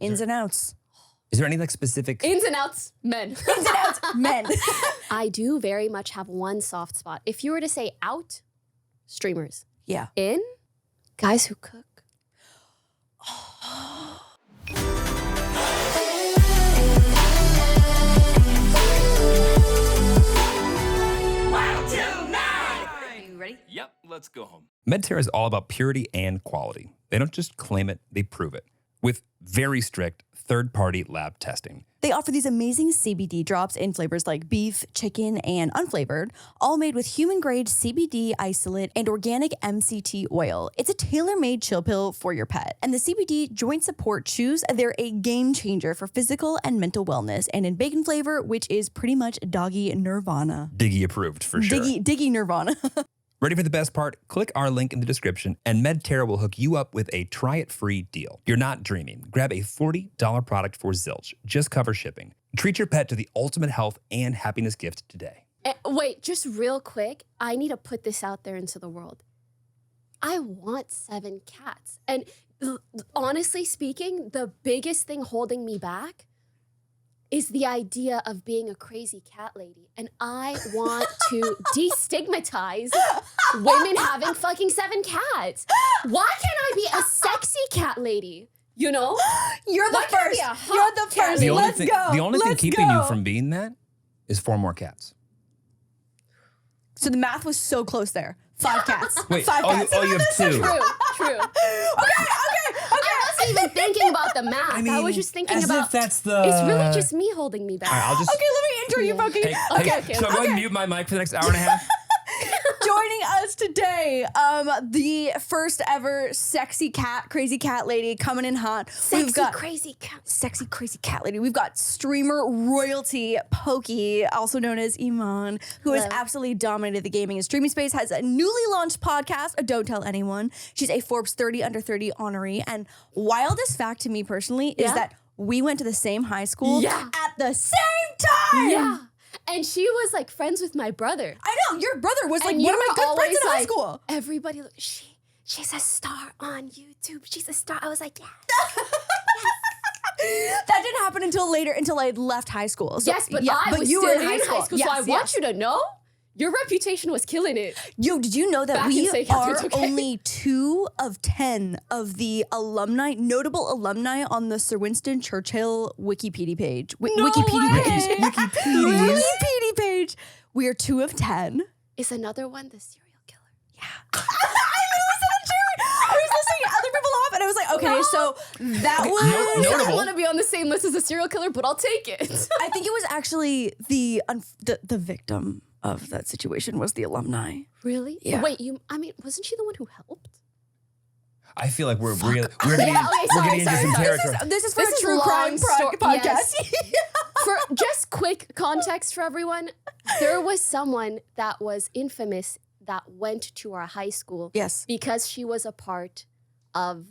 Ins and outs. Is there any like specific? Ins and outs, men. Ins and outs, men. I do very much have one soft spot. If you were to say out, streamers. Yeah. In, guys who cook. Wild Til. Are you ready? Yep, let's go home. MedTerra is all about purity and quality. They don't just claim it, they prove it. With very strict third-party lab testing. They offer these amazing CBD drops in flavors like beef, chicken, and unflavored, all made with human-grade CBD isolate and organic MCT oil. It's a tailor-made chill pill for your pet. And the CBD joint support chews, they're a game changer for physical and mental wellness. And in bacon flavor, which is pretty much doggy nirvana. Diggy approved for sure. Diggy nirvana. Ready for the best part? Click our link in the description and MedTerra will hook you up with a try-it-free deal. You're not dreaming. Grab a $40 product for zilch. Just cover shipping. Treat your pet to the ultimate health and happiness gift today. Wait, just real quick. I need to put this out there into the world. I want 7 cats. And honestly speaking, the biggest thing holding me back is the idea of being a crazy cat lady. And I want to destigmatize women having fucking 7 cats. Why can't I be a sexy cat lady? You know? You're the first. You're the first. Let's go. The only thing keeping you from being that is 4 more cats. So the math was so close there. 5 cats. Wait, 5 cats. you have 2. True. I wasn't even thinking about the math. I was just thinking about if that's the... It's really just me holding me back. All right, I'll just... Okay, let me intro you, Poki. Okay. So I'm going to mute my mic for the next hour and a half. Joining us today, the first ever sexy cat, crazy cat lady coming in hot. Sexy crazy cat lady. We've got streamer royalty Poki, also known as Iman, who has absolutely dominated the gaming and streaming space, has a newly launched podcast, Don't Tell Anyone. She's a Forbes 30 under 30 honoree. And wildest fact to me personally is that we went to the same high school at the same time. Yeah. And she was like friends with my brother. I know, your brother was like one of my good friends in high school. Everybody, she's a star on YouTube. She's a star. I was like, yeah. That didn't happen until later, until I left high school. So, yes, but I was you still were in high school. So I want you to know, your reputation was killing it. Yo, did you know that Back we in St. are Catharines, okay. only 2 of 10 of the notable alumni on the Sir Winston Churchill Wikipedia page. Wikipedia page. We are 2 of 10. Is another one the serial killer? Yeah. I was listening to other people off and I was like, okay, so that was... I don't want to be on the same list as a serial killer, but I'll take it. I think it was actually the victim of that situation was the alumni. Really? Yeah. Wait, wasn't she the one who helped? I feel like we're getting into some territory. This is for a true crime podcast. Yes. For just quick context for everyone, there was someone that was infamous that went to our high school. Yes. Because she was a part of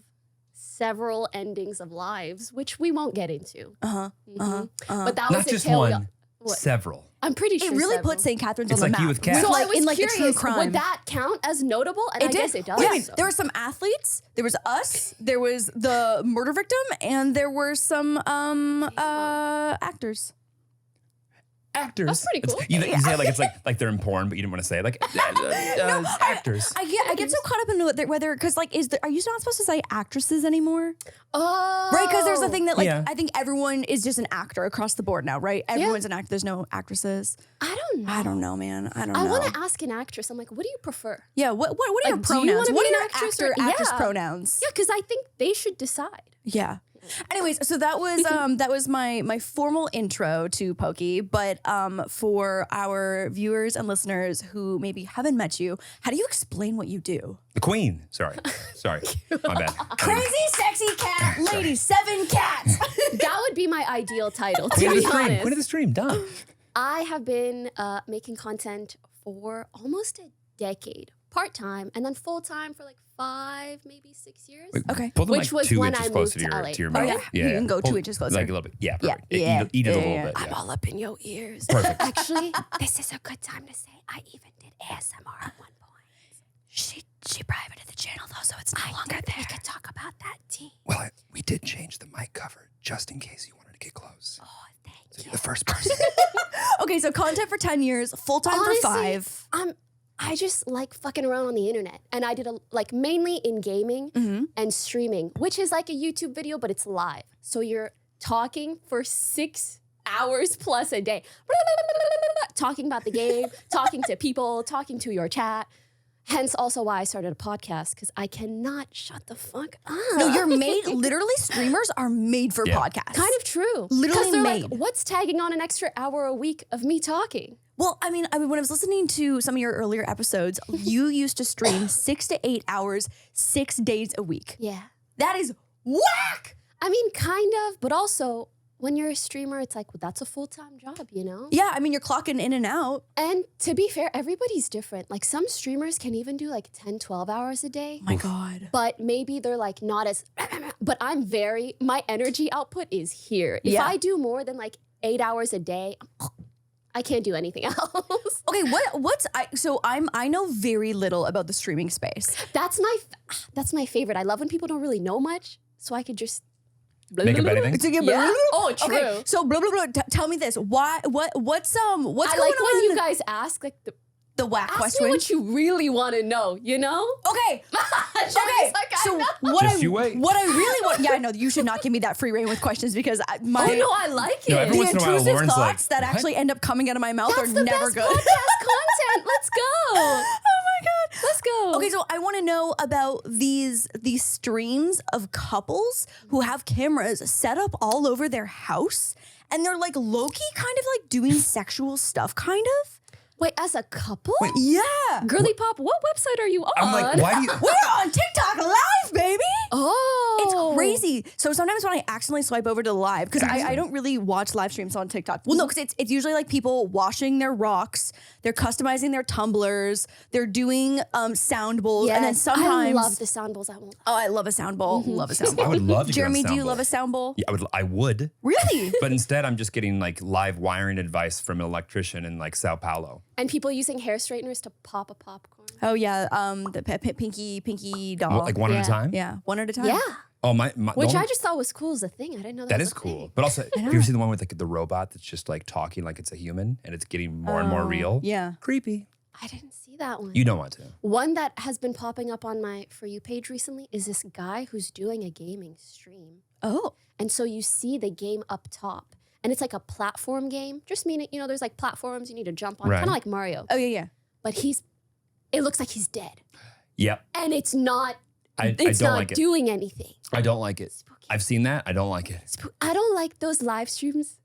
several endings of lives, which we won't get into. But that was Not just tale. one, several. I'm pretty sure it really several. put St. Catharines It's on the like map. you with cats. So like, I was in like curious, the true crime. would that count as notable? And I guess it does. Yeah, there were some athletes, there was us, there was the murder victim, and there were some actors. Actors. That's pretty cool. You say it like it's like they're in porn, but you didn't want to say it. Like actors. I get so caught up in whether because like are you not supposed to say actresses anymore? Oh, Right, because there's a thing that like I think everyone is just an actor across the board now, right? Everyone's an actor. There's no actresses. I don't know. I don't know, man. I don't know. I want to ask an actress. I'm like, what do you prefer? Yeah, what are your Like, do you pronouns? wanna What be are an your actress actress or- pronouns? Yeah, because I think they should decide. Yeah. Anyways, so that was my formal intro to Poki, but for our viewers and listeners who maybe haven't met you, how do you explain what you do? The queen. Sorry. My bad. Crazy sexy cat lady, 7 cats. That would be my ideal title, to Queen of be the stream. honest. Queen of the stream. Done. I have been making content for almost a decade, part-time, and then full-time for like 5, maybe 6 years. Okay. Pull the Which mic was 2 when inches I closer moved to LA. to your Oh, mouth. yeah. You can go 2 inches closer. Like a little bit. Yeah, perfect. Yeah. Eat it a little bit. I'm Yeah. all up in your ears. Perfect. Actually, this is a good time to say I even did ASMR at one point. She privated the channel though, so it's no longer there. We could talk about that tea. Well, we did change the mic cover just in case you wanted to get close. Oh, thank So you. you're the first person. Okay, so content for 10 years, full-time for Honestly, 5. I just like fucking around on the internet, and I did mainly in gaming and streaming, which is like a YouTube video, but it's live. So you're talking for 6 hours plus a day, talking about the game, talking to people, talking to your chat. Hence also why I started a podcast, because I cannot shut the fuck up. No, you're made, literally streamers are made for podcasts. Kind of true. Literally 'Cause they're made. like, what's tagging on an extra hour a week of me talking? Well, I mean, when I was listening to some of your earlier episodes, you used to stream 6 to 8 hours, 6 days a week. Yeah. That is whack. I mean, kind of, but also when you're a streamer, it's like, well, that's a full-time job, you know? Yeah, I mean, you're clocking in and out. And to be fair, everybody's different. Like some streamers can even do like 10, 12 hours a day. Oh my God. But maybe they're like not as, but my energy output is here. If Yeah. I do more than like 8 hours a day, I can't do anything else. Okay, I know very little about the streaming space. That's my favorite. I love when people don't really know much, so I could just Make up anything? Yeah. Oh, true. Okay, so blah blah blah. Tell me this. Why? What's I going like on? when you guys ask like the whack ask question. me what you really want to know. You know? Okay. Sherry's Okay. like, I So know. You wait. what I really want. Yeah, I know you should not give me that free reign with questions because Oh no, I like it. No, every the once in a while, intrusive Lauren's thoughts like, that "What?" actually end up coming out of my mouth That's are the never best good. podcast content. Let's go. Oh my God. Let's go. Okay, so I want to know about these streams of couples who have cameras set up all over their house and they're like low-key kind of like doing sexual stuff, kind of. Wait, as a couple? Yeah. Girly Pop, what website are you on? I'm like, why do you? We're on TikTok live, baby. Oh. It's crazy. So sometimes when I accidentally swipe over to live, because I don't really watch live streams on TikTok. Well, no, because it's usually like people washing their rocks, they're customizing their tumblers, they're doing sound bowls, and then Yes, sometimes I love the sound bowls. I won't. Oh, I love a sound bowl. Love a sound bowl. I would love to. Jeremy, get on do you sound love bowl. a sound bowl? Yeah, I would. Really? But instead, I'm just getting like live wiring advice from an electrician in like Sao Paulo. And people using hair straighteners to pop a popcorn. Oh yeah, the pinky doll. Like one at a Yeah. time. Yeah, one at a time. Yeah. Oh my. Which the I only- just thought was cool as a thing. I didn't know That was is a cool. thing. But also, have you ever seen the one with like the robot that's just like talking like it's a human and it's getting more and more real? Yeah. Creepy. I didn't see that one. You don't want to. One that has been popping up on my For You page recently is this guy who's doing a gaming stream. Oh. And so you see the game up top. And it's like a platform game. Just meaning, there's like platforms you need to jump on. Right. Kind of like Mario. Oh yeah. But it looks like he's dead. Yep. And it's not, I it's don't not like it. doing anything. I don't like it. I've seen that. I don't like it. I don't like those live streams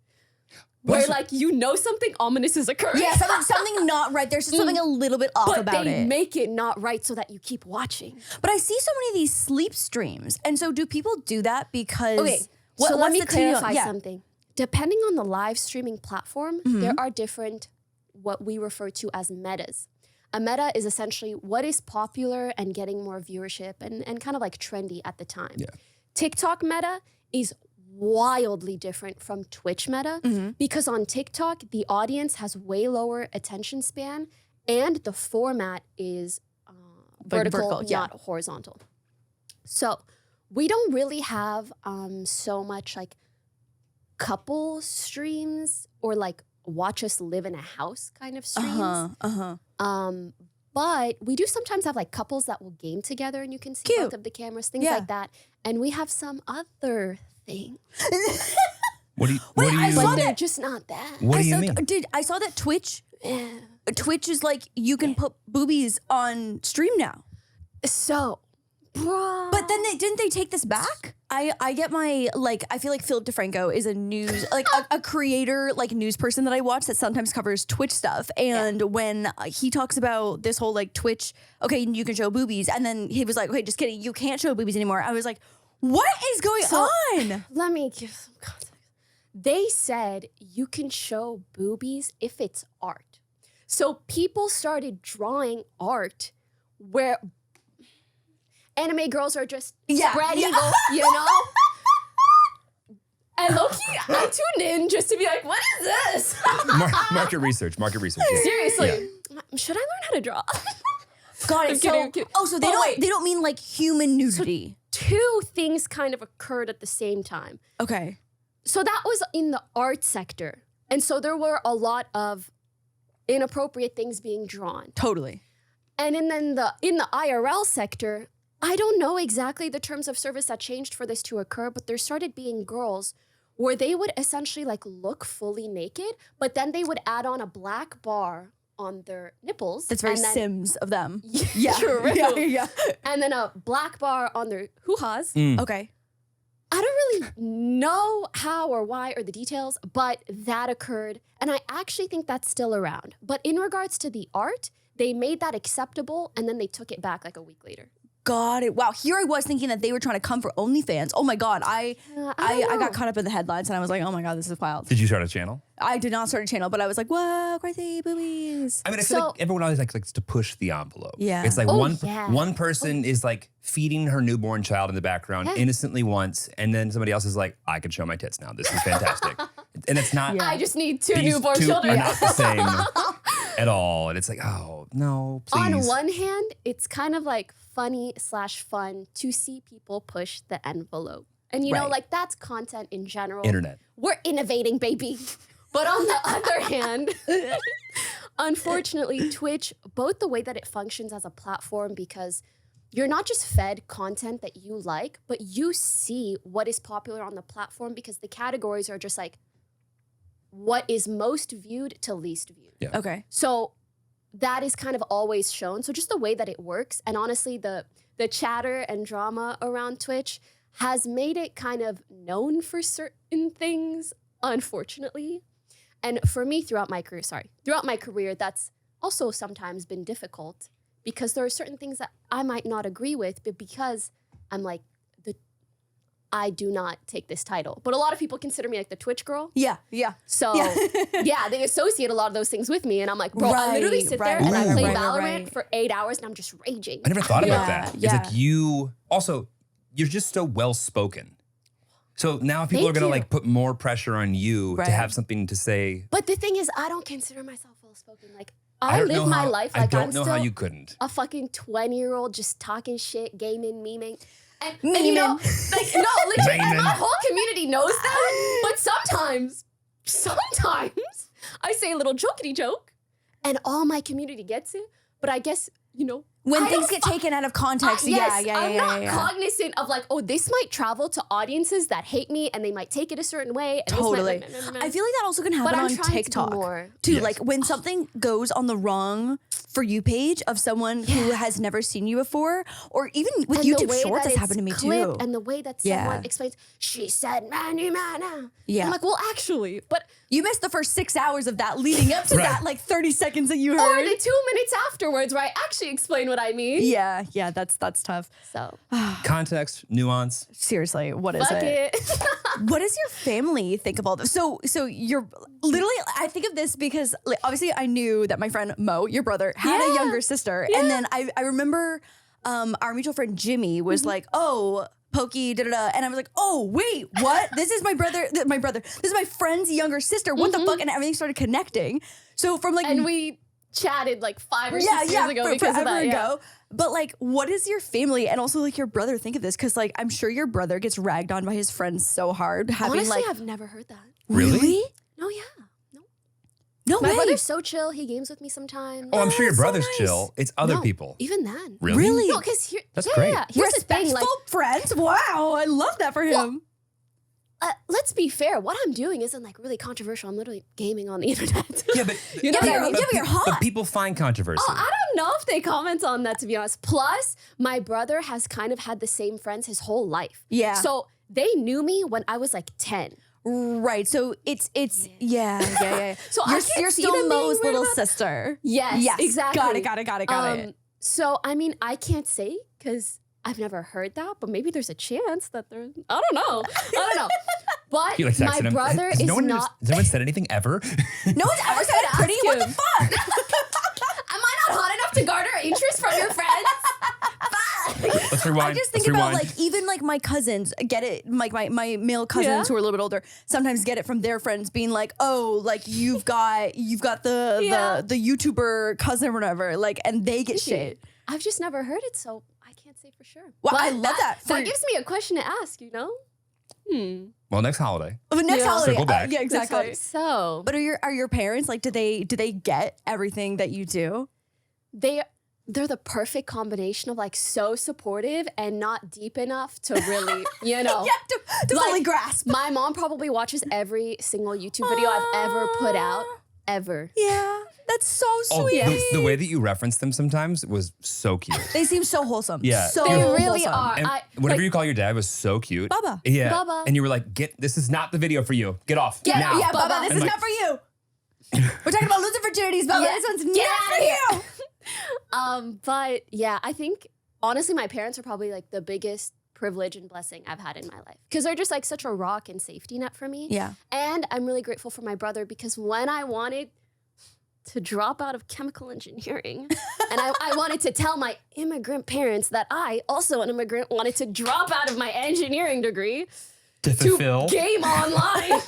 But where also- like something ominous is occurring. Yeah, something not right. There's just something a little bit off but about they it. make it not right so that you keep watching. But I see so many of these sleep streams, and so do people do that because? Okay, What- so let what's me the tea on- clarify yeah. something. Depending on the live streaming platform, there are different, what we refer to as metas. A meta is essentially what is popular and getting more viewership and kind of like trendy at the time. Yeah. TikTok meta is wildly different from Twitch meta because on TikTok, the audience has way lower attention span and the format is vertical, yeah. not horizontal. So we don't really have so much like couple streams or like watch us live in a house kind of streams. But we do sometimes have like couples that will game together and you can see Cute. both of the cameras, things Yeah. like that. And we have some other thing. What do you? Wait, what do I you? saw But that- they're just not that. What do you saw, mean? I saw that Twitch Yeah. is like you can put boobies on stream now. So, bro. But then didn't they take this back? I get my I feel like Philip DeFranco is a news a creator news person that I watch that sometimes covers Twitch stuff, and when he talks about this whole Twitch, okay, you can show boobies, and then he was like, okay, just kidding, you can't show boobies anymore. I was like, what is going on? Let me give some context. They said you can show boobies if it's art. So people started drawing art where anime girls are just spread eagle, you know? And low-key, I tuned in just to be like, what is this? Market research. Yeah. Seriously. Should I learn how to draw? got it. I'm kidding, I'm kidding. So they don't mean like human nudity. Two things kind of occurred at the same time. Okay. So that was in the art sector. And so there were a lot of inappropriate things being drawn. Totally. And in the IRL sector, I don't know exactly the terms of service that changed for this to occur, but there started being girls where they would essentially like look fully naked, but then they would add on a black bar on their nipples. That's very and then, Sims of them. Yeah, true. Yeah. And then a black bar on their hoo-has. Okay. I don't really know how or why or the details, but that occurred. And I actually think that's still around. But in regards to the art, they made that acceptable and then they took it back like a week later. Got it. Wow. Here I was thinking that they were trying to come for OnlyFans. Oh my God. I got caught up in the headlines and I was like, oh my God, this is wild. Did you start a channel? I did not start a channel, but I was like, whoa, crazy boobies. I mean, I feel like everyone always likes to push the envelope. Yeah. It's like Oh, one person is like feeding her newborn child in the background innocently once, and then somebody else is like, I can show my tits now. This is fantastic. And it's not. I just need two these newborn two children. are not the same at all. And it's like, oh, no, please. On one hand, it's kind of like funny/fun to see people push the envelope. And you know, Right. like that's content in general. Internet. We're innovating, baby. But on the other hand, unfortunately, Twitch, both the way that it functions as a platform, because you're not just fed content that you like, but you see what is popular on the platform because the categories are just like what is most viewed to least viewed. Yeah. Okay. So that is kind of always shown. So just the way that it works, and honestly, the chatter and drama around Twitch has made it kind of known for certain things, unfortunately. And for me, throughout my career, that's also sometimes been difficult because there are certain things that I might not agree with, but because I'm like, I do not take this title. But a lot of people consider me like the Twitch girl. Yeah. So yeah, they associate a lot of those things with me. And I'm like, bro, I literally sit there and I play Valorant for 8 hours and I'm just raging. I never thought about that. Yeah. It's like you're just so well spoken. So now people are going to like put more pressure on you to have something to say. But the thing is, I don't consider myself well spoken. Like I I don't know live my how- life I like don't I'm know still how you couldn't. a fucking 20-year-old just talking shit, gaming, memeing. And you know, like, no, legit, and my whole community knows that. But sometimes I say a little jokety joke and all my community gets it. But I guess, you know, When things get taken out of context, I'm not cognizant of like, oh, this might travel to audiences that hate me and they might take it a certain way. And Totally. This might, I feel like that also can happen I'm on trying to be TikTok more. too. Yes. Like when something goes on the wrong For You page of someone who has never seen you before, or even with And the YouTube way Shorts, that that's it's happened to me clipped too. And the way that someone explains, she said, "Manu, mana." Yeah. I'm like, well, actually, but You missed the first 6 hours of that leading up to that, like 30 seconds that you heard. or the 2 minutes afterwards where I actually explain what I mean. Yeah, that's tough. So Context, nuance. Seriously, what is fuck it? it. What does your family think of all this? So you're literally, I think of this because like, obviously I knew that my friend Mo, your brother, had a younger sister. And then I remember our mutual friend Jimmy was like, oh, Pokey, da-da-da. And I was like, oh, wait, what? This is my brother, this is my friend's younger sister. What the fuck? And everything started connecting. So from like... And we chatted like 5 or 6 years ago because of that. Ago. But like, what does your family and also like your brother think of this? Because like, I'm sure your brother gets ragged on by his friends so hard. Having Honestly, like, I've never heard that. Really? No, yeah. No My way. brother's so chill. He games with me sometimes. Oh, I'm sure your so brother's nice. chill. It's other No, people. Even then. Really? No, because here, That's great. Yeah. Here's the thing, Respectful like, friends. Wow, I love that for him. let's be fair. What I'm doing isn't like really controversial. I'm literally gaming on the internet. Yeah, but you're hot. But people find controversy. Oh, I don't know if they comment on that, to be honest. Plus, my brother has kind of had the same friends his whole life. Yeah. So they knew me when I was like 10. Right. So it's yeah. So you're still Mo's little sister. Yes, exactly. Got it. So, I mean, I can't say because I've never heard that, but maybe there's a chance that there, I don't know. But You're like my texting him. brother Has is no one not. Has no one said anything ever? No one's ever said ask pretty. What the him. fuck? Am I not hot enough to garner interest from your friends? Let's rewind. I just think Let's about rewind. like even like my cousins get it, like my male cousins who are a little bit older sometimes get it from their friends being like, oh, like you've got the YouTuber cousin or whatever, like, and they get shit. I've just never heard it, so I can't say for sure. Well, But I love that. That gives me a question to ask, you know? Well, next holiday. Next holiday. Circle back. Yeah, exactly. So, But are your parents like? Do they get everything that you do? they're the perfect combination of like so supportive and not deep enough to really, you know. To fully grasp. My mom probably watches every single YouTube video I've ever put out, ever. Yeah, that's so Oh, sweet. the way that you reference them sometimes was so cute. They seem so wholesome. Yeah. so They really wholesome. are. And whatever you call your dad was so cute. Bubba. Yeah. Bubba. And you were like, this is not the video for you. Get off. Get now. off, Yeah, Bubba. Bubba, this And is like- not for you. We're talking about losing virginities, Bubba. Yeah, This one's get not outta for here. you. But yeah, I think honestly, my parents are probably like the biggest privilege and blessing I've had in my life because they're just like such a rock and safety net for me. Yeah. And I'm really grateful for my brother because when I wanted to drop out of chemical engineering and I wanted to tell my immigrant parents that I, also an immigrant, wanted to drop out of my engineering degree To fulfill. game online.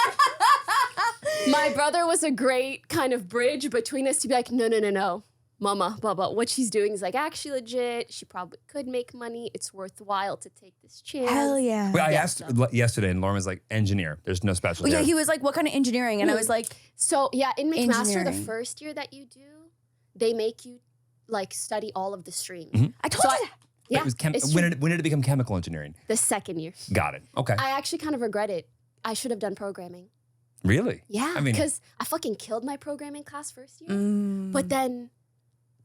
My brother was a great kind of bridge between us to be like, no. Mama, Bubba, what she's doing is like actually legit. She probably could make money. It's worthwhile to take this chance. Hell yeah. Wait, I Yeah, asked so. yesterday, and Lauren was like, engineer. There's no Oh, specialty. yeah, he was like, what kind of engineering? And I was like, So yeah, in McMaster, the Engineering. first year that you do, they make you like study all of the streams. Mm-hmm. I told So you I- that. Yeah, It was it's when true. did it become chemical engineering? The second year. Got it. Okay. I actually kind of regret it. I should have done programming. Really? Yeah, I mean- because I fucking killed my programming class first year. Mm. But then,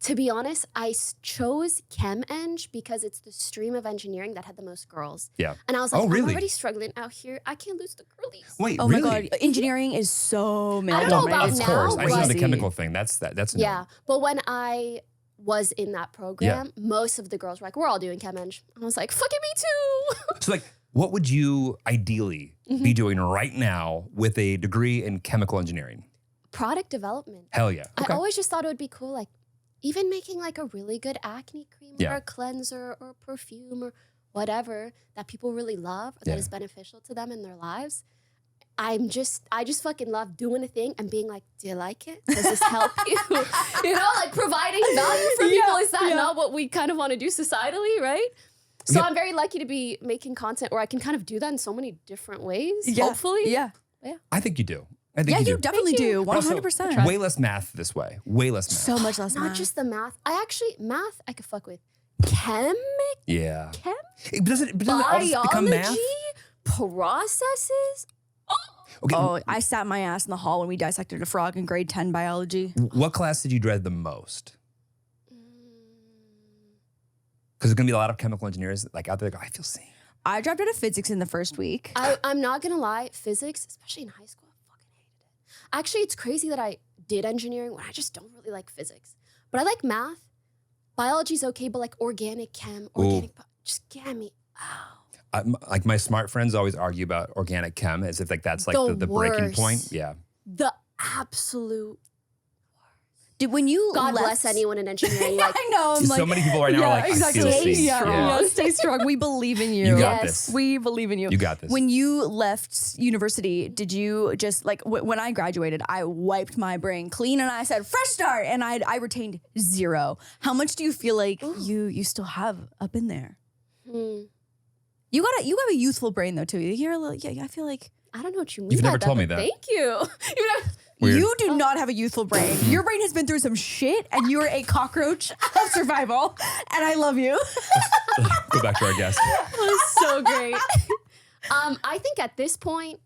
to be honest, I chose Chem Eng because it's the stream of engineering that had the most girls. Yeah. And I was like, Oh, really? I'm already struggling out here. I can't lose the girlies. Wait, Oh really? my God. Engineering is so male I don't know about dominated. Of now, course. I just know the but- chemical thing. That's a no. Yeah, but when I was in that program, most of the girls were like, we're all doing Chem Eng. And I was like, fucking me too. So like, what would you ideally Mm-hmm. be doing right now with a degree in chemical engineering? Product development. Hell yeah. Okay. I always just thought it would be cool, like even making like a really good acne cream Yeah. or a cleanser or perfume or whatever that people really love or Yeah. that is beneficial to them in their lives. I just fucking love doing a thing and being like, do you like it? Does this help you? You know, like providing value for people. Is that not what we kind of want to do societally, right? So Yep. I'm very lucky to be making content where I can kind of do that in so many different ways, Yeah. hopefully. Yeah. I think you do. I think Yeah, you do. you definitely Thank you. do. Also, 100%. way less math this way. Way less math. So much less Not math. just the math. Math I could fuck with. Chem? Yeah. Chem? Doesn't it all just become math? Biology? Processes? Okay. Oh, I sat my ass in the hall when we dissected a frog in grade 10 biology. What class did you dread the most? Because there's gonna be a lot of chemical engineers like out there. That go, I feel sane. I dropped out of physics in the first week. I'm not gonna lie, physics, especially in high school, I fucking hated it. Actually, it's crazy that I did engineering when I just don't really like physics. But I like math. Biology's okay, but like organic chem, just get me out. Like my smart friends always argue about organic chem as if like that's like The the breaking worst. point. Yeah. The absolute Did when you God left, bless anyone in engineering. Like, I know. I'm So like, many people right now are like, exactly. I feel Stay seen. strong. Yeah. Yeah, stay strong. We believe in you. You got Yes. this. We believe in you. You got this. When you left university, did you just like when I graduated, I wiped my brain clean and I said fresh start, and I retained 0. How much do you feel like you still have up in there? You have a youthful brain though too. You're a little, yeah. I feel like I don't know what you mean. You've by never told but me that. Thank you. Weird. you do not have a youthful brain. Your brain has been through some shit, and you are a cockroach of survival. And I love you. Go back to our guest. That was so great. I think at this point,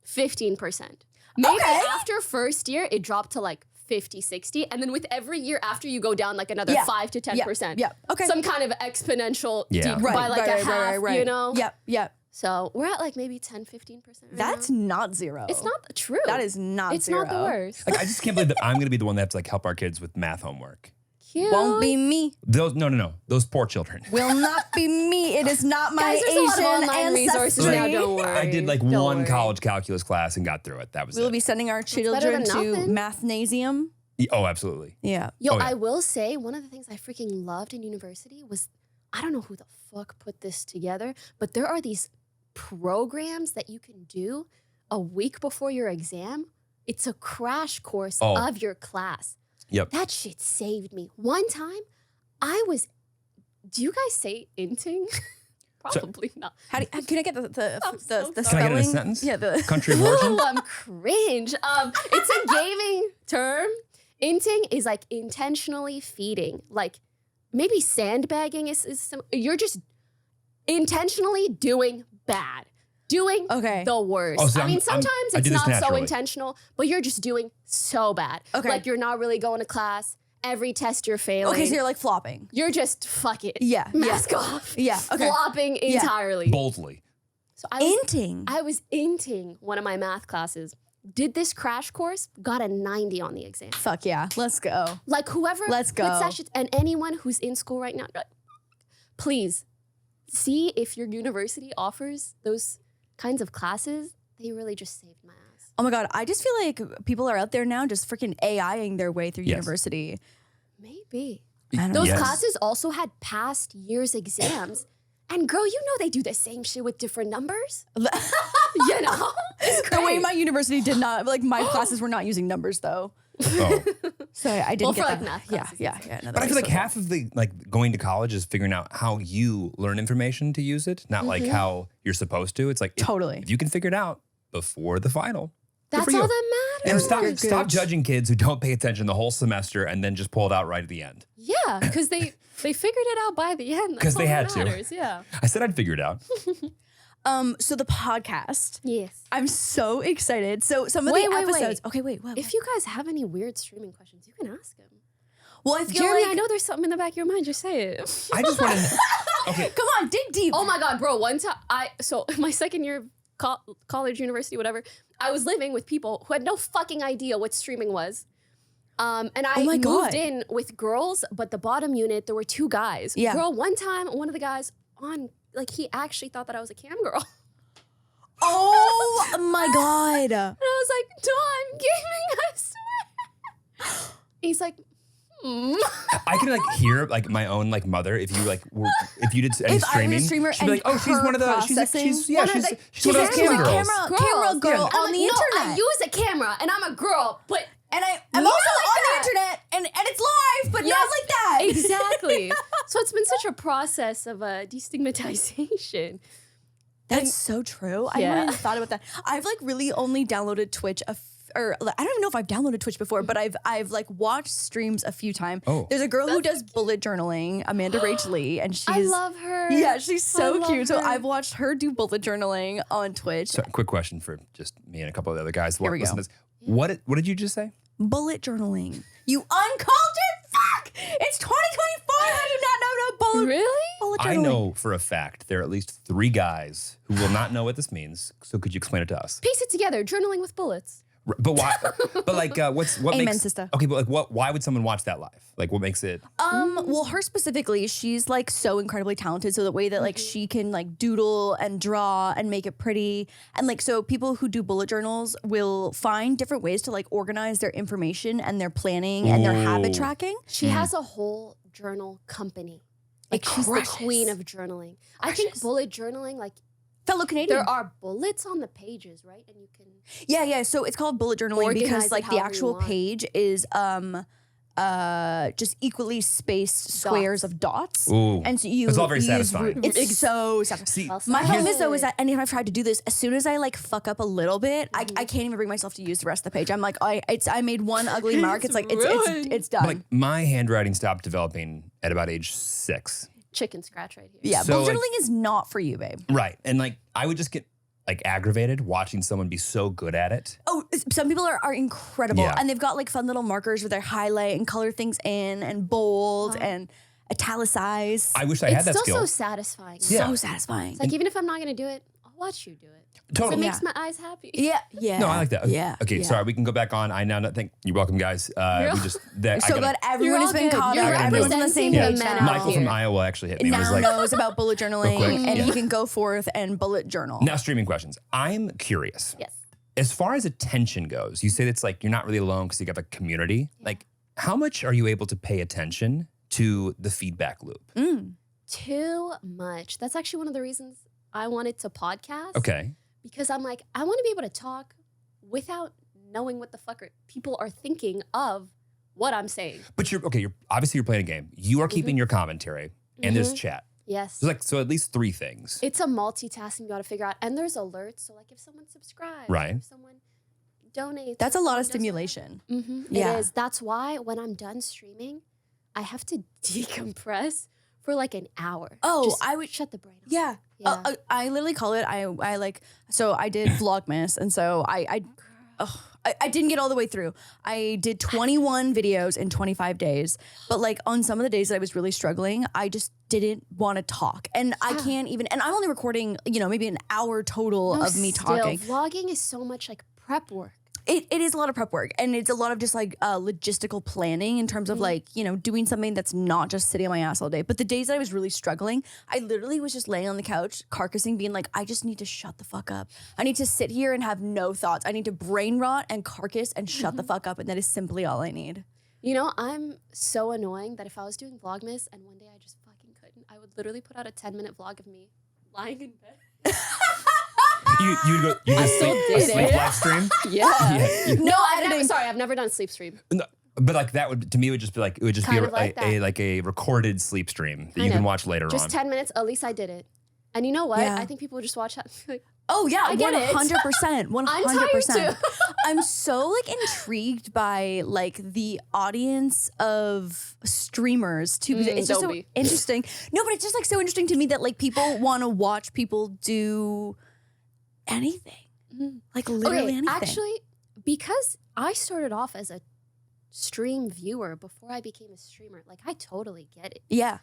15%. Maybe Okay. after first year, it dropped to like 50, 60. And then with every year after, you go down like another Yeah. 5 to 10%. Yeah. Okay. Some kind of exponential Yeah. decrease by like a half, you know? Yep. So we're at like maybe 10, 15% right That's now. not 0. It's not true. That is not It's 0. not the worst. Like I just can't believe that I'm gonna be the one that has to like help our kids with math homework. Cute. Won't be me. Those no. Those poor children. Will not be me. It is not my Guys, there's a lot of Asian online resources ancestry. now, don't worry. I did like Don't one worry. college calculus class and got through it. That was We'll it. be sending our better children than to nothing. mathnasium. Oh, absolutely. Yeah. Yo, Oh, yeah. I will say one of the things I freaking loved in university was, I don't know who the fuck put this together, but there are these programs that you can do a week before your exam. It's a crash course Oh. of your class. Yep. That shit saved me. One time, Do you guys say inting? Probably not. Can I get the spelling? Can I get it in a sentence? Yeah, the Country of origin? Ooh, I'm cringe. It's a gaming term. Inting is like intentionally feeding. Like maybe sandbagging is you're just intentionally doing bad. Doing the worst. Oh, so I mean, sometimes it's not so naturally. intentional, but you're just doing so bad. Okay. Like you're not really going to class. Every test you're failing. Okay, so you're like flopping. You're just fuck it. Yeah. Mask off. Yeah. Okay. Flopping entirely. Boldly. So Inting. I was inting one of my math classes. Did this crash course, got a 90 on the exam. Fuck yeah. Let's go. Like whoever Let's go. puts that shit, and anyone who's in school right now, please see if your university offers those kinds of classes. They really just saved my ass. Oh my God. I just feel like people are out there now just freaking AIing their way through Yes. university. Maybe. I don't Those know. classes also had past year's exams. And girl, you know they do the same shit with different numbers. You know? It's The way great. my university did not, like my classes were not using numbers though. Oh. So I didn't Well, get for, that. like, math yeah, classes yeah, and yeah. No, But that I feel was like so half of the going to college is figuring out how you learn information to use it, not like how you're supposed to. It's like Totally. if you can figure it out before the final. good That's for you. all that And matters. stop good. judging kids who don't pay attention the whole semester and then just pull it out right at the end. Yeah, because they figured it out by the end. 'Cause That's they all had that to. matters. Yeah. I said I'd figure it out. So the podcast, Yes. I'm so excited. So some of Wait, the wait, wait. episodes. Okay, wait. What? If you guys have any weird streaming questions, you can ask them. well, I feel Jeremy, like I know there's something in the back of your mind. Just say it. I just want to. Okay. come on, dig deep. Oh my God, bro. One time, so my second year of college, university, whatever, I was living with people who had no fucking idea what streaming was. And I Oh my moved God. in with girls, but the bottom unit, there were two guys. Yeah. Girl, one time, one of the guys he actually thought that I was a cam girl. Oh my God. And I was like, no, I'm gaming, I swear. He's like, I can hear my own mother if you if you did any If I streaming. was a streamer she'd be like, and oh, she's her one of the processing- she's one of those she's cam a girls. camera girl And I'm on like, the no, internet. I use a camera and I'm a girl, but and I'm Not also like on that. the internet and it's live, but Yes, not like that. exactly. So it's been such a process of destigmatization. That's so true. I Yeah. hadn't even thought about that. I've really only downloaded Twitch or I don't even know if I've downloaded Twitch before, but I've watched streams a few times. Oh. There's a girl who does bullet journaling, Amanda Rach Lee, and she's I love her. Yeah, she's so I love cute. So her. I've watched her do bullet journaling on Twitch. So, quick question for just me and a couple of the other guys. Here we Listen go. to this. What did you just say? Bullet journaling. You uncultured fuck! It's 2024. How do you not know about bullet? Really? Bullet journaling. I know for a fact there are at least 3 guys who will not know what this means. So could you explain it to us? Piece it together, journaling with bullets. But why? But what Amen, makes sister. Okay, but why would someone watch that live? What makes it? Well, her specifically, she's so incredibly talented. So the way that she can doodle and draw and make it pretty, and so people who do bullet journals will find different ways to organize their information and their planning and their habit Ooh. tracking. She has a whole journal company. She's the crushes. queen of journaling. I think bullet journaling, Fellow Canadian. there are bullets on the pages, right? And you can Yeah. So it's called bullet journaling Organize because it the however you actual want. page is just equally spaced squares of dots. Ooh. And so you It's all very use satisfying. It's so satisfying. See, Well My said. problem is though is that anytime I've tried to do this, as soon as I fuck up a little bit, I can't even bring myself to use the rest of the page. I'm like, I made one ugly mark. It's ruined. it's done. But, my handwriting stopped developing at about age 6. chicken scratch right here. Yeah, So, bullet journaling is not for you, babe. Right, and I would just get aggravated watching someone be so good at it. Oh, some people are incredible, Yeah. and they've got fun little markers where they highlight and color things in and bold and italicize. I wish I It's had that still skill. so satisfying. Yeah. So satisfying. It's even if I'm not gonna do it, I'll watch you do it. Totally. It makes my eyes happy. Yeah, yeah. No, I like that. Yeah. Okay, yeah. sorry, we can go back on. I now not think you're welcome, guys. We just that, So glad everyone has all been good. caught You're up. Everyone's on the same representing page the men now. out Michael from here. Iowa actually hit me. It was Now knows about bullet journaling, quick, and yeah. he can go forth and bullet journal. now streaming questions. I'm curious. Yes. As far as attention goes, you said it's you're not really alone because you got a community. How much are you able to pay attention to the feedback loop? Too much. That's actually one of the reasons I wanted to podcast. Okay. Because I'm like, I want to be able to talk without knowing what the fuck people are thinking of what I'm saying. But you're obviously you're playing a game. You are keeping your commentary and there's chat. Yes. So at least 3 things. It's a multitasking you got to figure out. And there's alerts. So like if someone subscribes, Right. if someone donates. That's a lot of someone does stimulation. It is. That's why when I'm done streaming, I have to decompress for like an hour. Oh, Just I would shut the brain off. Yeah. Yeah. I literally call it, I did Vlogmas. And so I didn't get all the way through. I did 21 videos in 25 days. But like on some of the days that I was really struggling, I just didn't want to talk. And I can't even, and I'm only recording, maybe an hour total of me talking. Vlogging is so much like prep work. It is a lot of prep work, and it's a lot of just like logistical planning in terms of like, doing something that's not just sitting on my ass all day. But the days that I was really struggling, I literally was just laying on the couch, carcassing, being like, I just need to shut the fuck up. I need to sit here and have no thoughts. I need to brain rot and carcass and shut the fuck up. And that is simply all I need. I'm so annoying that if I was doing Vlogmas and one day I just fucking couldn't, I would literally put out a 10-minute vlog of me lying in bed. You sleep live stream? Yeah. No, I've never done sleep stream. No, but like that would, to me, it would just be a recorded sleep stream that you can watch later on. Just 10 minutes, at least I did it. And you know what? Yeah. I think people would just watch that and be like, oh yeah, I get 100%. 100%. I'm tired too. I'm so like intrigued by like the audience of streamers too. It's just so interesting. No, but it's just like so interesting to me that like people want to watch people do anything. Like literally anything. Actually, because I started off as a stream viewer before I became a streamer, like I totally get it. Yeah.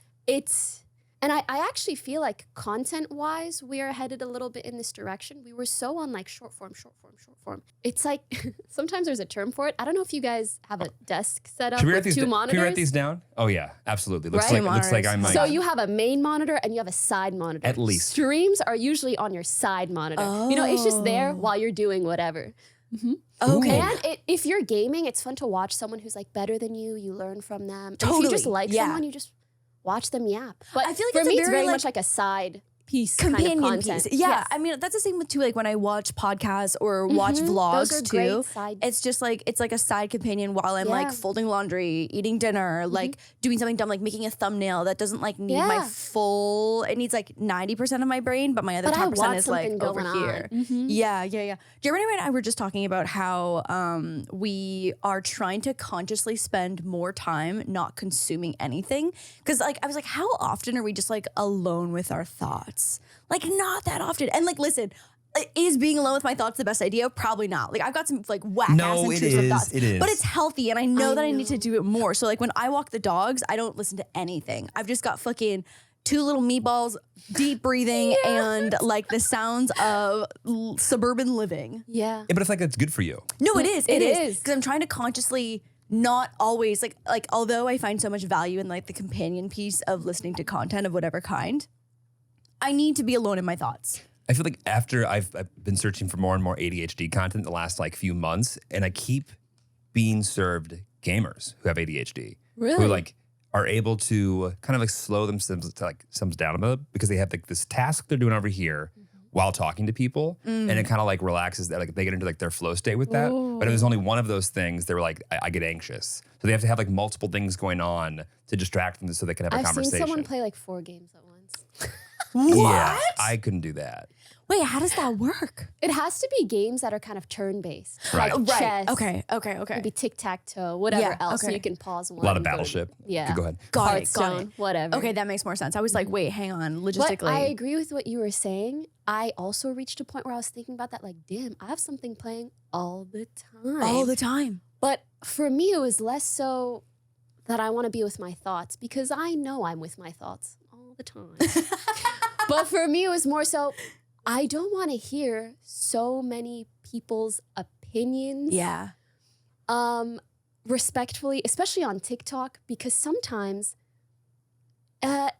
And I actually feel like content-wise, we are headed a little bit in this direction. We were so on like short form. It's like, sometimes there's a term for it. I don't know if you guys have a desk set up with 2 monitors. Can we write these down? Oh yeah, absolutely. Looks Right. like I'm like. So you have a main monitor and you have a side monitor. At least. Streams are usually on your side monitor. It's just there while you're doing whatever. Okay. And if you're gaming, it's fun to watch someone who's like better than you. You learn from them. Totally. And if you just like someone, you just watch them yap. But I feel like for it's me, a it's very, very like, much like a side piece companion kind of content. piece. Yeah. Yes. I mean, that's the same with too, like when I watch podcasts or watch Those vlogs are too. great side. It's just like, it's like a side companion while I'm like folding laundry, eating dinner, like doing something dumb, like making a thumbnail that doesn't like need my full, it needs like 90% of my brain, but my other 10% is like over here. Yeah. Jeremy and I were just talking about how we are trying to consciously spend more time not consuming anything. Cause like, I was like, how often are we just like alone with our thoughts? Like not that often. And like, listen, is being alone with my thoughts the best idea? Probably not. Like I've got some like whack ass intrusive thoughts. It is. But it's healthy and I know that I need to do it more. So like when I walk the dogs, I don't listen to anything. I've just got fucking 2 little meatballs, deep breathing, and like the sounds of suburban living. Yeah. But it's like it's good for you. No, it is. It is. is. Because I'm trying to consciously not always like although I find so much value in like the companion piece of listening to content of whatever kind, I need to be alone in my thoughts. I feel like after I've been searching for more and more ADHD content the last like few months, and I keep being served gamers who have ADHD. Really? Who like are able to kind of like slow themselves down a bit because they have like this task they're doing over here while talking to people, and it kind of like relaxes. Like they get into like their flow state with that. But if there's only one of those things, they're like, I get anxious. So they have to have like multiple things going on to distract them so they can have a conversation. I've seen someone play like 4 games at once. What? Yeah, I couldn't do that. Wait, how does that work? It has to be games that are kind of turn-based. Right. Like chess. Okay. Maybe tic-tac-toe, whatever else. So okay. you can pause one. A lot of go- Battleship. Yeah. Okay, go ahead. Got Hearthstone, whatever. Okay, that makes more sense. I was like, wait, hang on, But logistically. I agree with what you were saying. I also reached a point where I was thinking about that, like, damn, I have something playing all the time. all the time. But for me, it was less so that I want to be with my thoughts because I know I'm with my thoughts all the time. But for me, it was more so I don't want to hear so many people's opinions. Yeah. Respectfully, especially on TikTok, because sometimes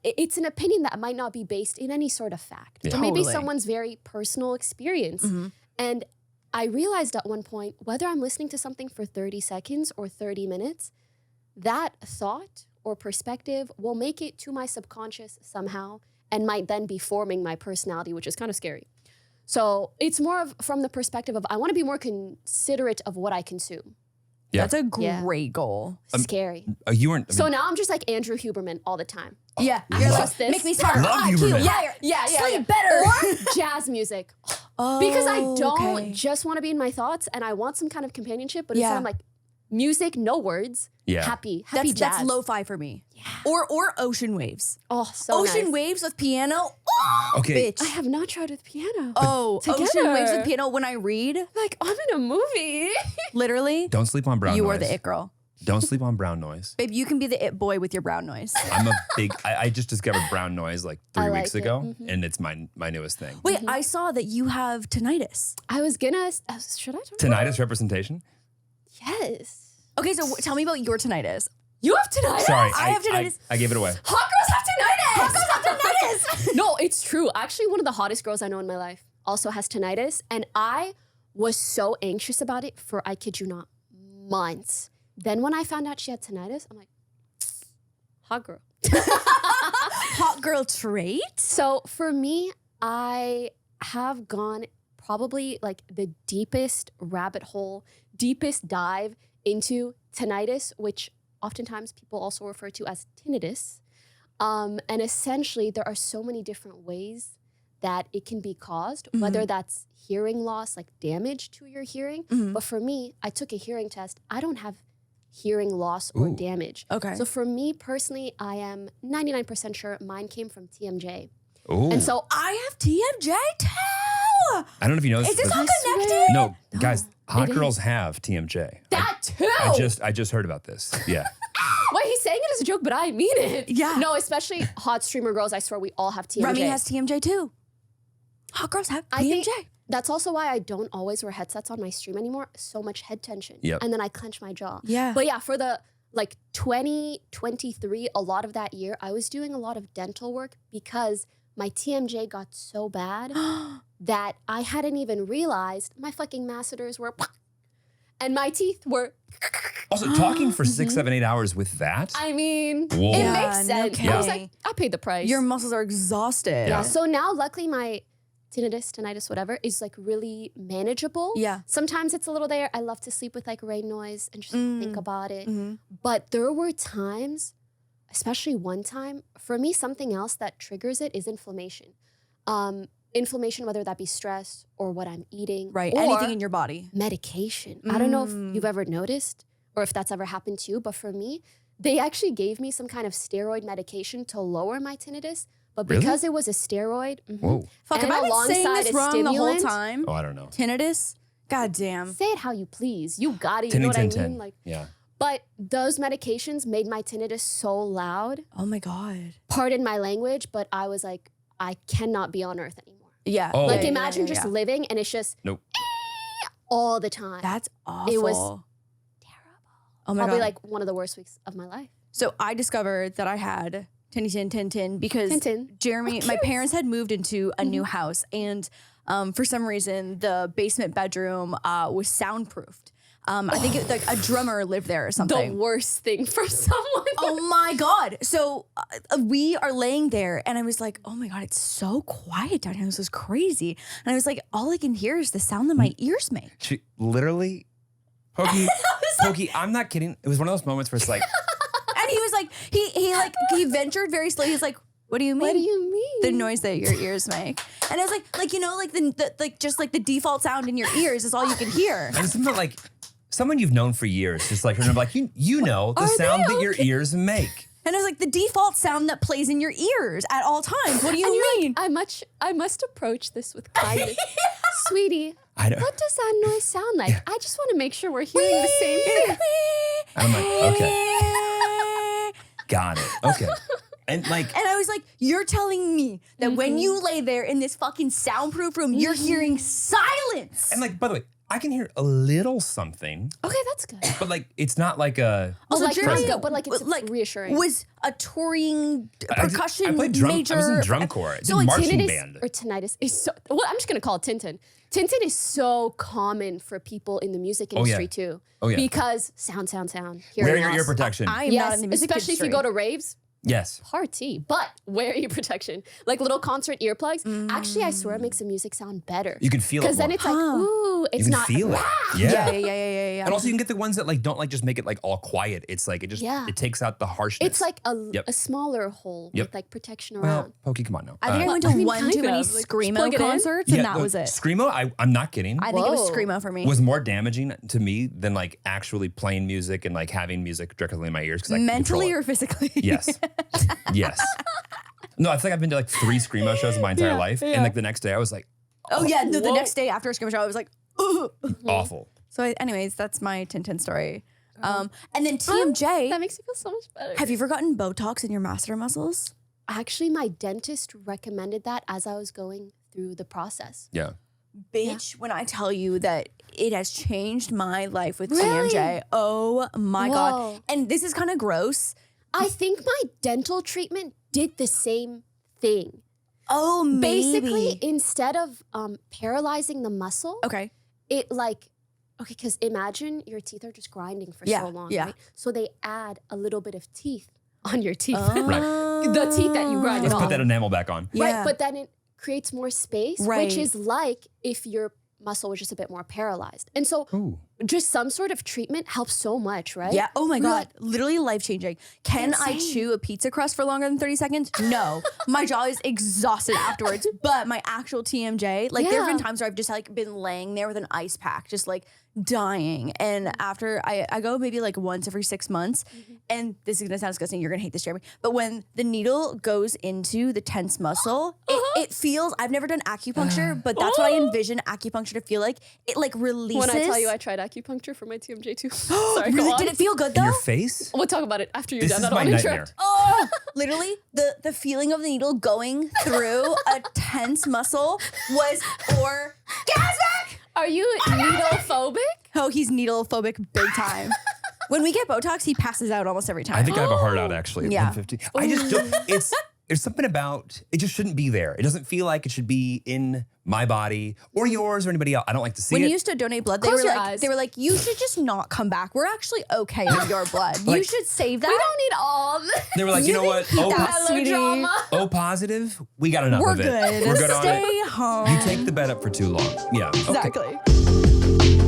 it's an opinion that might not be based in any sort of fact. Yeah. Or maybe Totally. someone's very personal experience. And I realized at one point, whether I'm listening to something for 30 seconds or 30 minutes, that thought or perspective will make it to my subconscious somehow and might then be forming my personality, which is kind of scary. So it's more of from the perspective of I want to be more considerate of what I consume. Yeah. That's a Yeah. great goal. Scary. You weren't. So now I'm just like Andrew Huberman all the time. Yeah. love- You're Just this. make me smarter. Love IQ. Huberman. Yeah. Yeah. Sleep better. Or jazz music. Because I don't okay. just want to be in my thoughts and I want some kind of companionship, but Yeah. instead I'm like, music, no words, Yeah. happy That's jazz. lo-fi for me. Yeah. Or ocean waves. Oh, so Ocean nice. waves with piano. Oh, Okay. bitch. I have not tried with piano. Oh, ocean Together. waves with piano. When I read, Like, I'm in a movie. literally, Don't sleep on brown you noise. are the it girl. Don't sleep on brown noise. Babe, you can be the it boy with your brown noise. I'm a big. I just discovered brown noise like 3 I weeks like it. ago, and it's my newest thing. Wait, I saw that you have tinnitus. I was gonna, should I? Tinnitus representation. Yes. Okay, so tell me about your tinnitus. You have tinnitus? Sorry, I have tinnitus. I gave it away. Hot girls have tinnitus! Hot girls have tinnitus! No, it's true. Actually, one of the hottest girls I know in my life also has tinnitus. And I was so anxious about it for, I kid you not, months. Then when I found out she had tinnitus, I'm like, hot girl. Hot girl trait? So for me, I have gone probably like the deepest rabbit hole, deepest dive into tinnitus, which oftentimes people also refer to as tinnitus. And essentially, there are so many different ways that it can be caused, whether that's hearing loss, like damage to your hearing. But for me, I took a hearing test. I don't have hearing loss or damage. Okay. So for me personally, I am 99% sure mine came from TMJ. Ooh. And so I have TMJ too. I don't know if you know this. Is this but- all I connected? swear. No, guys, hot it girls have TMJ. that too. I just heard about this. Yeah. Wait, he's saying it as a joke, but I mean it. Yeah. No, especially hot streamer girls. I swear we all have TMJ. Remy has TMJ too. Hot girls have I TMJ. think that's also why I don't always wear headsets on my stream anymore. So much head tension. Yep. And then I clench my jaw. Yeah. But yeah, for the like 2023, a lot of that year, I was doing a lot of dental work because my TMJ got so bad that I hadn't even realized my fucking masseters were and my teeth were. Also, talking for 6, 7, 8 hours with that. I mean, Whoa. it Yeah, makes no sense. I was kidding. like, I paid the price. Your muscles are exhausted. Yeah. So now, luckily, my tinnitus, whatever, is like really manageable. Yeah. Sometimes it's a little there. I love to sleep with like rain noise and just think about it. Mm-hmm. But there were times, especially one time, for me, something else that triggers it is inflammation. Inflammation, whether that be stress or what I'm eating. Right. Or Anything in your body. medication. I don't know if you've ever noticed or if that's ever happened to you, but for me, they actually gave me some kind of steroid medication to lower my tinnitus. But Really? because it was a steroid, Whoa. Fuck, and have I been saying alongside this a wrong the whole stimulant, time? Oh, I don't know. Tinnitus? God damn. say it how you please. You got it. You know what I mean? Like, Yeah. but those medications made my tinnitus so loud. Oh my God. Pardon my language, but I was like, I cannot be on earth anymore. Yeah. Oh. Like Yeah, imagine just yeah. living and it's just Nope. all the time. That's awful. It was terrible. Oh my Probably God. like one of the worst weeks of my life. So I discovered that I had Tintin because Tintin. Jeremy, my parents had moved into a new house, and for some reason the basement bedroom was soundproofed. I think like a drummer lived there or The something. worst thing for someone. Oh my God. So we are laying there and I was like, oh my God, it's so quiet down here. This is crazy. And I was like, all I can hear is the sound that my ears make. She literally, Pokey, I'm not kidding. It was one of those moments where it's like, And he was like, he ventured very slowly. He's like, what do you mean? What do you mean? The noise that your ears make. And I was like you know, like the like just like the default sound in your ears is all you can hear. and it's something like someone you've known for years, just like remember, like you know the Are sound they that your ears make. And I was like, the default sound that plays in your ears at all times. What do you And you're mean? like, I must approach this with kindness. Sweetie, I don't. what does that noise sound like? I just want to make sure we're hearing the same thing. I'm like, okay, got it. Okay, and like, And I was like, you're telling me that when you lay there in this fucking soundproof room, you're hearing silence. and like, by the way, I can hear a little something, Okay, that's good. but like, it's not like a. Also, like, Jeremy good, but like it's reassuring. Was a touring I percussion played drum. major. I was in drum corps. I did So, like, marching tinnitus band. or tinnitus is so. Well, I'm just gonna call it Tintin. Tintin is so common for people in the music Oh, yeah. industry too. Oh, yeah. Because sound. Wear hearing your ear loss. protection. I am not Yes, in the music especially if you industry. go to raves. Yes. party, but wear ear protection. Like little concert earplugs. Actually, I swear it makes the music sound better. You can feel it Because then more. it's like, ooh, it's You can not. feel it. Yeah. Yeah. And also you can get the ones that like don't like just make it like all quiet. It's like it takes out the harshness. It's like a smaller hole with like protection well, around. Pokimane, no. I think I went to one kind too many of, like, Screamo plug it in. concerts, and that the was it. Screamo, I'm not kidding. I think it was Whoa. Screamo for me. was more damaging to me than like actually playing music and like having music directly in my ears because I Mentally or physically? Yes. Yes. No, I think I've been to like 3 Screamo shows in my entire life. And like the next day I was like, Oh yeah, no, the next day after a Screamo show, I was like, ugh. awful. So anyways, that's my Tintin story. And then TMJ, That makes me feel so much better. have you forgotten Botox in your masseter muscles? Actually, my dentist recommended that as I was going through the process. Yeah. Bitch, when I tell you that it has changed my life with Really? TMJ, oh my God. Whoa. And this is kind of gross. I think my dental treatment did the same thing. Oh, maybe. Basically, instead of paralyzing the muscle, Okay. it like, okay, because imagine your teeth are just grinding for Yeah, so long, yeah. right? So they add a little bit of teeth on your teeth. Right. The teeth that you grind Let's off. put that enamel back on. Yeah. Right, but then it creates more space, Right. which is like if your muscle was just a bit more paralyzed. And so Ooh. just some sort of treatment helps so much, right? Yeah. Oh my We're God. like, Literally life changing. Can I Insane. chew a pizza crust for longer than 30 seconds? No. My jaw is exhausted afterwards. But my actual TMJ, like there have been Yeah. times where I've just like been laying there with an ice pack, just like dying. And after I go maybe like once every 6 months, and this is gonna sound disgusting, you're gonna hate this, Jeremy. But when the needle goes into the tense muscle, it feels, I've never done acupuncture, but that's what I envision acupuncture to feel like. It like releases. when I tell you I tried acupuncture for my TMJ too. Sorry, go Really? on. Did it feel good though? In your face? We'll talk about it after you're This done. is I don't my wanna nightmare. interrupt. Oh, literally, the feeling of the needle going through a tense muscle was orgasmic. Are you needle phobic? Oh, he's needle phobic big time. When we get Botox, he passes out almost every time. I think I have a heart out actually at Yeah. 150. I just don't, there's something about, it just shouldn't be there. It doesn't feel like it should be in my body or yours or anybody else. I don't like to see when it. you used to donate blood, Close your eyes. they were like, you should just not come back. We're actually okay with your blood. You Like- should save that. We don't need all this They were like, you know what? That, sweetie. melodrama. O positive, we got enough We're of it. good. We're good on Stay it. home. You take the bed up for too long. Yeah. Okay. Exactly.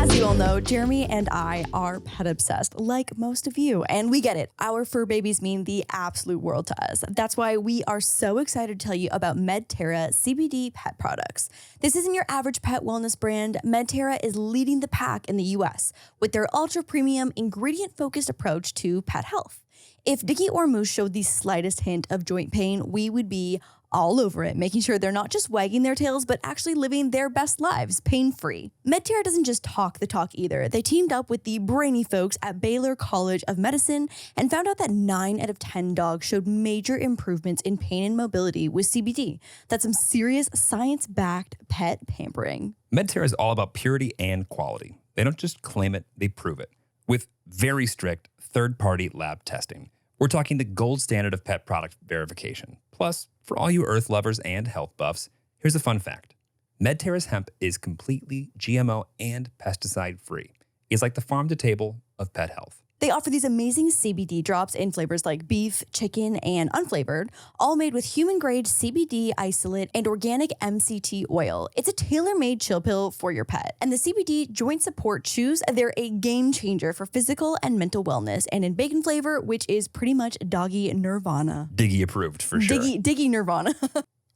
As you all know, Jeremy and I are pet obsessed, like most of you, and we get it. Our fur babies mean the absolute world to us. That's why we are so excited to tell you about Medterra CBD pet products. This isn't your average pet wellness brand. Medterra is leading the pack in the US with their ultra premium ingredient focused approach to pet health. If Dicky or Moose showed the slightest hint of joint pain, we would be all over it, making sure they're not just wagging their tails, but actually living their best lives pain-free. Medterra doesn't just talk the talk either. They teamed up with the brainy folks at Baylor College of Medicine and found out that 9 out of 10 dogs showed major improvements in pain and mobility with CBD. That's some serious science-backed pet pampering. Medterra is all about purity and quality. They don't just claim it, they prove it. With very strict third-party lab testing. We're talking the gold standard of pet product verification. Plus, for all you earth lovers and health buffs, here's a fun fact. Medterra's hemp is completely GMO and pesticide-free. It's like the farm-to-table of pet health. They offer these amazing CBD drops in flavors like beef, chicken, and unflavored, all made with human-grade CBD isolate and organic MCT oil. It's a tailor-made chill pill for your pet. And the CBD joint support chews, they're a game changer for physical and mental wellness, and in bacon flavor, which is pretty much doggy nirvana. Diggy approved for sure. Diggy nirvana.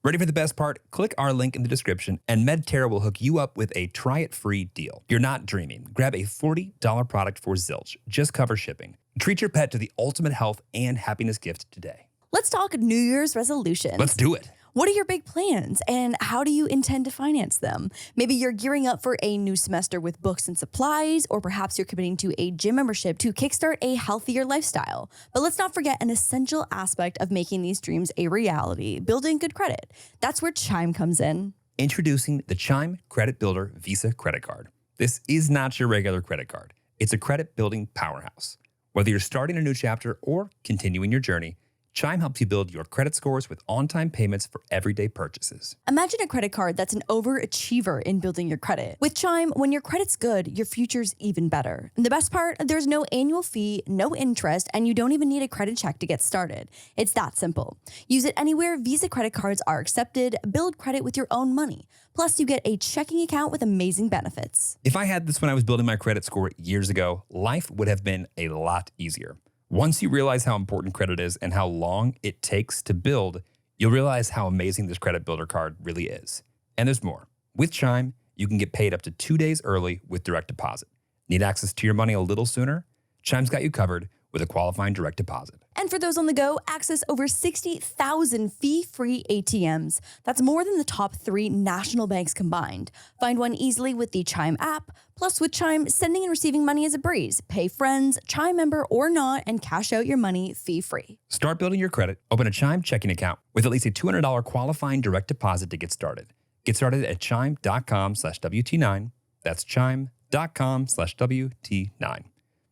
Ready for the best part? Click our link in the description and Medterra will hook you up with a try-it-free deal. You're not dreaming. Grab a $40 product for zilch. Just cover shipping. Treat your pet to the ultimate health and happiness gift today. Let's talk New Year's resolutions. Let's do it. What are your big plans and how do you intend to finance them? Maybe you're gearing up for a new semester with books and supplies, or perhaps you're committing to a gym membership to kickstart a healthier lifestyle. But let's not forget an essential aspect of making these dreams a reality, building good credit. That's where Chime comes in. Introducing the Chime Credit Builder Visa Credit Card. This is not your regular credit card. It's a credit building powerhouse. Whether you're starting a new chapter or continuing your journey, Chime helps you build your credit scores with on-time payments for everyday purchases. Imagine a credit card that's an overachiever in building your credit. With Chime, when your credit's good, your future's even better. And the best part, there's no annual fee, no interest, and you don't even need a credit check to get started. It's that simple. Use it anywhere Visa credit cards are accepted. Build credit with your own money. Plus, you get a checking account with amazing benefits. If I had this when I was building my credit score years ago, life would have been a lot easier. Once you realize how important credit is and how long it takes to build, you'll realize how amazing this credit builder card really is. And there's more. With Chime, you can get paid up to 2 days early with direct deposit. Need access to your money a little sooner? Chime's got you covered with a qualifying direct deposit. And for those on the go, access over 60,000 fee-free ATMs. That's more than the top 3 national banks combined. Find one easily with the Chime app. Plus, with Chime, sending and receiving money is a breeze. Pay friends, Chime member or not, and cash out your money fee-free. Start building your credit. Open a Chime checking account with at least a $200 qualifying direct deposit to get started. Get started at chime.com/WT9. That's chime.com/WT9.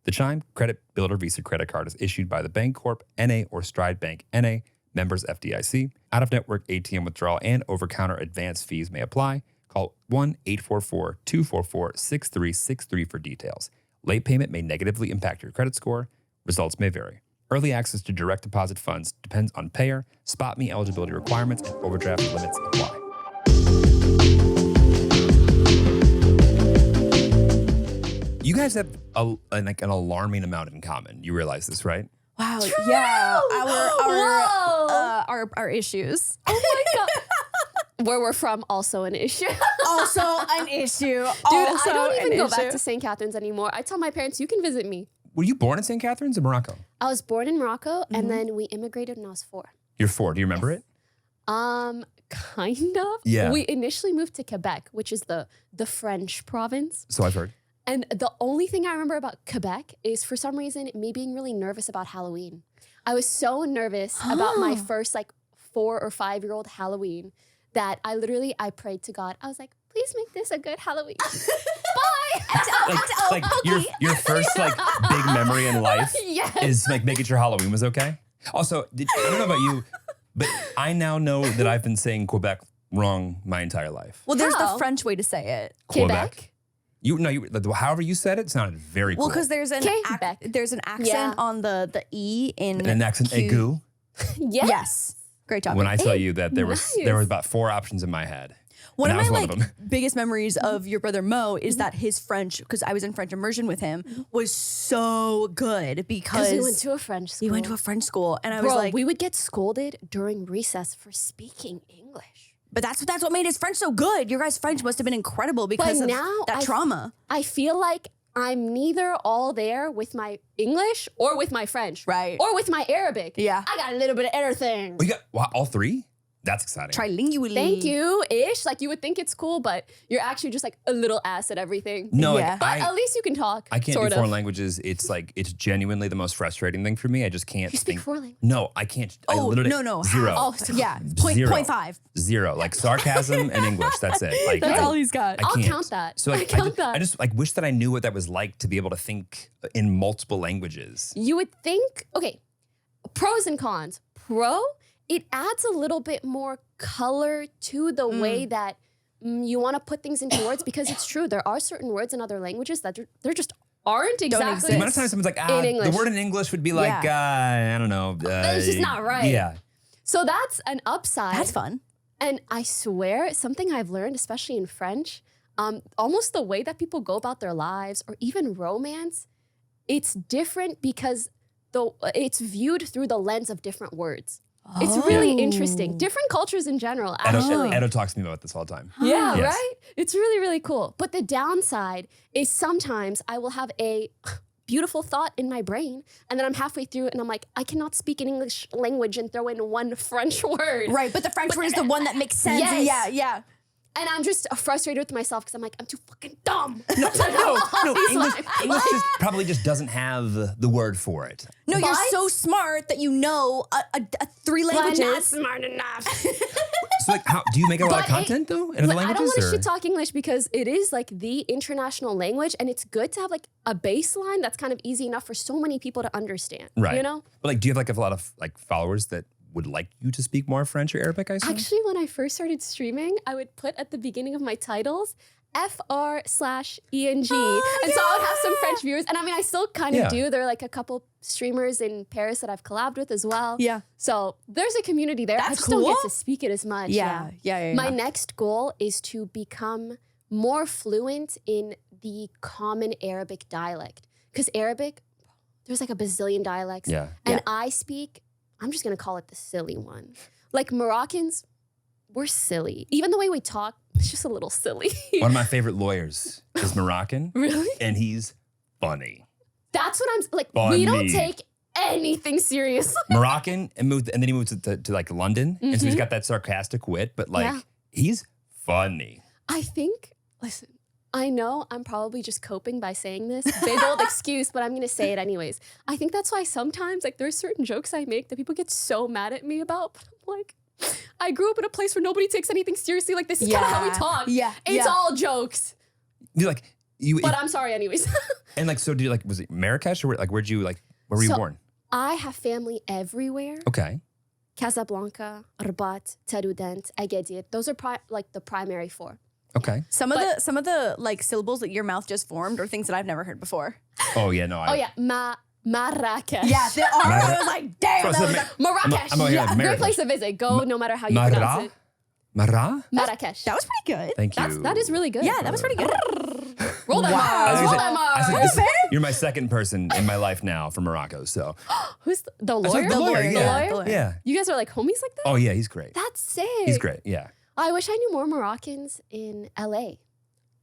The Chime Credit Builder Visa Credit Card is issued by the Bancorp, N.A. or Stride Bank, N.A., members FDIC. Out-of-network ATM withdrawal and over-counter advance fees may apply. Call 1-844-244-6363 for details. Late payment may negatively impact your credit score. Results may vary. Early access to direct deposit funds depends on payer, SpotMe eligibility requirements, and overdraft limits apply. You guys have an alarming amount in common. You realize this, right? Wow, True! yeah, Whoa! our issues. Oh my God. Where we're from, also an issue. Also an issue. Dude, I don't even go back to St. Catharines anymore. I tell my parents, you can visit me. Were you born in St. Catharines or Morocco? I was born in Morocco, and then we immigrated when I was 4. You're 4. Do you remember it? Kind of. Yeah. We initially moved to Quebec, which is the French province. So I've heard. And the only thing I remember about Quebec is, for some reason, me being really nervous about Halloween. I was so nervous about my first 4 or 5-year-old Halloween that I prayed to God. I was like, please make this a good Halloween. Bye. Your first big memory in life Yes. is making sure Halloween was okay. Also, I don't know about you, but I now know that I've been saying Quebec wrong my entire life. Well, there's How? the French way to say it. Quebec. However you said it sounded very cool. Well, because there's an Quebec. there's an accent Yeah. on the E in an accent aigu. Yes. Yes. Great job. When I tell you that there was Nice. about 4 options in my head. One and of that my was one of them. biggest memories of your brother Mo is that his French, because I was in French immersion with him, was so good because Because we went to a French school. we went to a French school, and I was like, we would get scolded during recess for speaking English. but that's what made his French so good. Your guys' French must have been incredible because of now that trauma. I feel like I'm neither all there with my English or with my French. Right. Or with my Arabic. Yeah. I got a little bit of everything. We got all 3? That's exciting. Trilingually. Thank you, ish. You would think it's cool, but you're actually just a little ass at everything. No, Yeah. But at least you can talk. I can't sort do of. foreign languages. It's it's genuinely the most frustrating thing for me. I just can't You speak think. 4 languages. No, I can't. I Oh, literally, no. 0. Oh, Yeah. Zero. 0.5. 0. Sarcasm and English. That's it. That's I- all he's got. I I'll can't. count that. So I count that. I just wish that I knew what that was like to be able to think in multiple languages. You would think, okay, pros and cons. Pro, it adds a little bit more color to the way that you want to put things into words, because it's true. There are certain words in other languages that there just aren't exactly. exist. The amount of times someone's like, In the English. word in English would be Yeah. I don't know. It's just not right. Yeah. So that's an upside. That's fun. And I swear, something I've learned, especially in French, almost the way that people go about their lives or even romance, it's different because it's viewed through the lens of different words. It's really interesting. Different cultures in general, actually. Edo talks to me about this all the time. Yeah, Yes. right? It's really, really cool. But the downside is sometimes I will have a beautiful thought in my brain, and then I'm halfway through and I'm like, I cannot speak an English language and throw in one French word. Right, but the French word is the one that makes sense. Yes. Yeah. And I'm just frustrated with myself because I'm like, I'm too fucking dumb. No, English What? probably just doesn't have the word for it. No, you're But- so smart that you know 3 languages. Not smart enough. So like, how do you make a lot of But content though in other I languages? don't want to or- shit talk English because it is like the international language, and it's good to have like a baseline that's kind of easy enough for so many people to understand. Right. You know? But like, do you have like a lot of like followers that would like you to speak more French or Arabic? I assume. Actually, when I first started streaming, I would put at the beginning of my titles FR/ENG. And so I would have some French viewers. And I mean, I still kind of do. There are like a couple streamers in Paris that I've collabed with as well. Yeah. So there's a community there. I That's just don't get cool. to speak it as much. Yeah. My next goal is to become more fluent in the common Arabic dialect. Because Arabic, there's like a bazillion dialects. Yeah. And I speak, I'm just going to call it the silly one. Like Moroccans, we're silly. Even the way we talk, it's just a little silly. One of my favorite lawyers is Moroccan. Really? And he's funny. That's what I'm like. We don't Funny. take anything seriously. Moroccan and then he moved to like London. And so he's got that sarcastic wit, but like he's funny. I think, listen, I know I'm probably just coping by saying this big old excuse, but I'm going to say it anyways. I think that's why sometimes like there's certain jokes I make that people get so mad at me about, but I'm like, I grew up in a place where nobody takes anything seriously. Like, this is kind of how we talk. Yeah. It's all jokes. You're like But I'm sorry anyways. and like, so do you like, was it Marrakesh or where were you born? I have family everywhere. Okay. Casablanca, Rabat, Taroudant, Agadir. Those are like the primary four. Okay. Some of the like syllables that your mouth just formed are things that I've never heard before. Oh yeah, no. Oh yeah, Marrakesh. Yeah, there are. I was like, damn. Bro, That so was Marrakesh. I'm over here Yeah, like great Marrakesh. place to visit. Go no matter how you pronounce it. Mara? Marrakesh. that was pretty good. Thank you. That is really good. Yeah, that was pretty good. Roll that I was Mars. gonna Roll say- that I Mars. said, you're my second person in my life now from Morocco. So Who's the I said lawyer? the lawyer, yeah. The lawyer? Yeah. You guys are like homies like that? Oh yeah, he's great. That's sick. He's great. Yeah. I wish I knew more Moroccans in LA.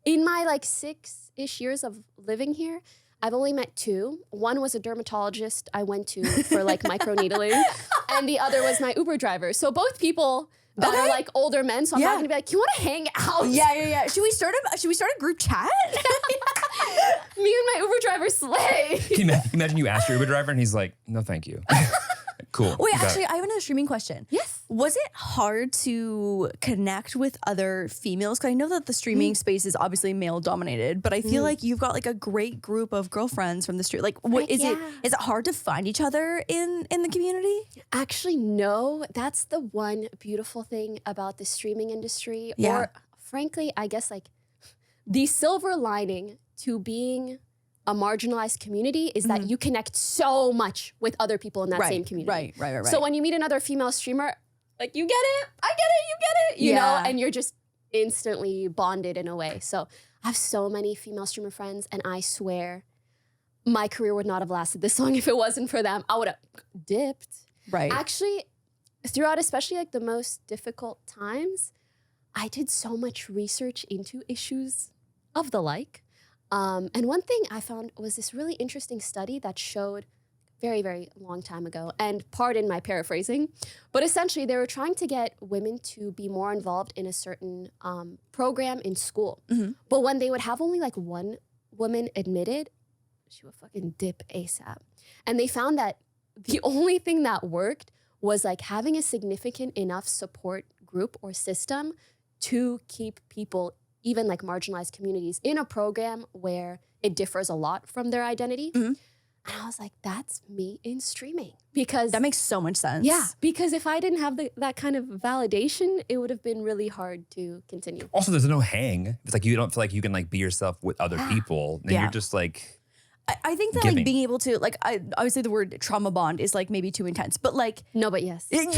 In my like 6-ish years of living here, I've only met 2. One was a dermatologist I went to for like microneedling, and the other was my Uber driver. So both people that are like older men. So I'm not gonna be like, you want to hang out? Yeah. Should we start a group chat? Me and my Uber driver slay. Can you imagine you ask your Uber driver and he's like, no, thank you. Cool. Wait, Got it. actually, I have another streaming question. Yes. Was it hard to connect with other females? Because I know that the streaming space is obviously male dominated, but I feel like you've got like a great group of girlfriends from the street. Like, what is it? Is it hard to find each other in the community? Actually, no. That's the one beautiful thing about the streaming industry. Yeah. Or frankly, I guess like the silver lining to being a marginalized community is that you connect so much with other people in that same community. Right. So when you meet another female streamer, like you get it, I get it, you get it, you know, and you're just instantly bonded in a way. So I have so many female streamer friends, and I swear my career would not have lasted this long if it wasn't for them. I would have dipped. Right. Actually, throughout especially like the most difficult times, I did so much research into issues of the like. And one thing I found was this really interesting study that showed very, very long time ago, and pardon my paraphrasing, but essentially they were trying to get women to be more involved in a certain program in school. But when they would have only like one woman admitted, she would fucking dip ASAP. And they found that the only thing that worked was like having a significant enough support group or system to keep people, even like marginalized communities, in a program where it differs a lot from their identity. And I was like, that's me in streaming. Because That makes so much sense. yeah, because if I didn't have that kind of validation, it would have been really hard to continue. Also, there's no hang. It's like you don't feel like you can like be yourself with other people. Then Yeah. you're just like, I think that Giving. like being able to like, obviously the word trauma bond is like maybe too intense, but like, No, but yes. no, but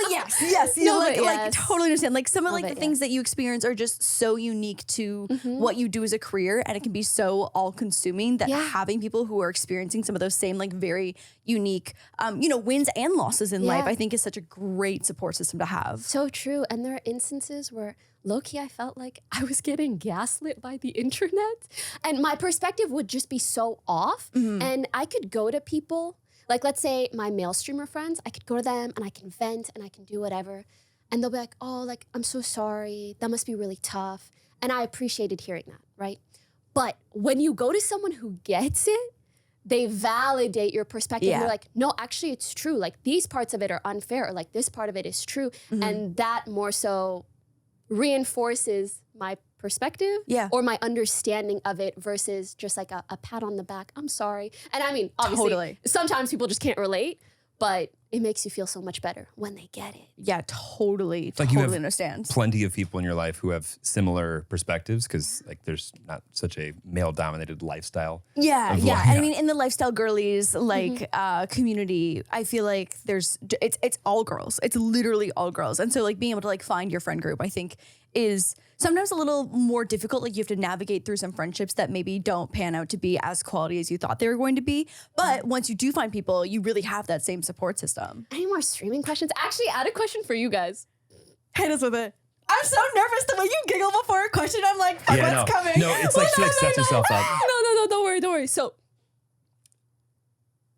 yes, you No, like, but like yes. totally understand. Like some of like but the things that you experience are just so unique to what you do as a career, and it can be so all consuming that having people who are experiencing some of those same like very unique, wins and losses in life, I think is such a great support system to have. So true. And there are instances where low-key I felt like I was getting gaslit by the internet. And my perspective would just be so off. And I could go to people, like let's say my male streamer friends, I could go to them and I can vent and I can do whatever. And they'll be like, oh, like, I'm so sorry. That must be really tough. And I appreciated hearing that, right? But when you go to someone who gets it, they validate your perspective. Yeah. And they're like, no, actually it's true. Like these parts of it are unfair, or like this part of it is true. And that more so reinforces my perspective or my understanding of it versus just like a pat on the back. I'm sorry. And I mean, obviously, sometimes people just can't relate, but it makes you feel so much better when they get it. Yeah, totally. Like you have understand. plenty of people in your life who have similar perspectives because like there's not such a male-dominated lifestyle. Yeah, of yeah. life. And I mean, in the lifestyle girlies like community, I feel like it's all girls. It's literally all girls. And so like being able to like find your friend group, I think is sometimes a little more difficult. Like you have to navigate through some friendships that maybe don't pan out to be as quality as you thought they were going to be. But once you do find people, you really have that same support system. Any more streaming questions? Actually, I had a question for you guys. Hit us with it. I'm so nervous the way you giggle before a question. I'm like, fuck, what's coming? No, it's like she like sets herself up. No, don't worry. So,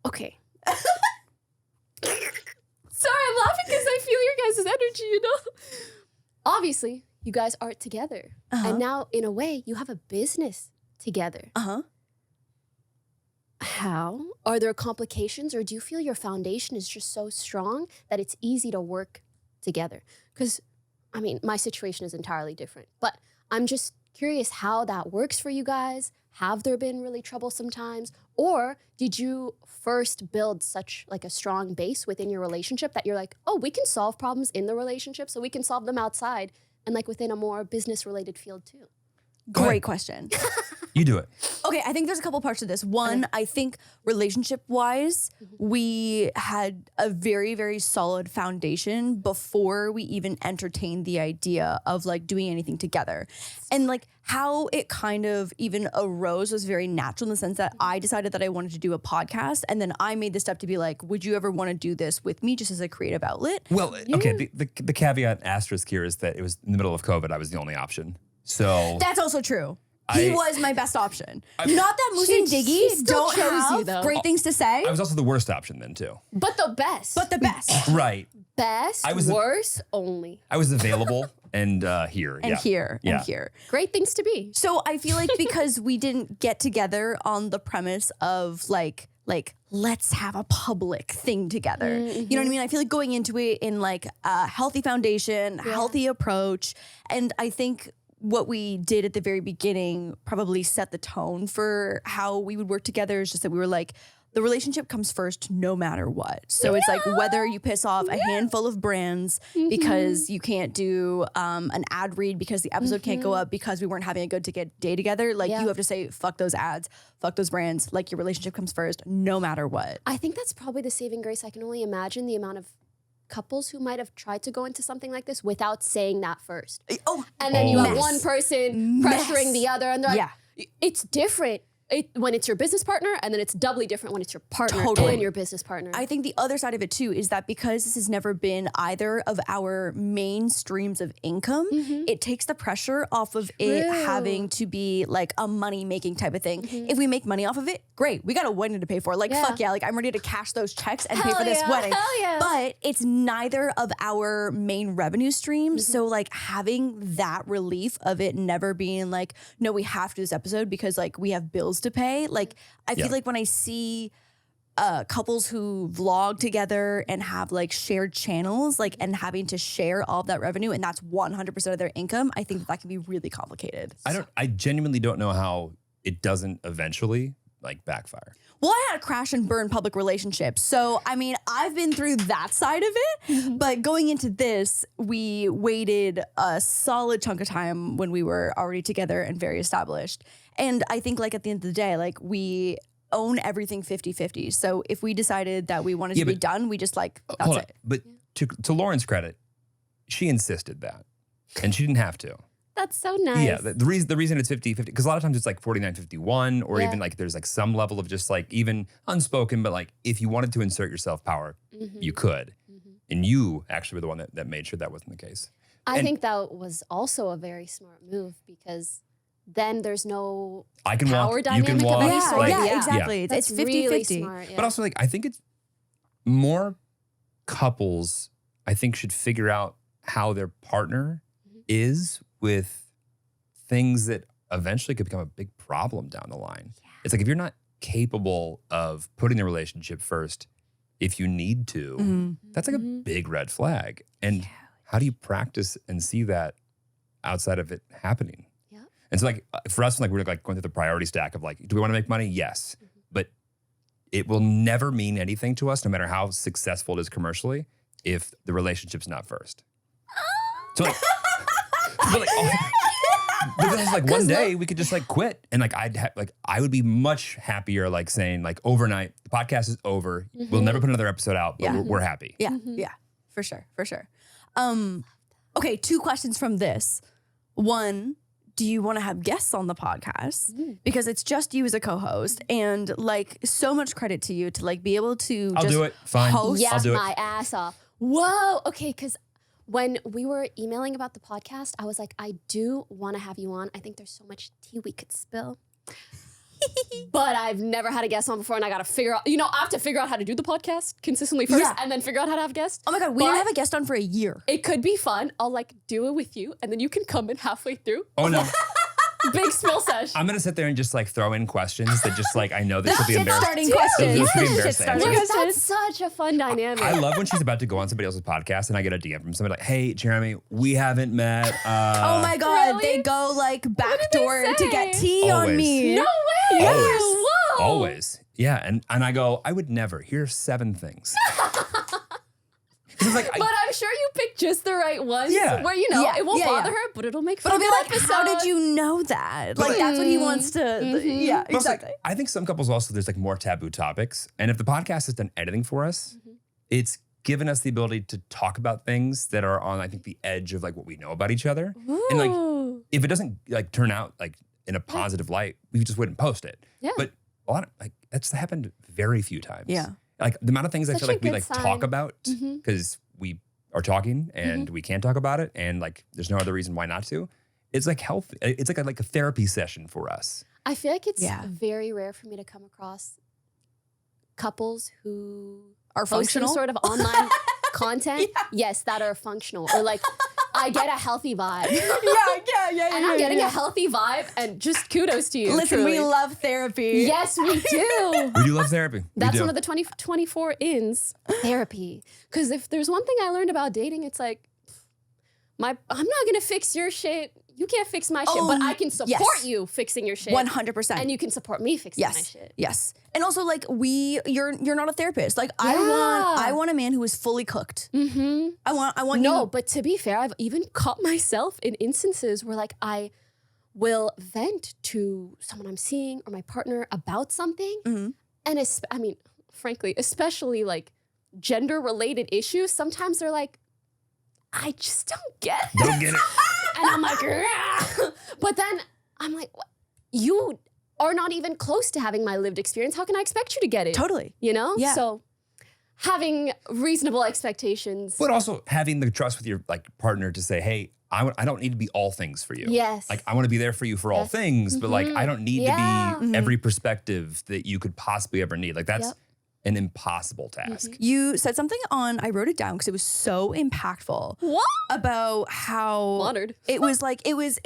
okay. Sorry, I'm laughing because I feel your guys' energy, you know? Obviously, you guys are together. And now, in a way, you have a business together. How? Are there complications, or do you feel your foundation is just so strong that it's easy to work together? Because, I mean, my situation is entirely different, but I'm just curious how that works for you guys. Have there been really troublesome times? Or did you first build such like a strong base within your relationship that you're like, oh, we can solve problems in the relationship, so we can solve them outside and like within a more business-related field too? Great question. You do it. Okay, I think there's a couple parts to this. One, I think relationship-wise, we had a very, very solid foundation before we even entertained the idea of like doing anything together. And like how it kind of even arose was very natural in the sense that I decided that I wanted to do a podcast, and then I made the step to be like, would you ever want to do this with me just as a creative outlet? Well, okay, the caveat asterisk here is that it was in the middle of COVID. I was the only option. So That's also true. He was my best option. Not that Moose and He Diggy still don't chose you, have though. great things to say, I was also the worst option then too. But the best. but the best. Right. best, I was worst, only. I was available and here. And here, Yeah. and here. Great things to be. So I feel like because we didn't get together on the premise of like let's have a public thing together. You know what I mean? I feel like going into it in like a healthy foundation, healthy approach. And I think what we did at the very beginning probably set the tone for how we would work together. It's just that we were like, the relationship comes first no matter what. So it's like whether you piss off a handful of brands because you can't do an ad read because the episode can't go up because we weren't having a good day together. Like you have to say, fuck those ads, fuck those brands. Like your relationship comes first no matter what. I think that's probably the saving grace. I can only imagine the amount of couples who might have tried to go into something like this without saying that first. And then you have one person pressuring the other, and they're like, it's different. When it's your business partner, and then it's doubly different when it's your partner and your business partner. I think the other side of it too is that because this has never been either of our main streams of income, it takes the pressure off of it having to be like a money making type of thing. If we make money off of it, great. We got a wedding to pay for. Like fuck yeah, like I'm ready to cash those checks and pay for this wedding. But it's neither of our main revenue streams. So like having that relief of it never being like, no, we have to do this episode because like we have bills to pay. Like I feel like when I see couples who vlog together and have like shared channels, like and having to share all of that revenue, and that's 100% of their income, I think that can be really complicated. I genuinely don't know how it doesn't eventually like backfire. Well, I had a crash and burn public relationship. So, I mean, I've been through that side of it. But going into this, we waited a solid chunk of time when we were already together and very established. And I think like at the end of the day, like we own everything 50-50. So if we decided that we wanted to be done, we just like, that's it. But to Lauren's credit, she insisted that. And she didn't have to. That's so nice. Yeah, the reason it's 50-50, because a lot of times it's like 49-51, or even like there's like some level of just like even unspoken, but like if you wanted to insert yourself power, you could. And you actually were the one that made sure that wasn't the case. I think that was also a very smart move because then there's no I can power walk, dynamic you can walk. of any sort. Exactly. That's It's 50-50. really smart. Yeah. But also like I think it's more couples I think should figure out how their partner is with things that eventually could become a big problem down the line. It's like if you're not capable of putting the relationship first if you need to, that's like a big red flag. And how do you practice and see that outside of it happening? Yeah. And so like for us, like we're like going through the priority stack of like, do we want to make money? Yes. But it will never mean anything to us, no matter how successful it is commercially, if the relationship's not first. So like, but like, because like one day we could just like quit, and like I would be much happier like saying like overnight the podcast is over. We'll never put another episode out, but we're happy. Yeah, yeah, for sure. Okay, 2 questions from this. One, do you want to have guests on the podcast? Because it's just you as a co-host, and like so much credit to you to like be able to I'll just do it. Fine. host. Yes, I'll do it. my ass off. Whoa. Okay, because when we were emailing about the podcast, I was like, I do want to have you on. I think there's so much tea we could spill. But I've never had a guest on before, and I got to figure out, I have to figure out how to do the podcast consistently first and then figure out how to have guests. Oh my God, we didn't have a guest on for a year. It could be fun. I'll like do it with you, and then you can come in halfway through. Oh no. Big spill sesh. I'm gonna sit there and just like throw in questions that just like I know this will be embarrassing. Starting questions. This will be embarrassing. Starting Like, questions. that's such a fun dynamic. I love when she's about to go on somebody else's podcast and I get a DM from somebody like, "Hey, Jeremy, we haven't met." Oh my God, Really? they go like backdoor they to get say? tea on Always. me. No way. Always. Whoa. Always. Yeah. And I go, I would never. Here's 7 things. It's like, But I'm sure you picked just the right ones. Yeah. Where, Yeah, it won't yeah, bother yeah. her, but it'll make But fun I'll of be the like, how episode. did you know that? Like, that's what he wants to. Yeah, But also, exactly. I think some couples also, there's like more taboo topics. And if the podcast has done editing for us, it's given us the ability to talk about things that are on, I think, the edge of like what we know about each other. And like, Ooh. if it doesn't like turn out like in a positive light, we just wouldn't post it. Yeah. But a lot of like, that's happened very few times. Yeah. Like the amount of things I Such feel a like we good like sign. talk about because we are talking and we can talk about it, and like there's no other reason why not to. It's like healthy. It's like a therapy session for us. I feel like it's Yeah. very rare for me to come across couples who Are post some functional? sort of online content. Yes, that are functional. Or like, I get a healthy vibe. yeah. And I'm getting a healthy vibe, and just kudos to you. Listen, truly. we love therapy. Yes, we do. We do love therapy. That's we do. one of the 2024 ins, therapy. Because if there's one thing I learned about dating, it's like, I'm not gonna fix your shit. You can't fix my shit, but I can support yes. you fixing your shit. 100%. And you can support me fixing my Yes. shit. Yes. And also like you're not a therapist. Like Yeah. I want a man who is fully cooked. Mm-hmm. I want No, you. but to be fair, I've even caught myself in instances where like I will vent to someone I'm seeing or my partner about something. Mhm. And frankly, especially like gender related issues, sometimes they're like, I just don't get it. Don't get it. And I'm like, "Rah." But then I'm like, what? You are not even close to having my lived experience. How can I expect you to get it? Totally. You know? Yeah. So having reasonable expectations. But also having the trust with your like partner to say, hey, I don't need to be all things for you. Yes. Like I want to be there for you for all Yes. things, but like I don't need Yeah. to be every perspective that you could possibly ever need. Like that's Yep. an impossible task. You said something I wrote it down because it was so impactful What? about how Honored. it was like it was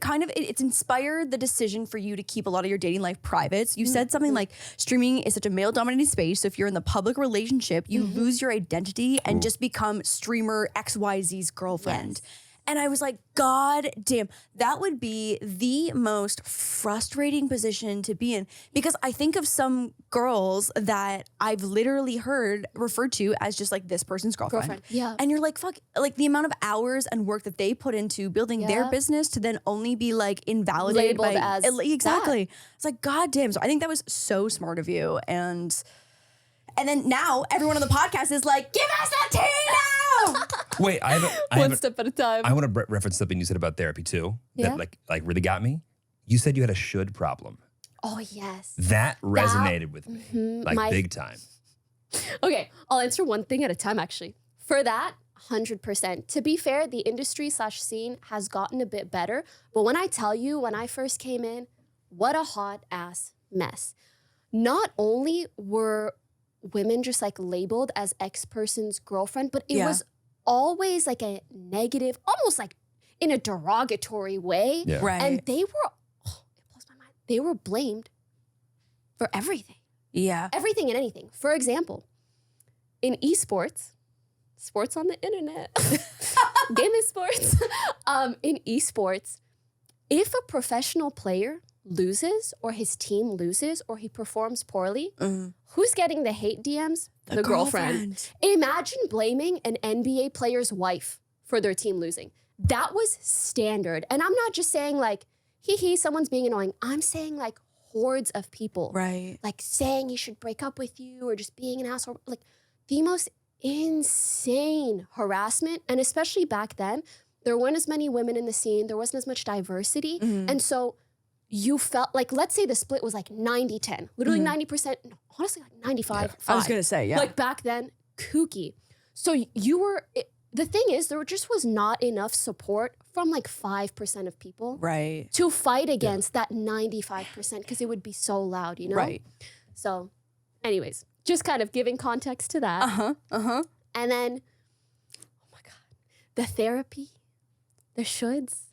kind of it's inspired the decision for you to keep a lot of your dating life private. So you said something like streaming is such a male dominated space. So if you're in the public relationship, you lose your identity and just become streamer XYZ's girlfriend. And I was like, God damn, that would be the most frustrating position to be in. Because I think of some girls that I've literally heard referred to as just like this person's girlfriend. Yeah. And you're like, fuck, like the amount of hours and work that they put into building their Yeah. business to then only be like invalidated Labeled by as exactly. It's like, God damn. So I think that was so smart of you. And then now everyone on the podcast is like, give us a tea now. Wait, I One have step at a time. I want to reference something you said about therapy too. Yeah. That like really got me. You said you had a should problem. Oh, yes. That resonated with me like My- big time. Okay, I'll answer one thing at a time, actually. For that, 100%. To be fair, the industry / scene has gotten a bit better. But when I tell you, when I first came in, what a hot ass mess. Not only were women just like labeled as X person's girlfriend, but it was always like a negative, almost like in a derogatory way. Yeah. Right. And they were, it blows my mind, they were blamed for everything. Yeah. Everything and anything. For example, in esports, sports on the internet, gaming sports, in esports, if a professional player loses or his team loses or he performs poorly, who's getting the hate DMs? The girlfriend. Imagine blaming an NBA player's wife for their team losing. That was standard. And I'm not just saying like, someone's being annoying. I'm saying like hordes of people. Right. Like saying he should break up with you or just being an asshole. Like the most insane harassment. And especially back then, there weren't as many women in the scene. There wasn't as much diversity. And so you felt like, let's say the split was like 90-10, literally 90%, no, honestly like 95. I was going to say, yeah. Like back then, kooky. So the thing is, there just was not enough support from like 5% of people Right. to fight against that 95% because it would be so loud, you know? Right. So anyways, just kind of giving context to that. And then, oh my God, the therapy, the shoulds.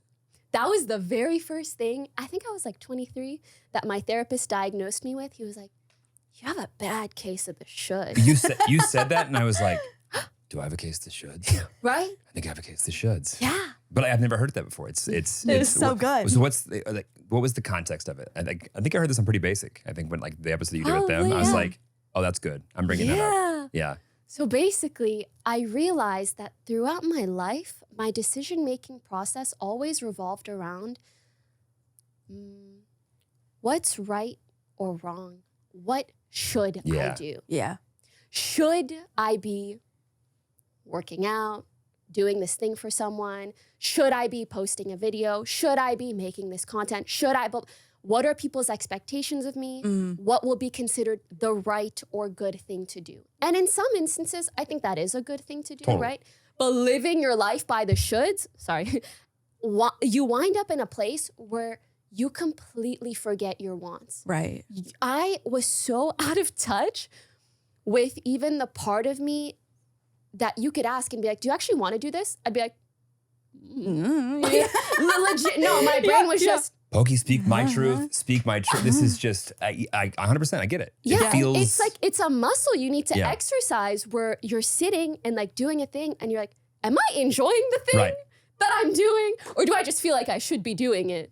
That was the very first thing, I think I was like 23, that my therapist diagnosed me with. He was like, you have a bad case of the should. You said that, and I was like, do I have a case of the shoulds? Right? I think I have a case of the shoulds. Yeah. But I've never heard that before. It's so good. So what was the context of it? I think I heard this on Pretty Basic. I think when like the episode you did with them, I was like, oh, that's good. I'm bringing that up. Yeah. So basically, I realized that throughout my life, my decision-making process always revolved around what's right or wrong? What should I do? Yeah. Should I be working out, doing this thing for someone? Should I be posting a video? Should I be making this content? What are people's expectations of me? What will be considered the right or good thing to do? And in some instances, I think that is a good thing to do, right? But living your life by the shoulds, you wind up in a place where you completely forget your wants. Right. I was so out of touch with even the part of me that you could ask and be like, do you actually want to do this? I'd be like, legit. No, my brain was just, Pokey, speak my truth. Speak my truth. This is just, I 100%, I get it. yeah, It feels, it's like, it's a muscle you need to exercise where you're sitting and like doing a thing and you're like, am I enjoying the thing that I'm doing? Or do I just feel like I should be doing it?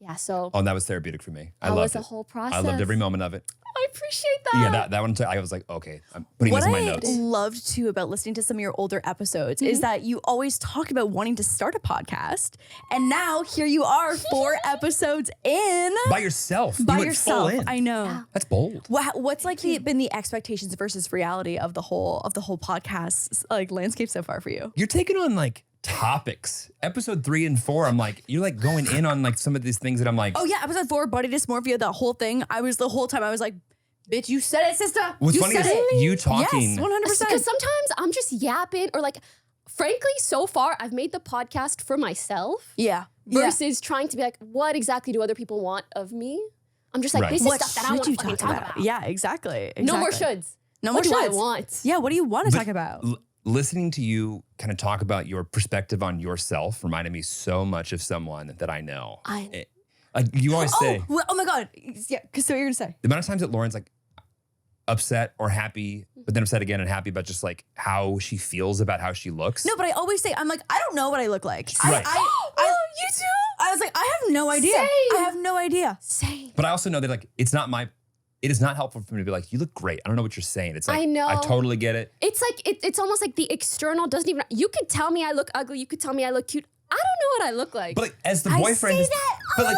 Yeah, so. Oh, and that was therapeutic for me. I that loved was it. a whole process. I loved every moment of it. I appreciate that. Yeah, that one, I was like, okay, I'm putting What this in my I notes. loved too about listening to some of your older episodes is that you always talked about wanting to start a podcast. And now here you are 4 episodes in. By yourself. By You went yourself. full in. I know. That's bold. What's like been the expectations versus reality of the whole podcast like landscape so far for you? You're taking on like topics. Episode 3 and 4, I'm like, you're like going in on like some of these things that I'm like. Oh yeah, episode 4, body dysmorphia, the whole thing. The whole time I was like, bitch, you said it, sister. What's you funny said is it. you talking. Yes, 100%. Because sometimes I'm just yapping or like, frankly, so far I've made the podcast for myself. Yeah. Versus trying to be like, what exactly do other people want of me? I'm just like, this is What stuff that I want should to you fucking talk about. Yeah, exactly. No more shoulds. No what more do I shoulds. want? Yeah, what do you want to talk about? Listening to you kind of talk about your perspective on yourself reminded me so much of someone that I know. Like you always say. Oh my God. Yeah, because so what you're going to say. The amount of times that Lauren's like upset or happy, but then upset again and happy about just like how she feels about how she looks. No, but I always say, I'm like, I don't know what I look like. Right. You too? I was like, I have no idea. Same. I have no idea. Same. But I also know that like it is not helpful for me to be like, you look great. I don't know what you're saying. It's like, I know. I totally get it. It's like, it's almost like the external doesn't even, you could tell me I look ugly. You could tell me I look cute. I don't know what I look like. But like, as the boyfriend, but like,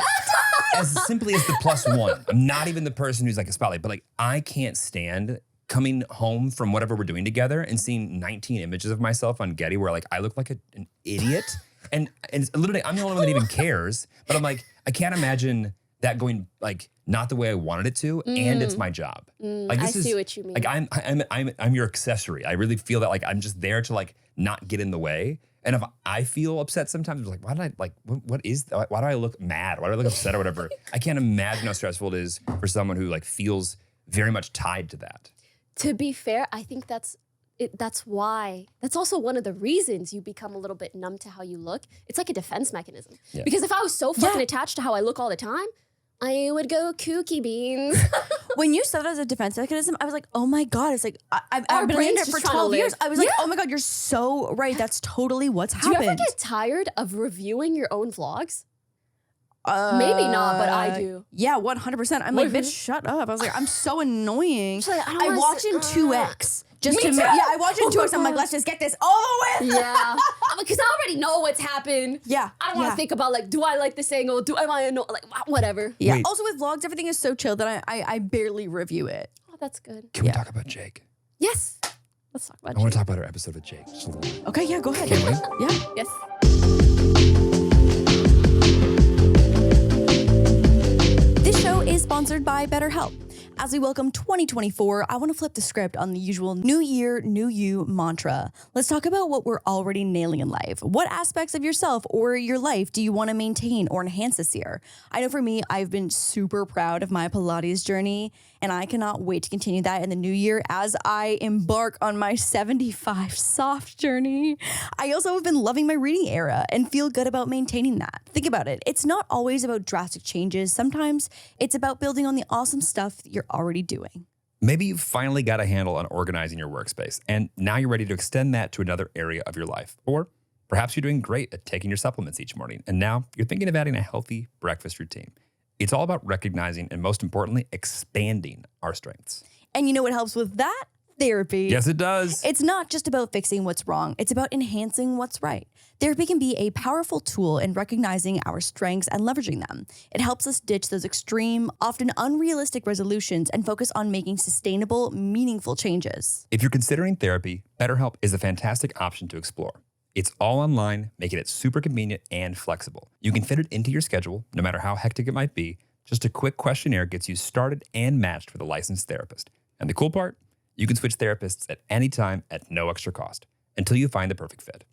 as simply as the +1, I'm not even the person who's like a spotlight, but like, I can't stand coming home from whatever we're doing together and seeing 19 images of myself on Getty where like, I look like an idiot. and it's literally, I'm the only one that even cares, but I'm like, I can't imagine that going like not the way I wanted it to, and it's my job. Like this I see what you mean. Like I'm your accessory. I really feel that like I'm just there to like not get in the way. And if I feel upset sometimes, I'm like, why did I like? What is that? Why do I look mad? Why do I look upset or whatever? I can't imagine how stressful it is for someone who like feels very much tied to that. To be fair, I think that's also one of the reasons you become a little bit numb to how you look. It's like a defense mechanism. Yeah. Because if I was so fucking attached to how I look all the time, I would go kooky beans. When you said it as a defense mechanism, I was like, oh my God. It's like, I've Our been in brain's it for just trying to 12 years. live. I was like, oh my God, you're so right. That's totally what's Do you happened. ever get tired of reviewing your own vlogs? Maybe not, but I do. Yeah, 100%. I'm like, bitch, shut up. I was like, I'm so annoying. She's like, I don't I wanna watch sit- in 2X. Just Me to too. yeah, I watch in 2X. I'm like, let's just get this over with. Yeah, because I already know what's happened. Yeah, I don't want to think about like, do I like this angle? Do I want to know? Like, whatever. Yeah. Wait. Also with vlogs, everything is so chill that I barely review it. Oh, that's good. Can we talk about Jake? Yes. Let's talk about I want you. to talk about our episode with Jake. Just a little bit. Okay, yeah, go ahead. Can we? Yeah. Yes. This show is sponsored by BetterHelp. As we welcome 2024, I want to flip the script on the usual New Year, New You mantra. Let's talk about what we're already nailing in life. What aspects of yourself or your life do you want to maintain or enhance this year? I know for me, I've been super proud of my Pilates journey, and I cannot wait to continue that in the new year as I embark on my 75 soft journey. I also have been loving my reading era and feel good about maintaining that. Think about it. It's not always about drastic changes. Sometimes it's about building on the awesome stuff that you're already doing. Maybe you've finally got a handle on organizing your workspace, and now you're ready to extend that to another area of your life. Or perhaps you're doing great at taking your supplements each morning, and now you're thinking of adding a healthy breakfast routine. It's all about recognizing and, most importantly, expanding our strengths. And you know what helps with that? Therapy. Yes, it does. It's not just about fixing what's wrong. It's about enhancing what's right. Therapy can be a powerful tool in recognizing our strengths and leveraging them. It helps us ditch those extreme, often unrealistic resolutions and focus on making sustainable, meaningful changes. If you're considering therapy, BetterHelp is a fantastic option to explore. It's all online, making it super convenient and flexible. You can fit it into your schedule, no matter how hectic it might be. Just a quick questionnaire gets you started and matched with a licensed therapist. And the cool part? You can switch therapists at any time at no extra cost until you find the perfect fit.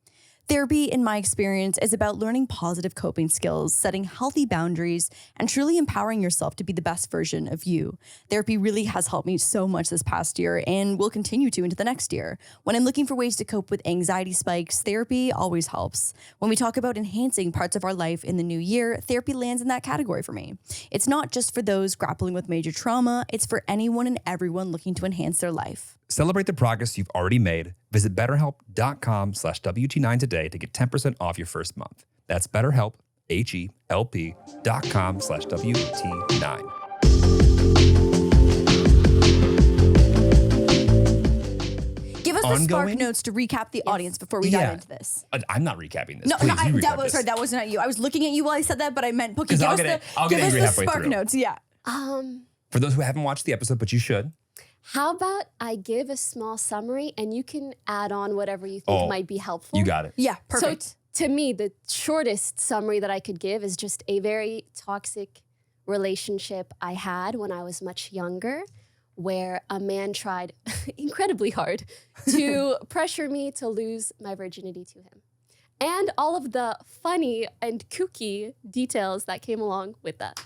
Therapy, in my experience, is about learning positive coping skills, setting healthy boundaries, and truly empowering yourself to be the best version of you. Therapy really has helped me so much this past year and will continue to into the next year. When I'm looking for ways to cope with anxiety spikes, therapy always helps. When we talk about enhancing parts of our life in the new year, therapy lands in that category for me. It's not just for those grappling with major trauma, it's for anyone and everyone looking to enhance their life. Celebrate the progress you've already made. Visit BetterHelp.com/WT9 today to get 10% off your first month. That's BetterHelp, HELP.com/WT9. Give us the spark Ongoing? notes to recap the audience before we dive into this. I'm not recapping this. No, Please, no, you recap this. that wasn't at you. I was looking at you while I said that, but I meant Pookie. 'Cause Give I'll us get the, it- I'll give get us angry the halfway spark through. notes. Yeah. For those who haven't watched the episode, but you should. How about I give a small summary and you can add on whatever you think might be helpful? You got it. Yeah, perfect. So to me, the shortest summary that I could give is just a very toxic relationship I had when I was much younger, where a man tried incredibly hard to pressure me to lose my virginity to him. And all of the funny and kooky details that came along with that.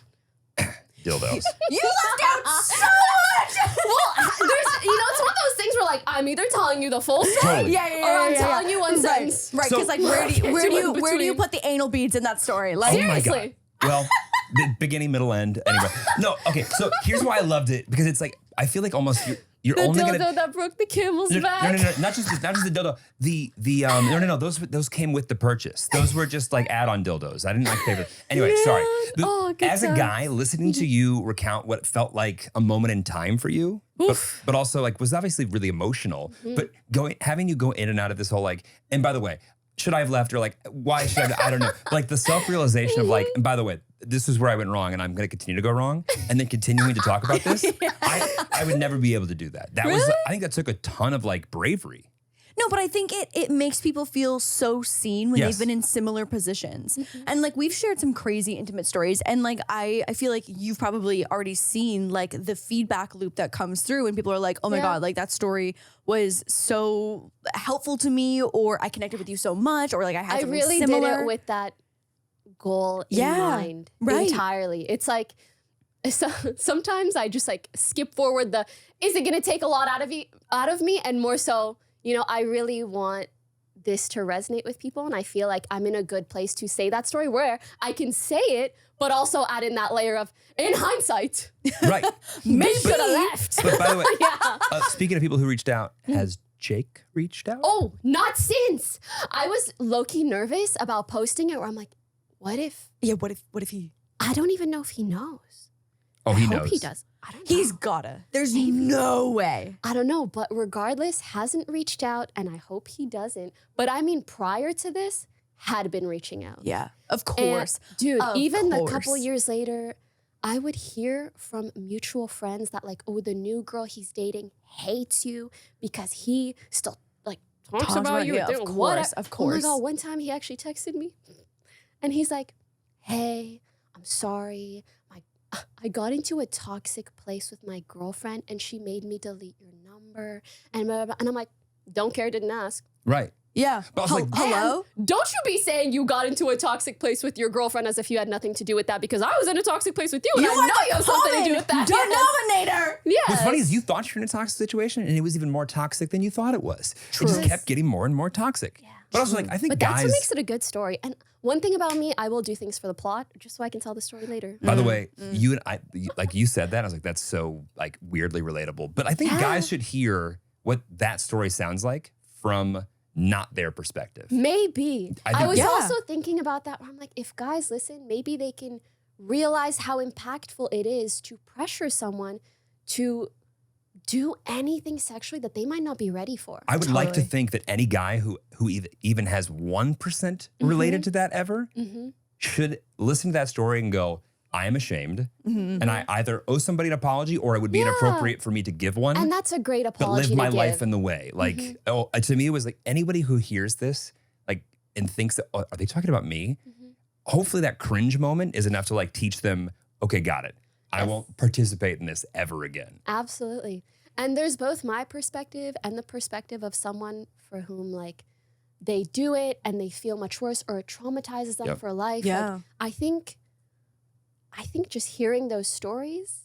Dildos. You left out so much. Well, it's one of those things where like, I'm either telling you the full story Totally. or I'm telling you one sentence. Right, So- because like where do you put the anal beads in that story? Like, Oh my God. Seriously. Well, the beginning, middle, end. Anyway, no. Okay, so here's why I loved it, because it's like I feel like almost you're The only dildo gonna. that broke the camel's No, back. no, not just the dildo. No. Those came with the purchase. Those were just like add-on dildos. I didn't like pay for. Anyway, Yeah. sorry. Oh, good As a times. guy, listening to you recount what felt like a moment in time for you, but also like was obviously really emotional. But having you go in and out of this whole like, and by the way, should I have left or like why should I don't know. Like the self-realization of like, and by the way, this is where I went wrong and I'm going to continue to go wrong, and then continuing to talk about this. I would never be able to do that. That was, I think that took a ton of like bravery. no, but I think it makes people feel so seen when Yes. they've been in similar positions. And like we've shared some crazy intimate stories, and like I feel like you've probably already seen like the feedback loop that comes through when people are like, oh my Yeah. God, like that story was so helpful to me, or I connected with you so much, or like I had I something really similar. did it with that goal Yeah, in mind right. entirely. It's like sometimes I just like skip forward is it going to take a lot out of me, and more so, I really want this to resonate with people. And I feel like I'm in a good place to say that story where I can say it, but also add in that layer of, in hindsight, Right. maybe should have left. But by the way, Yeah. Speaking of people who reached out, has Jake reached out? Oh, not since. I was low-key nervous about posting it where I'm like, what if, What if he? I don't even know if he knows. Oh, he I knows. hope he does. I don't know. He's gotta. There's no way. I don't know, but regardless, hasn't reached out, and I hope he doesn't. But I mean, prior to this, had been reaching out. Yeah, of And, course. dude, Of even a course. couple years later, I would hear from mutual friends that like, oh, the new girl he's dating hates you because he still like talks about you. Yeah, and of doing course, whatever. of course. Oh my God, one time he actually texted me and he's like, hey, I'm sorry. I got into a toxic place with my girlfriend and she made me delete your number and blah, blah, blah. And I'm like, don't care, didn't ask. Right. Yeah. But I was like, hello? And don't you be saying you got into a toxic place with your girlfriend as if you had nothing to do with that because I was in a toxic place with you and I know you have something to do with that. Denominator. Yes. What's funny is you thought you were in a toxic situation and it was even more toxic than you thought it was. It just kept getting more and more toxic. Yeah. But also, like, I think But guys. that's what makes it a good story. And one thing about me, I will do things for the plot just so I can tell the story later. By the way, you and I, like you said that, I was like, that's so like weirdly relatable. But I think guys should hear what that story sounds like from not their perspective. Maybe. I think- I was Yeah. also thinking about that where I'm like, if guys listen, maybe they can realize how impactful it is to pressure someone to do anything sexually that they might not be ready for. I would like to Totally. think that any guy who even has 1% related to that ever should listen to that story and go, I am ashamed, and I either owe somebody an apology or it would be inappropriate for me to give one. And that's a great but apology live my to life give. in the way. Like, to me, it was like anybody who hears this, like, and thinks that, oh, are they talking about me? Hopefully that cringe moment is enough to like teach them, okay, got it. I won't participate in this ever again. Absolutely. And there's both my perspective and the perspective of someone for whom like they do it and they feel much worse or it traumatizes them for life. Yeah. Like, I think just hearing those stories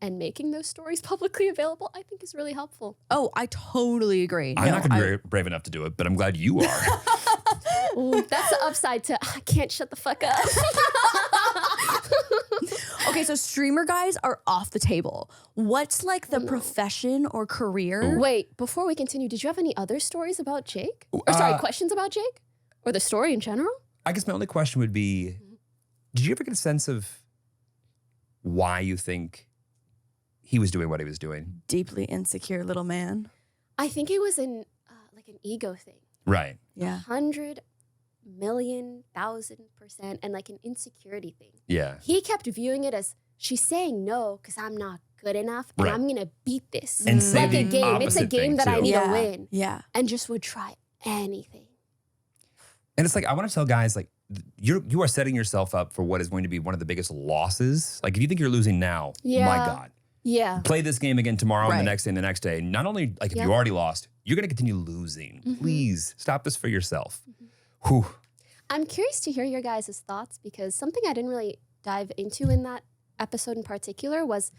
and making those stories publicly available, I think is really helpful. Oh, I totally agree. I'm not going to be brave enough to do it, but I'm glad you are. Ooh, that's the upside to I can't shut the fuck up. Okay, so streamer guys are off the table. What's like the profession or career? Wait, before we continue, did you have any other stories about Jake? Or sorry, questions about Jake? Or the story in general? I guess my only question would be, did you ever get a sense of why you think he was doing what he was doing? Deeply insecure little man. I think it was an ego thing. Right. Yeah. 100,000,000% and like an insecurity thing. Yeah. He kept viewing it as she's saying no because I'm not good enough and Right. I'm gonna beat this. And say like the a game. It's a opposite game thing, that I too. need Yeah. to win. Yeah. And just would try anything. And it's like, I want to tell guys, like, you are setting yourself up for what is going to be one of the biggest losses. Like, if you think you're losing now, my Yeah. God. Yeah. Play this game again tomorrow and Right. the next day and the next day. Not only, like, if Yeah. you already lost, you're going to continue losing. Please stop this for yourself. Whew. I'm curious to hear your guys' thoughts because something I didn't really dive into in that episode in particular was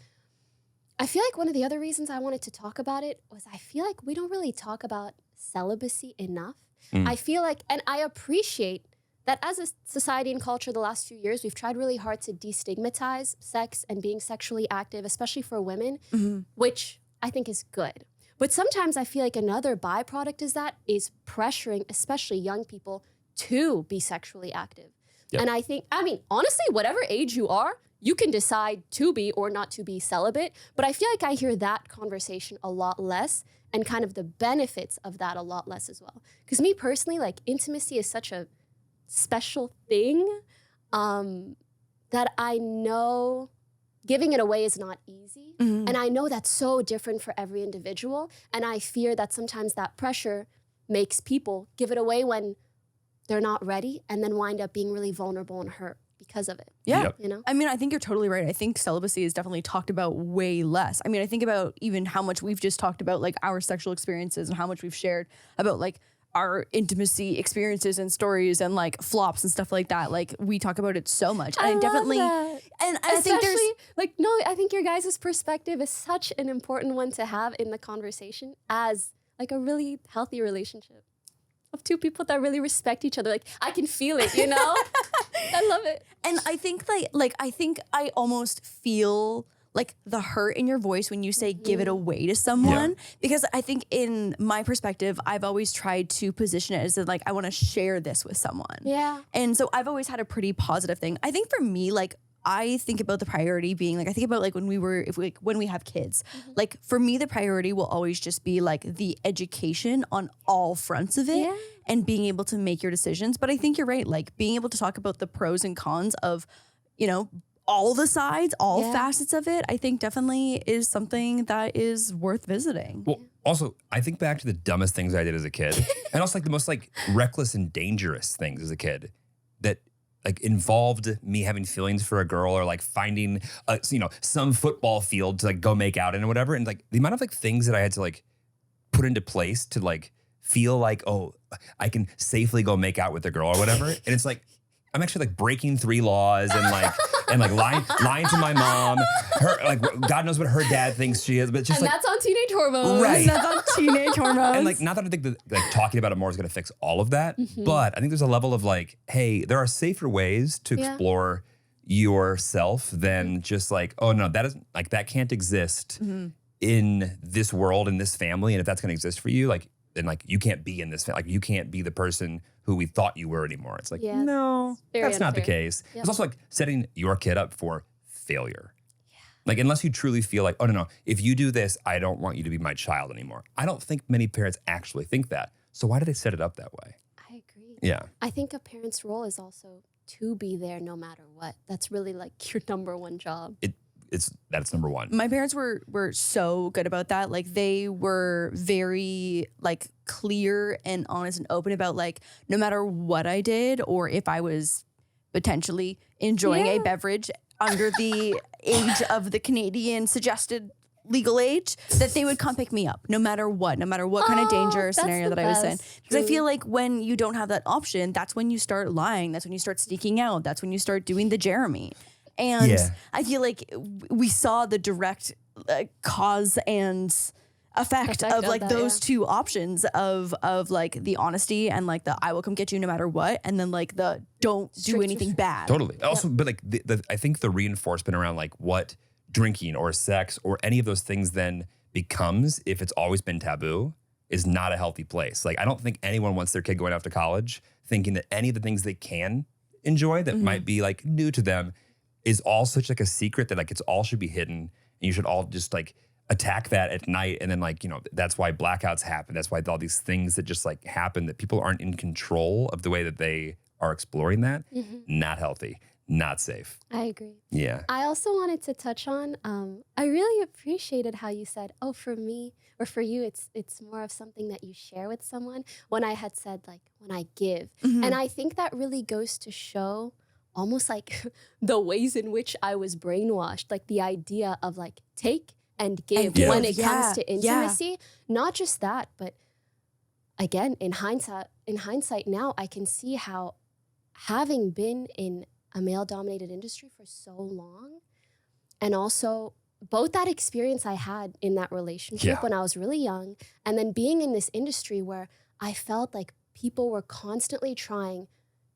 I feel like one of the other reasons I wanted to talk about it was I feel like we don't really talk about celibacy enough. I feel like, and I appreciate that as a society and culture the last few years, we've tried really hard to destigmatize sex and being sexually active, especially for women, which I think is good. But sometimes I feel like another byproduct is pressuring, especially young people, to be sexually active. Yep. And I think, I mean, honestly, whatever age you are, you can decide to be or not to be celibate. But I feel like I hear that conversation a lot less and kind of the benefits of that a lot less as well. Because me personally, like intimacy is such a special thing that I know giving it away is not easy. And I know that's so different for every individual. And I fear that sometimes that pressure makes people give it away when they're not ready and then wind up being really vulnerable and hurt because of it. Yeah. Yep. You know? I mean, I think you're totally right. I think celibacy is definitely talked about way less. I mean, I think about even how much we've just talked about like our sexual experiences and how much we've shared about like our intimacy experiences and stories and like flops and stuff like that. Like we talk about it so much. And I definitely, that. and I think there's, Especially, like, no, I think your guys' perspective is such an important one to have in the conversation as like a really healthy relationship. of two people that really respect each other. Like I can feel it, you know? I love it. And I think I think I almost feel like the hurt in your voice when you say give it away to someone, because I think in my perspective, I've always tried to position it as like, I want to share this with someone. Yeah. And so I've always had a pretty positive thing. I think for me, like, I think about the priority being like, I think about like when we have kids, like for me, the priority will always just be like the education on all fronts of it and being able to make your decisions. But I think you're right. Like being able to talk about the pros and cons of, you know, all the sides, all facets of it, I think definitely is something that is worth visiting. Well, also, I think back to the dumbest things I did as a kid, and also like the most like reckless and dangerous things as a kid that like involved me having feelings for a girl or like finding some football field to like go make out in or whatever. And like the amount of like things that I had to like put into place to like feel like, oh, I can safely go make out with a girl or whatever. And it's like, I'm actually like breaking 3 laws and lying to my mom. Her like God knows what her dad thinks she is, but just and like that's on teenage hormones. Right. That's on teenage hormones. And like not that I think that like talking about it more is going to fix all of that, but I think there's a level of like, hey, there are safer ways to explore yourself than just like, oh no, that isn't like that can't exist in this world, in this family, and if that's going to exist for you, like then like you can't be in this like you can't be the person who we thought you were anymore. It's like no, that's not the case. It's also like setting your kid up for failure. Like unless you truly feel like, oh no, if you do this, I don't want you to be my child anymore. I don't think many parents actually think that. So why do they set it up that way? I agree. Yeah. I think a parent's role is also to be there no matter what. That's really like your number one job. That's number one. My parents were so good about that. Like they were very like clear and honest and open about like no matter what I did or if I was potentially enjoying a beverage under the age of the Canadian suggested legal age, that they would come pick me up no matter what kind of danger or scenario that I was in. Because I feel like when you don't have that option, that's when you start lying. That's when you start sneaking out. That's when you start doing the Jeremy. And I feel like we saw the direct cause and effect of like those two options of like the honesty and like the I will come get you no matter what, and then like the don't do anything bad. Totally. Also, but like I think the reinforcement around like what drinking or sex or any of those things then becomes if it's always been taboo is not a healthy place. Like I don't think anyone wants their kid going off to college thinking that any of the things they can enjoy that might be like new to them is all such like a secret that like it's all should be hidden and you should all just like attack that at night. And then like, you know, that's why blackouts happen. That's why all these things that just like happen that people aren't in control of the way that they are exploring that. Not healthy, not safe. I agree. Yeah. I also wanted to touch on, I really appreciated how you said, oh, for me or for you, it's more of something that you share with someone, when I had said like, when I give. And I think that really goes to show almost like the ways in which I was brainwashed, like the idea of like take and give when it comes to intimacy. Not just that, but again, in hindsight now, I can see how having been in a male-dominated industry for so long, and also both that experience I had in that relationship when I was really young, and then being in this industry where I felt like people were constantly trying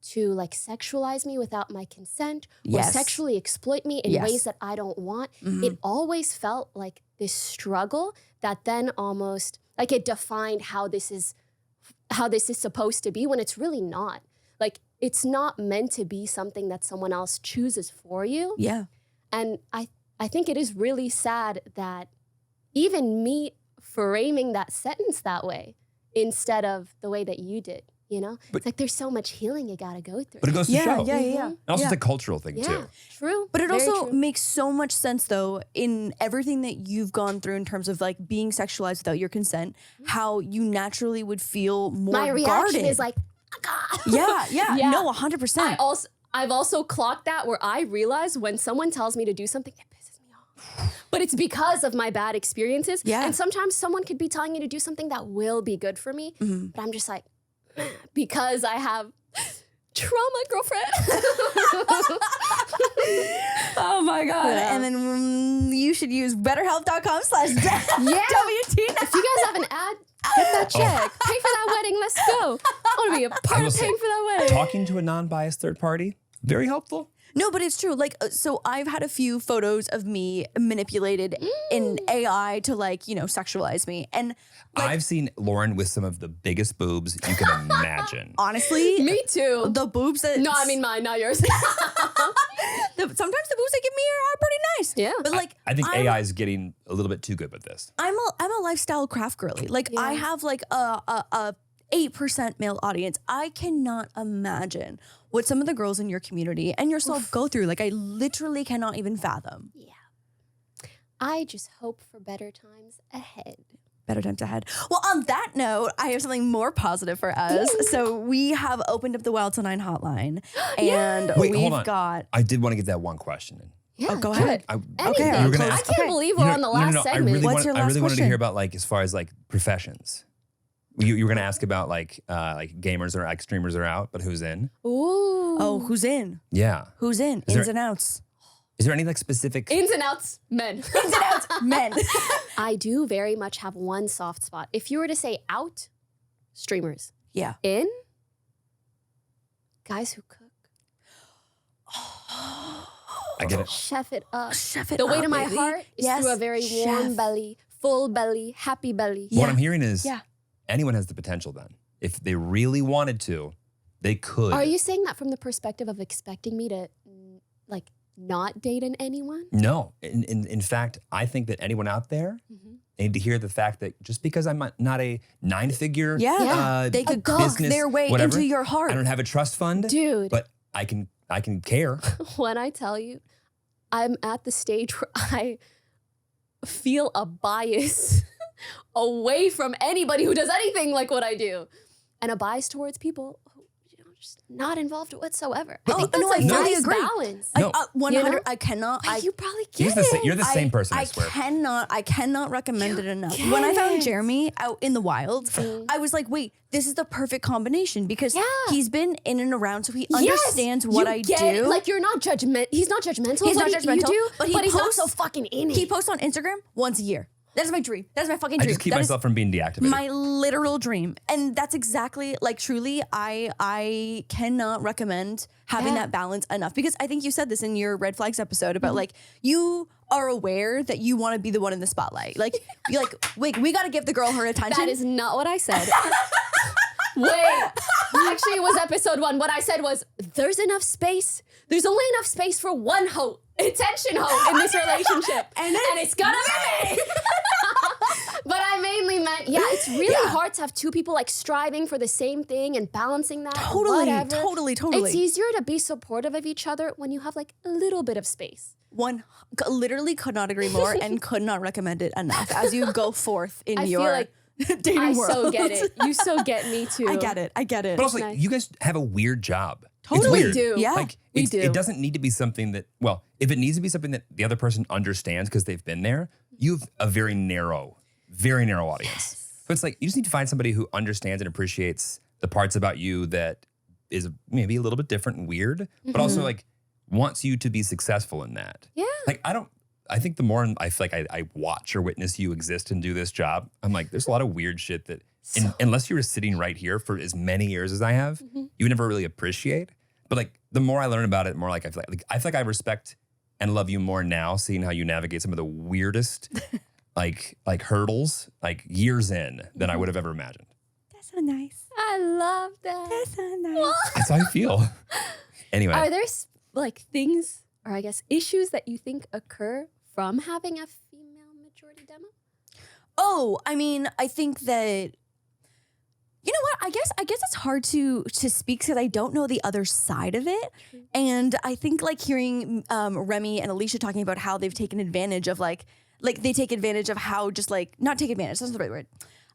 to like sexualize me without my consent or sexually exploit me in ways that I don't want. It always felt like this struggle that then almost like it defined how this is supposed to be, when it's really not. Like it's not meant to be something that someone else chooses for you. Yeah. And I think it is really sad that even me framing that sentence that way instead of the way that you did. You know, but it's like there's so much healing you gotta go through. But it goes to show. And also, it's a cultural thing too. True. But it also makes so much sense though in everything that you've gone through in terms of like being sexualized without your consent, how you naturally would feel more My reaction guarded. is like, no, 100%. I've also clocked that where I realize when someone tells me to do something, it pisses me off. But it's because of my bad experiences. And sometimes someone could be telling me to do something that will be good for me, but I'm just like, because I have trauma, girlfriend. Oh my God. And then you should use betterhelp.com/WT. If you guys have an ad, Get that check. Pay for that wedding. Let's go. I want to be a part will of say, paying for that wedding. Talking to a non-biased third party, very helpful. No, but it's true. Like, so I've had a few photos of me manipulated in AI to sexualize me. And I've seen Lauren with some of the biggest boobs you can imagine. honestly, Me too. the boobs that No, I mean mine, not yours. sometimes the boobs they give me are pretty nice. Yeah. But like, I think AI is getting a little bit too good with this. I'm a lifestyle craft girly. Like I Yeah. have like a 8% male audience. I cannot imagine what some of the girls in your community and yourself go through. Like I literally cannot even fathom. Yeah. I just hope for better times ahead. Better times ahead. Well, on that note, I have something more positive for us. So we have opened up the Wild Til hotline, and Wait, hold we've on. got. I did want to get that one question in. Yeah, go good. ahead. Anything. You were gonna I ask- can't believe we're on the last I segment. really, What's your I last really wanted to question? hear about like as far as like professions. You were gonna ask about like gamers or like streamers are out, but who's in? Ooh. Oh, who's in? Yeah. Who's in? Is Ins there- and outs. Is there any like specific? Ins and outs, men. Ins and outs. Men. I do very much have one soft spot. If you were to say out, streamers. Yeah. In, guys who cook. I get it. Chef it up. Chef it The weight up, of my baby. heart is Yes, through a very chef. warm belly, full belly, happy belly. Yeah. What I'm hearing is Yeah. anyone has the potential then. If they really wanted to, they could. Are you saying that from the perspective of expecting me to like not date anyone? No. In fact, I think that anyone out there need to hear the fact that just because I'm not a 9-figure Yeah. They could cook business, their way whatever, into your heart. I don't have a trust fund, Dude, but I can care. when I tell you, I'm at the stage where I feel a bias away from anybody who does anything like what I do, and a bias towards people who just not involved whatsoever. I think that's no, a I fully nice agree. balance. No. 100. You know? I cannot. you probably get You're the same person, I swear. I cannot recommend it enough. When I found Jeremy out in the wild, I was like, wait, this is the perfect combination because he's been in and around, so he understands what I do. Like you're not judgmental. He's not judgmental. He's of not what judgmental, you do, but he's not posts- so fucking in it. He posts on Instagram once a year. That is my dream. That is my fucking I dream. just keep That is myself from being deactivated. my literal dream. And that's exactly like truly I cannot recommend having that balance enough because I think you said this in your red flags episode about like you are aware that you want to be the one in the spotlight. Like you're like, wait, we got to give the girl her attention. That is not what I said. Wait, actually, it was episode 1. What I said was, there's enough space. There's only enough space for one attention hoe in this relationship. and it's gonna be me. But I mainly meant, it's really hard to have two people like striving for the same thing and balancing that. Totally, and whatever. totally. It's easier to be supportive of each other when you have like a little bit of space. Literally could not agree more and could not recommend it enough as you go forth in I your feel like dating I world. so get it. You so get me too. I get it. but also, nice. you guys have a weird job. Totally it's weird. do. Yeah. Like we it's- do. It doesn't need to be something that, well, if it needs to be something that the other person understands because they've been there, you have a very narrow audience. So it's like you just need to find somebody who understands and appreciates the parts about you that is maybe a little bit different and weird, but also like wants you to be successful in that. Yeah. Like I think the more I feel like I watch or witness you exist and do this job, I'm like, there's a lot of weird shit that unless you were sitting right here for as many years as I have, you never really appreciate. But like the more I learn about it, the more like I feel like I respect and love you more now, seeing how you navigate some of the weirdest like hurdles like years in than I would have ever imagined. That's so nice. I love that. That's so nice. That's how I feel. Anyway, Are there like things, or I guess issues that you think occur from having a female majority demo? Oh, I mean, I think that you know what? I guess it's hard to speak because I don't know the other side of it. And I think like hearing Remy and Alicia talking about how they've taken advantage of like they take advantage of how just like not take advantage, that's not the right word,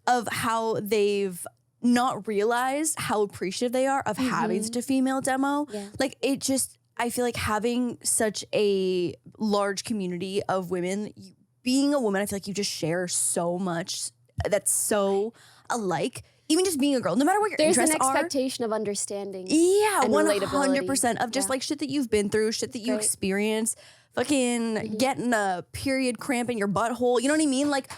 of how they've not realized how appreciative they are of having such a female demo. Yeah. Like it just, I feel like having such a large community of women, being a woman, I feel like you just share so much that's so alike. Even just being a girl, no matter what your There's an interests are. expectation of understanding. Yeah, and 100% relatability. of just Yeah. like shit that you've been through, shit that you Right. experience. fucking getting a period cramp in your butthole. You know what I mean? Like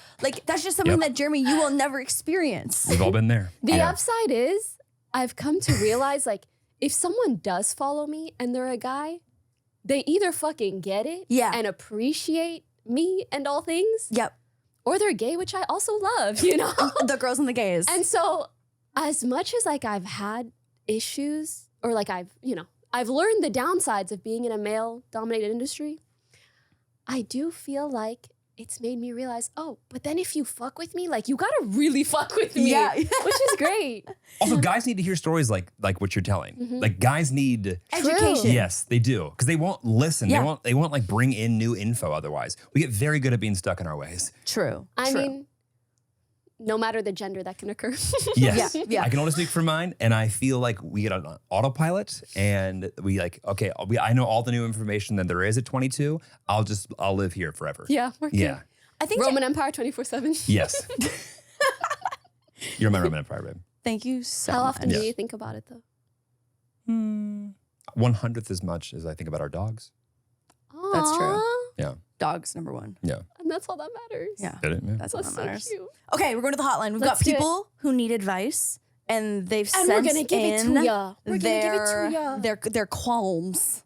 that's just something that, Jeremy, you will never experience. We've all been there. The upside is I've come to realize, like, if someone does follow me and they're a guy, they either fucking get it and appreciate me and all things. Yep. Or they're gay, which I also love, you know? The girls and the gays. And so as much as like I've had issues or like I've learned the downsides of being in a male-dominated industry, I do feel like it's made me realize, oh, but then if you fuck with me, like you gotta really fuck with me, which is great. Also, guys need to hear stories like what you're telling. Like guys need education. Yes, they do, because they won't listen. They won't like bring in new info. Otherwise, we get very good at being stuck in our ways. True. I mean, no matter the gender that can occur. Yes. Yeah. I can only speak for mine, and I feel like we get on autopilot, and we like, okay, I know all the new information that there is at 22. I'll live here forever. Yeah. We're Yeah. I think Roman Empire 24/7. Yes. You're my Roman Empire, babe. Thank you so How much. often do you think about it though? 100th as much as I think about our dogs. That's true. Aw, Yeah. Dogs, number one. Yeah. And that's all that matters. Yeah. Did it? Yeah. That's all That's that so matters. cute. Okay, we're going to the hotline. We've Let's got do it. people who need advice, and they've And sent we're gonna give it to ya. We're gonna give it to ya. their qualms.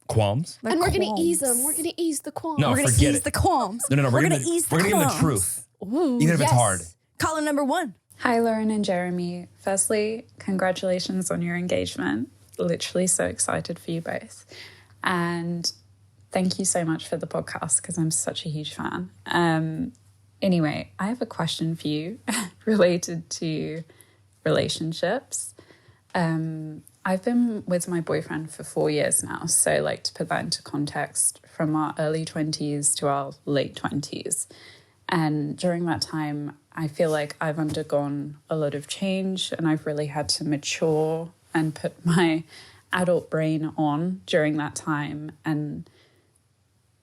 Qualms? Their And we're gonna ease qualms. them. We're gonna ease the qualms. No, We're gonna forget ease it. the qualms. No. We're gonna ease the We're gonna give them the qualms. truth, Ooh, even if it's yes. hard. Caller number one. Hi, Lauren and Jeremy. Firstly, congratulations on your engagement. Literally so excited for you both. And thank you so much for the podcast because I'm such a huge fan. Anyway, I have a question for you related to relationships. I've been with my boyfriend for 4 years now. So like to put that into context, from our early 20s to our late 20s. And during that time, I feel like I've undergone a lot of change and I've really had to mature and put my adult brain on during that time. And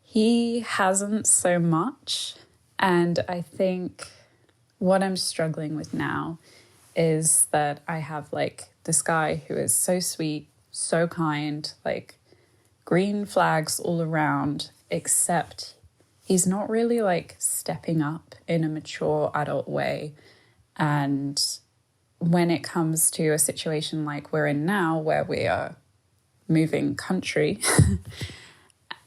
he hasn't so much. And I think what I'm struggling with now is that I have like this guy who is so sweet, so kind, like green flags all around, except he's not really like stepping up in a mature adult way. And when it comes to a situation like we're in now, where we are moving country,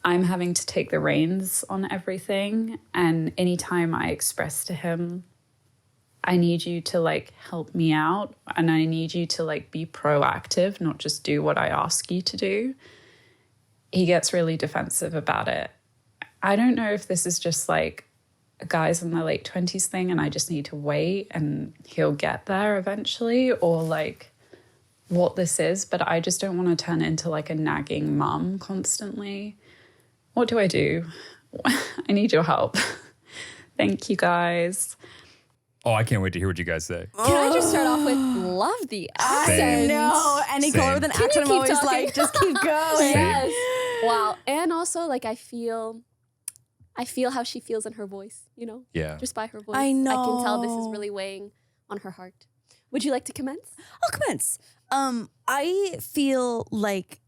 I'm having to take the reins on everything. And anytime I express to him, I need you to like help me out and I need you to like be proactive, not just do what I ask you to do, he gets really defensive about it. I don't know if this is just like a guys in their late 20s thing and I just need to wait and he'll get there eventually, or like what this is, but I just don't want to turn into like a nagging mum constantly. What do I do? I need your help. Thank you guys. Oh, I can't wait to hear what you guys say. Can I just start off with love the accent? No, any Same. color with an Can you accent, I'm keep always talking? like, just keep going. Same. Yes. Wow. And also like I feel how she feels in her voice, you know? Yeah. Just by her voice. I I can tell this is know. really weighing on her heart. Would you like to commence? I'll commence. I feel like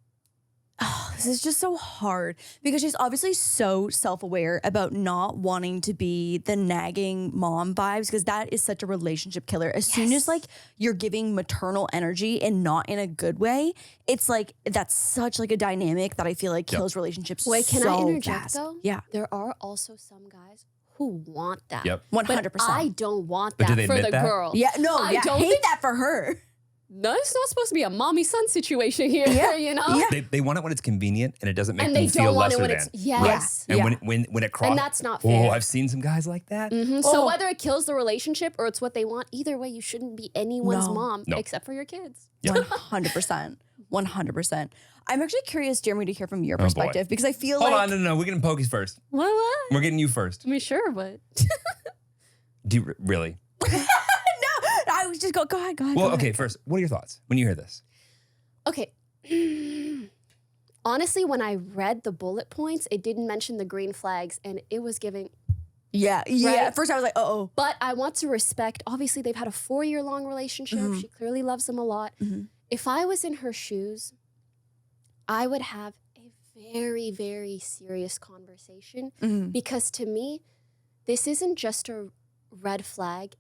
this is just so hard because she's obviously so self-aware about not wanting to be the nagging mom vibes, because that is such a relationship killer. As soon as like you're giving maternal energy and not in a good way, it's like that's such like a dynamic that I feel like kills relationships. Wait, can so I interject fast. though? Yeah, There are also some guys who want that. Yep. 100%. But I don't want But do that they for admit the that? girl. yeah, no, I yeah, don't hate think- that for her. No, it's not supposed to be a mommy-son situation here, Yeah. you know? Yeah. They want it when it's convenient and it doesn't make And them they feel don't want lesser it when than. it's, yes. And Yeah. when it crosses. And that's not Oh, fair. I've seen some guys like that. Mhm. Oh. So whether it kills the relationship or it's what they want, either way, you shouldn't be anyone's No. mom No. except for your kids. 100%. 100%. I'm actually curious, Jeremy, to hear from your boy. perspective because I feel Hold like on, no. We're getting Pokies first. What? We're getting you first. I mean, sure, but Do you really? I was just go ahead. Well, go ahead. okay, first, what are your thoughts when you hear this? okay. Honestly, when I read the bullet points, it didn't mention the green flags and it was giving. Yeah. Right? At first I was like, oh. But I want to respect, obviously, they've had a 4-year-long relationship. Mhm. She clearly loves him a lot. Mhm. If I was in her shoes, I would have a very, very serious conversation Mm-hmm. because to me, this isn't just a red flag.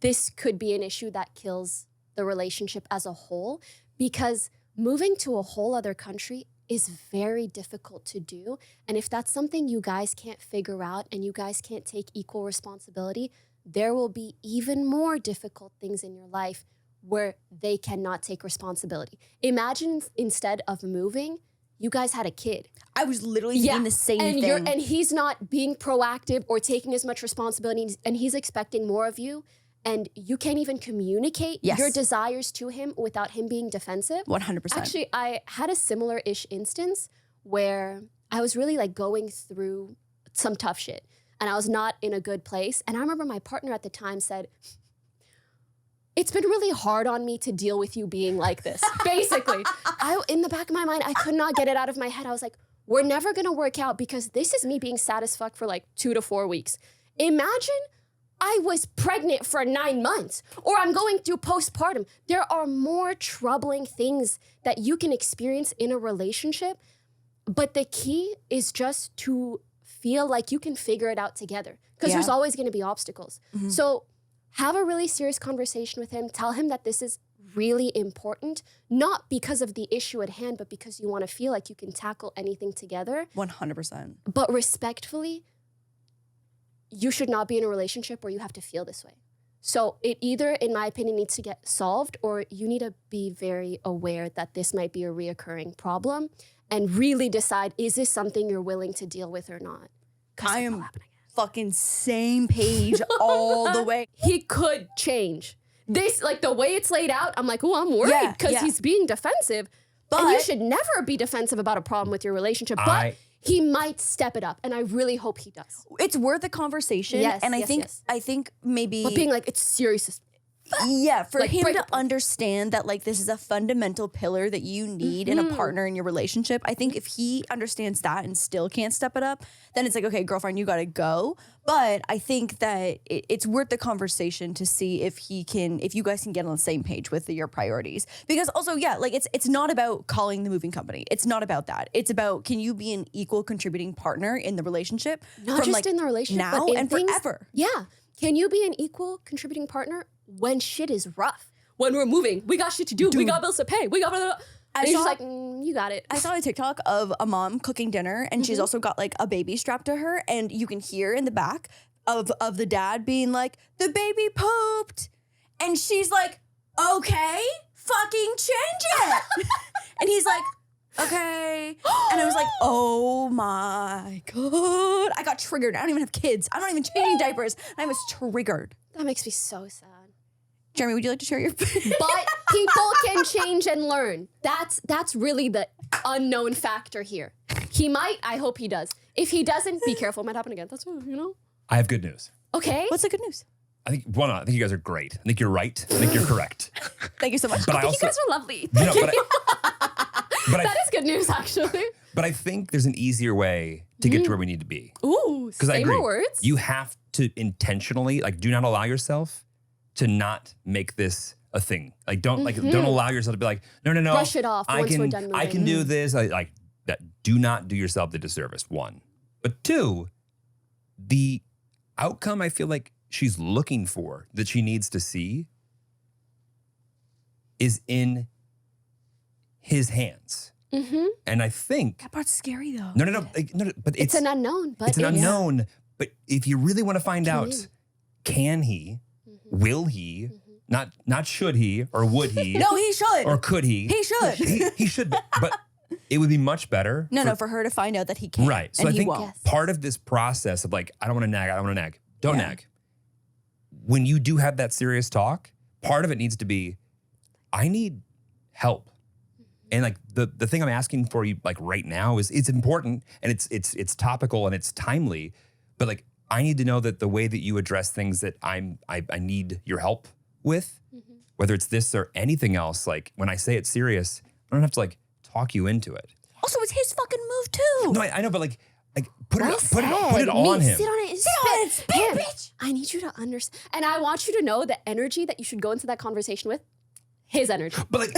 This could be an issue that kills the relationship as a whole because moving to a whole other country is very difficult to do. And if that's something you guys can't figure out and you guys can't take equal responsibility, there will be even more difficult things in your life where they cannot take responsibility. Imagine instead of moving, you guys had a kid. I was literally thinking the same thing. And he's not being proactive or taking as much responsibility, and he's expecting more of you. And you can't even communicate your desires to him without him being defensive. 100%. Actually, I had a similar-ish instance where I was really like going through some tough shit and I was not in a good place. And I remember my partner at the time said, it's been really hard on me to deal with you being like this. Basically, in the back of my mind, I could not get it out of my head. I was like, we're never gonna work out because this is me being sad as fuck for like 2 to 4 weeks. Imagine I was pregnant for 9 months or I'm going through postpartum. There are more troubling things that you can experience in a relationship, but the key is just to feel like you can figure it out together because there's always gonna be obstacles. Mm-hmm. So have a really serious conversation with him. Tell him that this is really important, not because of the issue at hand, but because you wanna feel like you can tackle anything together. 100%. But respectfully, you should not be in a relationship where you have to feel this way. So it either, in my opinion, needs to get solved or you need to be very aware that this might be a reoccurring problem and really decide, is this something you're willing to deal with or not? 'Cause I it will am happen again. fucking same page all the way. He could change. This, like the way it's laid out, I'm like, oh, I'm worried because he's being defensive. And you should never be defensive about a problem with your relationship. But he might step it up, and I really hope he does. It's worth a conversation. Yes, and yes. I think maybe But being like, it's serious as for like, him break to apart. understand that like this is a fundamental pillar that you need in a partner in your relationship. I think if he understands that and still can't step it up, then it's like, okay, girlfriend, you gotta go. But I think that it's worth the conversation to see if you guys can get on the same page with your priorities. Because also, like it's not about calling the moving company. It's not about that. It's about, can you be an equal contributing partner in the relationship? Not from, just like, in the relationship, now but in and things, forever. Yeah. Can you be an equal contributing partner when shit is rough? When we're moving, we got shit to do. We got bills to pay. We got blah, blah, blah. And he's just like, you got it. I saw a TikTok of a mom cooking dinner and she's also got like a baby strapped to her, and you can hear in the back of the dad being like, the baby pooped. And she's like, okay, fucking change it. And he's like, okay. And I was like, oh my God. I got triggered. I don't even have kids. I'm not even changing diapers. I was triggered. That makes me so sad. Jeremy, would you like to share your But people can change and learn. That's really the unknown factor here. He might, I hope he does. If he doesn't, be careful, it might happen again. That's what, you know? I have good news. Okay. What's the good news? I think you guys are great. I think you're right. I think you're correct. Thank you so much. But I You also, guys are lovely. no, That is good news, actually. but I think there's an easier way to get to where we need to be. Ooh, Because I say agree. more words. You have to intentionally, like, do not allow yourself to not make this a thing. Like, don't allow yourself to be like, no. Brush it off once we're done I moving. can do this. Like that. Do not do yourself the disservice. 1, but 2, the outcome I feel like she's looking for, that she needs to see, is in his hands. And I think That part's scary though. no. But It's an unknown. But it's an unknown. But if you really want to find out, can he, will he, not should he or would he, No, he should. or could he? He should. He should. But it would be much better. For her to find out that he can't. Right. So and I he think won't. part of this process of like, I don't want to nag. Don't nag. When you do have that serious talk, part of it needs to be, I need help. And like the thing I'm asking for you like right now is, it's important and it's topical and it's timely, but like I need to know that the way that you address things that I need your help with, whether it's this or anything else, like when I say it's serious, I don't have to like talk you into it. Also, it's his fucking move too. No, I know, but like put it Sit on on him. it. Sit on it. Spit, Him. bitch. I need you to understand. And I want you to know the energy that you should go into that conversation with. his energy. But like,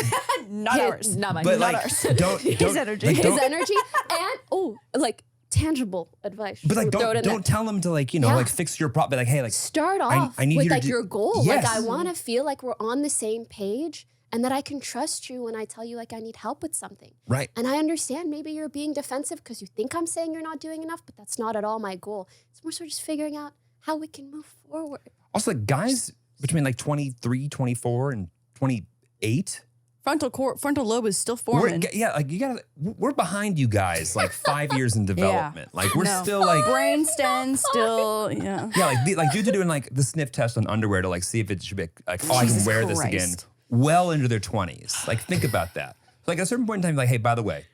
Not ours. Not mine. but Not like, ours. don't His energy. like, His don't- energy and like tangible advice. But like, Throw it in there. don't tell him to like, you know, Yeah. like fix your problem. But like, hey, like, Start off I need with you to like do- your goal. Yes. Like I want to feel like we're on the same page and that I can trust you when I tell you like I need help with something. right. And I understand maybe you're being defensive because you think I'm saying you're not doing enough, but that's not at all my goal. It's more so just figuring out how we can move forward. Also, like guys between like 23, 24, and 28. Frontal lobe is still forming. Like you gotta, we're behind you guys like 5 years in development. Like we're No. still like, Brain stem still, yeah. yeah, like dudes are doing like the sniff test on underwear to like see if it should be like, oh, I can Jesus wear this again Christ. well into their 20s. Like think about that. Like at a certain point in time, like, hey, by the way,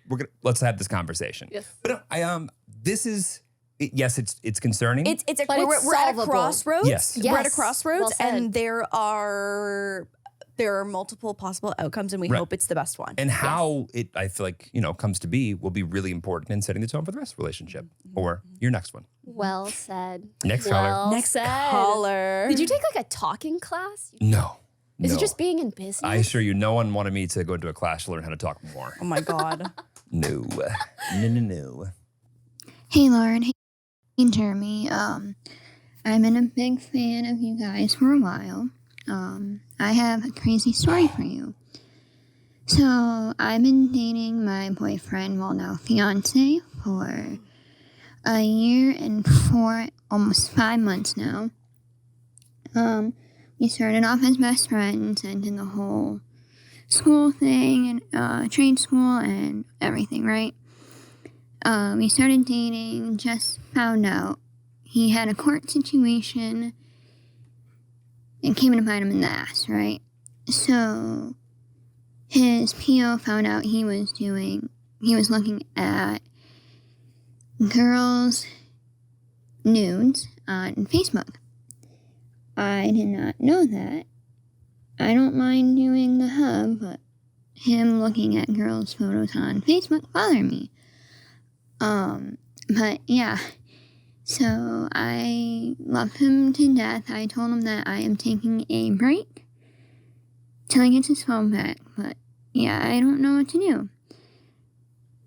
let's have this conversation. Yes. But this is, yes, it's concerning. It's But we're it's at a solvable. crossroads. Yes. We're at a Yes. crossroads, Well said. and there are multiple possible outcomes, and we Right. hope it's the best one. and how it, I feel like, you know, comes to be will be really important in setting the tone for the rest of the relationship or your next one. Well said. Next caller. Well Next said. caller. Did you take like a talking class? No. Is no. it just being in business? I assure you, no one wanted me to go into a class to learn how to talk more. Oh my God. No. No. Hey Lauren, hey Jeremy. I've been a big fan of you guys for a while. I have a crazy story for you. So I've been dating my boyfriend, well now fiance, for a year and almost 5 months now. We started off as best friends and did the whole school thing and trade school and everything, right? We started dating, just found out he had a court situation and came to bite him in the ass, right? So his PO found out he was looking at girls' nudes on Facebook. I did not know that. I don't mind doing the hub, but him looking at girls' photos on Facebook bothered me. But yeah, so I love him to death. I told him that I am taking a break till he gets his phone back, but yeah, I don't know what to do.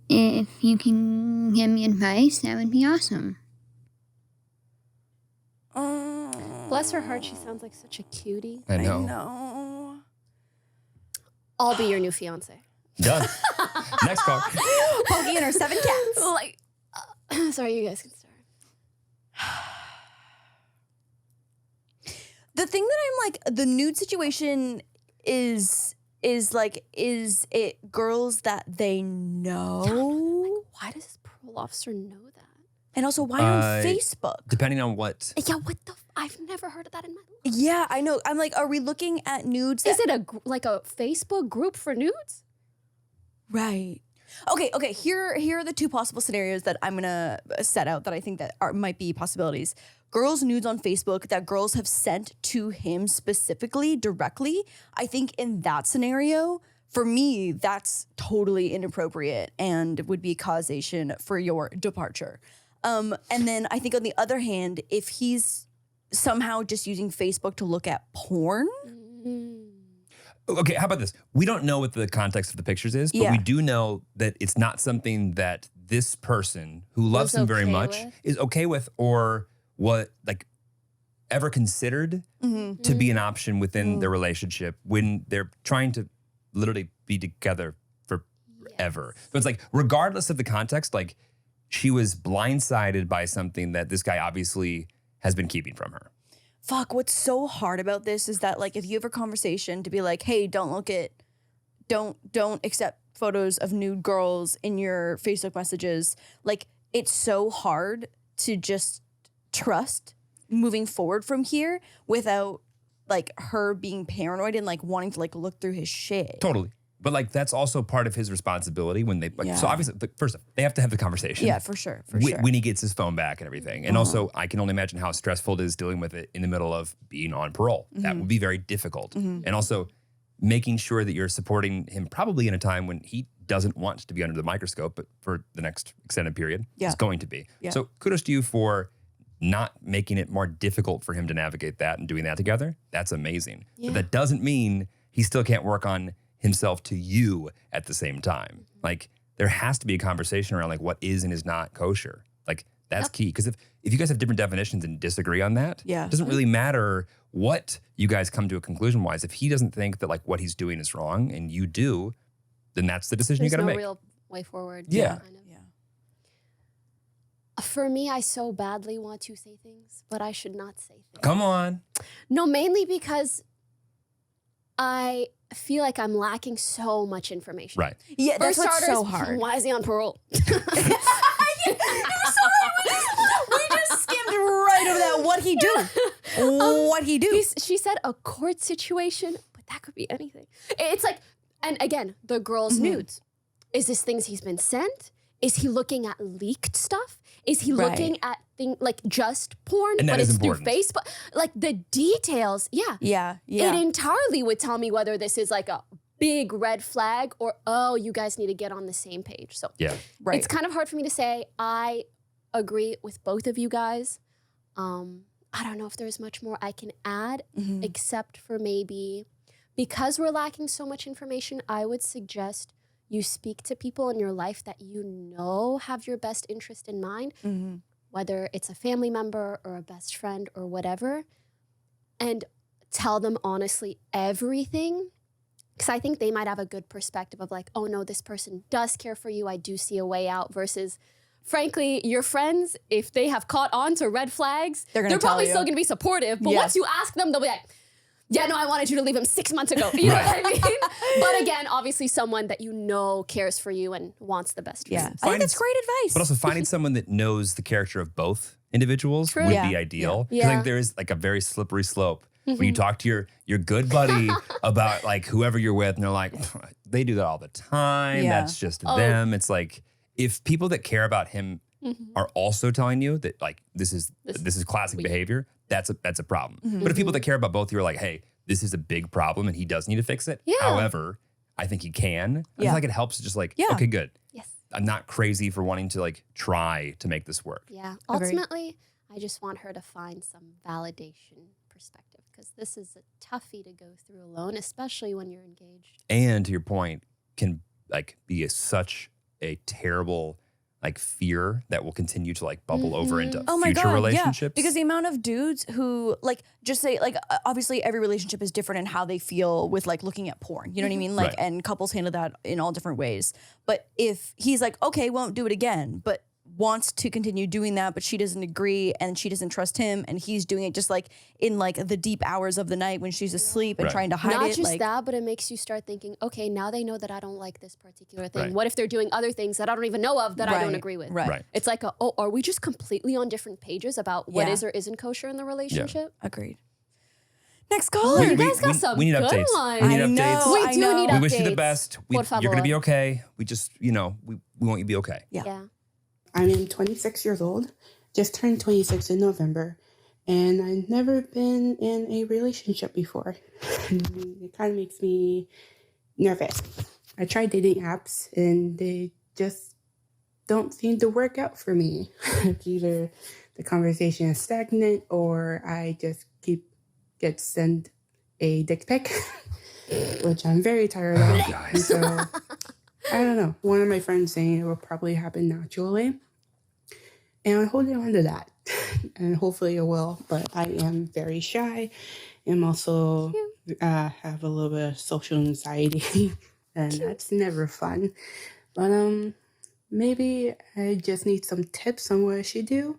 If you can give me advice, that would be awesome. Bless her heart, she sounds like such a cutie. I know. No. I'll be your new fiance. Done. Next call. Pokey and her 7 cats. Like, sorry, you guys can start. The thing that I'm like, the nude situation is it girls that they know? Why does this parole officer know that? And also, why on Uh, Facebook? Depending on what. Yeah, what the? I've never heard of that in my life. Yeah, I know. I'm like, are we looking at nudes? Is it like a Facebook group for nudes? Right. Okay. Here are the 2 possible scenarios that I'm gonna set out that I think that might be possibilities. Girls' nudes on Facebook that girls have sent to him specifically, directly. I think in that scenario, for me, that's totally inappropriate and would be causation for your departure. And then I think on the other hand, if he's somehow just using Facebook to look at porn. Okay, how about this? We don't know what the context of the pictures is, but Yeah. we do know that it's not something that this person who loves Was him very okay much with? is okay with or what like ever considered to be an option within their relationship when they're trying to literally be together forever. So it's like regardless of the context, like she was blindsided by something that this guy obviously has been keeping from her. Fuck, what's so hard about this is that like if you have a conversation to be like, hey, don't accept photos of nude girls in your Facebook messages, like it's so hard to just trust moving forward from here without like her being paranoid and like wanting to like look through his shit. Totally. But like that's also part of his responsibility when they like. So Yeah. obviously, first off, they have to have the conversation. Yeah, for sure. When he gets his phone back and everything, and also I can only imagine how stressful it is dealing with it in the middle of being on parole. That would be very difficult, and also making sure that you're supporting him probably in a time when he doesn't want to be under the microscope, but for the next extended period, Yeah. it's going to be. Yeah. So kudos to you for not making it more difficult for him to navigate that and doing that together. That's amazing. Yeah. But that doesn't mean he still can't work on himself to you at the same time. Like there has to be a conversation around like what is and is not kosher. Like that's key. Because if you guys have different definitions and disagree on that, it doesn't really matter what you guys come to a conclusion wise. If he doesn't think that like what he's doing is wrong and you do, then that's the decision you got to make. There's no real way forward. Yeah. Kind of. For me, I so badly want to say things, but I should not say things. Come on. No, mainly because I feel like I'm lacking so much information. Right. Yeah, For that's what's starters, so hard. why is he on parole? We just skimmed right over that. What'd he do? What'd he do? She said a court situation, but that could be anything. It's like, and again, the girl's nudes. Is this things he's been sent? Is he looking at leaked stuff? Is he looking at things like just porn, And that but is it's important. through Facebook? Like the details, Yeah. it entirely would tell me whether this is like a big red flag or, oh, you guys need to get on the same page. So Right. it's kind of hard for me to say. I agree with both of you guys. I don't know if there's much more I can add, except for maybe because we're lacking so much information, I would suggest you speak to people in your life that you know have your best interest in mind, whether it's a family member or a best friend or whatever, and tell them honestly everything. Because I think they might have a good perspective of like, oh no, this person does care for you. I do see a way out versus, frankly, your friends, if they have caught on to red flags, they're probably still going to be supportive. But once you ask them, they'll be like, yeah, no, I wanted you to leave him 6 months ago. You know what I mean? But again, obviously someone that you know cares for you and wants the best for you. I think that's great advice. But also finding someone that knows the character of both individuals would be ideal. 'Cause I think there is like a very slippery slope when you talk to your good buddy about like whoever you're with and they're like, they do that all the time. That's just them. It's like if people that care about him are also telling you that like this is classic behavior, that's a problem. But if people that care about both you are like, hey, this is a big problem and he does need to fix it. However, I think he can. I feel like it helps just like, okay, good. Yes. I'm not crazy for wanting to like try to make this work. Yeah. Ultimately, I just want her to find some validation perspective because this is a toughie to go through alone, especially when you're engaged. And to your point, can like be such a terrible like fear that will continue to like bubble over into future relationships. Yeah. Because the amount of dudes who like just say like obviously every relationship is different in how they feel with like looking at porn. You know what I mean? Like and couples handle that in all different ways. But if he's like, okay, won't do it again, but wants to continue doing that, but she doesn't agree and she doesn't trust him and he's doing it just like in like the deep hours of the night when she's asleep and trying to hide it. Not just like, that, but it makes you start thinking, okay, now they know that I don't like this particular thing. What if they're doing other things that I don't even know of that I don't agree with? It's like, are we just completely on different pages about what is or isn't kosher in the relationship? Agreed. Next caller. You guys got some we need good updates. ones. We need updates. We do need updates. We wish you the best. You're Por going to be favor. okay. We just, we want you to be okay. Yeah. I'm 26 years old, just turned 26 in November, and I've never been in a relationship before. It kind of makes me nervous. I tried dating apps, and they just don't seem to work out for me. Either the conversation is stagnant, or I just get sent a dick pic, which I'm very tired of. And so, I don't know. One of my friends saying it will probably happen naturally. And I'm holding on to that. And hopefully it will. But I am very shy. And also have a little bit of social anxiety. And that's never fun. But maybe I just need some tips on what I should do.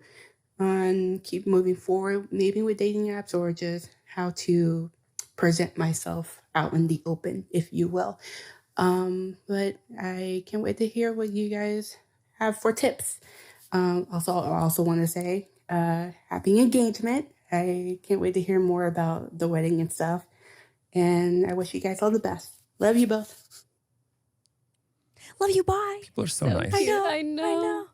On keep moving forward. Maybe with dating apps or just how to present myself out in the open, if you will. But I can't wait to hear what you guys have for tips. I also want to say happy engagement. I can't wait to hear more about the wedding and stuff. And I wish you guys all the best. Love you both. Love you, bye. People are so nice. I know.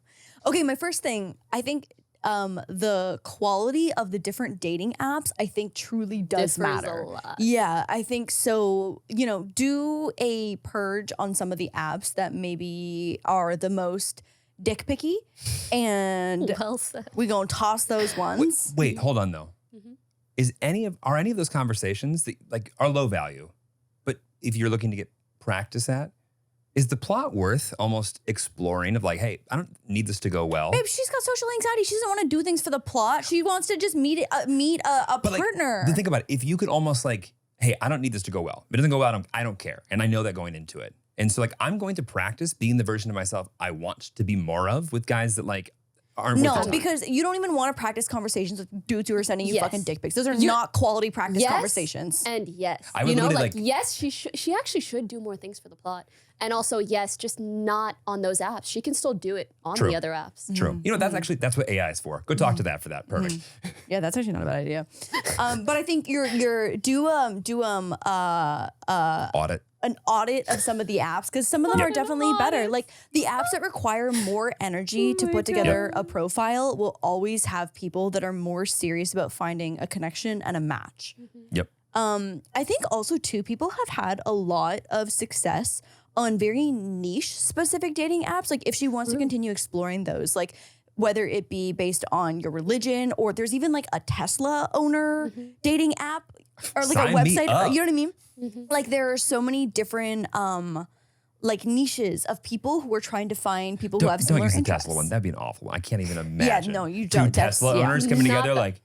Okay, my first thing, I think the quality of the different dating apps, I think truly does Differs matter. a lot. Yeah, I think so. Do a purge on some of the apps that maybe are the most dick picky, and Well said. we gonna toss those ones. Wait, hold on though. Are any of those conversations that like are low value, but if you're looking to get practice at, is the plot worth almost exploring of like, hey, I don't need this to go well. Babe, she's got social anxiety. She doesn't want to do things for the plot. She wants to just meet a But partner. Like, think about it. If you could almost like, hey, I don't need this to go well. If it doesn't go well, I don't care. And I know that going into it. And so like, I'm going to practice being the version of myself I want to be more of with guys that like aren't worth the No, time. because you don't even want to practice conversations with dudes who are sending you Yes. fucking dick pics. Those are not quality practice conversations. And yes. I would literally, like- yes, she actually should do more things for the plot. And also, yes, just not on those apps. She can still do it on True. the other apps. True. You know, that's what AI is for. Go talk to that for that. Perfect. Yeah, that's actually not a bad idea. But I think do Audit. an audit of some of the apps because some of them are definitely better. Like the apps that require more energy to put together a profile will always have people that are more serious about finding a connection and a match. Yep. I think also too, people have had a lot of success on very niche specific dating apps. Like if she wants to continue exploring those, like whether it be based on your religion or there's even like a Tesla owner dating app or like Sign a me website, up. you know what I mean? Like there are so many different like niches of people who are trying to find people who have Don't similar use the interests. Tesla one. That'd be an awful one. I can't even imagine. no, you Two don't. That's- Tesla yeah. owners coming Not together the- like,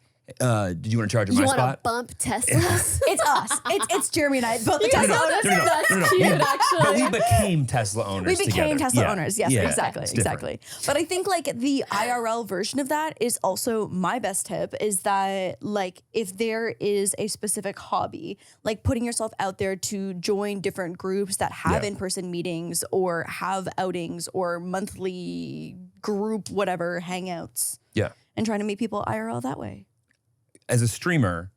did you want to charge at You my want to spot? bump Teslas? It's us. It's Jeremy and I. Both the No, Tesla owners. That's cute, actually. But we became Tesla owners We became together. Tesla Yeah. owners. Yes, Yeah. exactly. It's different. Exactly. But I think like the IRL version of that is also my best tip is that like if there is a specific hobby, like putting yourself out there to join different groups that have Yeah. in-person meetings or have outings or monthly group whatever hangouts Yeah. and trying to meet people IRL that way. As a streamer,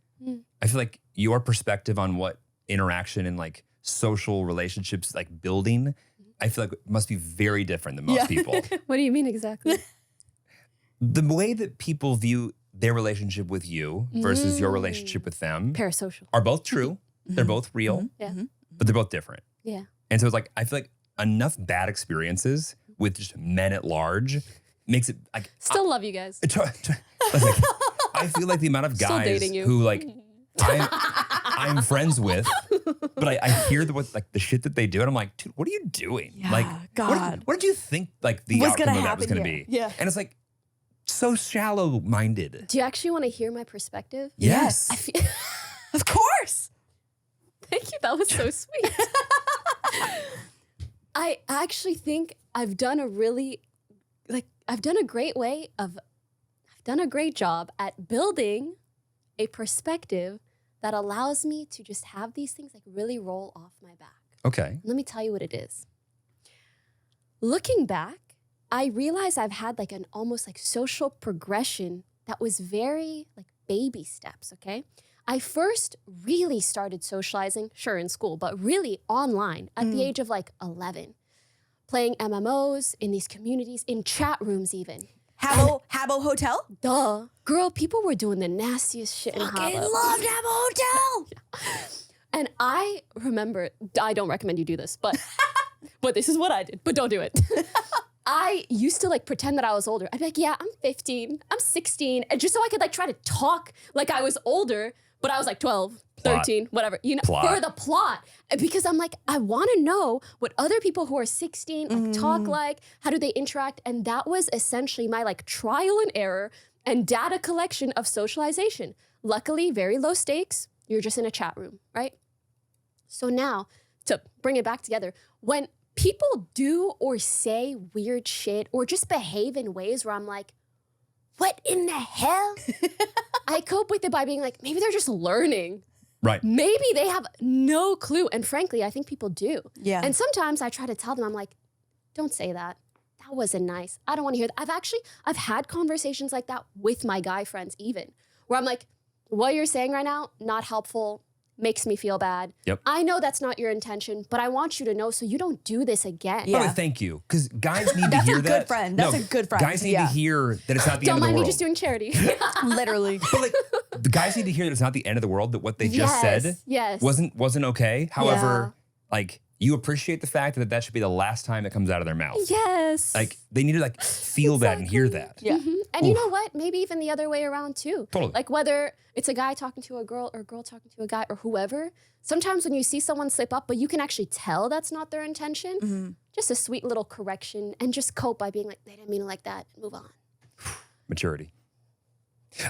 I feel like your perspective on what interaction and like social relationships like building, I feel like must be very different than most people. What do you mean exactly? The way that people view their relationship with you versus your relationship with them Parasocial. are both true. They're both real, Yeah. but they're both different. Yeah. And so it's like, I feel like enough bad experiences with just men at large makes it like, Still love you guys. like, I feel like the amount of Still guys dating you. who like I'm friends with, but I hear the shit that they do, and I'm like, dude, what are you doing? Yeah, like, God. what did you think like the Was outcome gonna of that was happen, going to yeah. be? Yeah. And it's like so shallow-minded. Do you actually want to hear my perspective? Yes. I feel, Of course. thank you. That was so sweet. I actually think I've done a great job at building a perspective that allows me to just have these things like really roll off my back. Okay. Let me tell you what it is. Looking back, I realize I've had like an almost like social progression that was very like baby steps, okay? I first really started socializing, sure in school, but really online at the age of like 11. Playing MMOs in these communities, in chat rooms even. Habbo Hotel? Duh. Girl, people were doing the nastiest shit in I Habbo. loved Habbo Hotel. And I remember, I don't recommend you do this, but but this is what I did, but don't do it. I used to like pretend that I was older. I'd be like, yeah, I'm 15, I'm 16, and just so I could like try to talk like I was older, but I was like 12, 13, whatever, you know, Plot. for the plot. Because I'm like, I want to know what other people who are 16 like talk like, how do they interact? And that was essentially my like trial and error and data collection of socialization. Luckily, very low stakes. You're just in a chat room, right? So now, to bring it back together, when people do or say weird shit or just behave in ways where I'm like, what in the hell? I cope with it by being like, maybe they're just learning. Right. Maybe they have no clue. And frankly, I think people do. Yeah. And sometimes I try to tell them, I'm like, don't say that. That wasn't nice. I don't want to hear that. I've had conversations like that with my guy friends even, where I'm like, what you're saying right now, not helpful, makes me feel bad. Yep. I know that's not your intention, but I want you to know so you don't do this again. Yeah. By the way, thank you. Because guys need to That's a hear good that. friend. That's a good friend. Guys need Yeah. to hear that it's not the Don't end of mind the me world. just doing charity. Literally. But like the guys need to hear that it's not the end of the world, that what they just Yes, said yes. wasn't okay. However, like you appreciate the fact that that should be the last time it comes out of their mouth. Yes. Like they need to like feel that and hear that. Yeah. And you know what? Maybe even the other way around too. Totally. Like whether it's a guy talking to a girl or a girl talking to a guy or whoever, sometimes when you see someone slip up, but you can actually tell that's not their intention, just a sweet little correction and just cope by being like, they didn't mean it like that, move on. Maturity.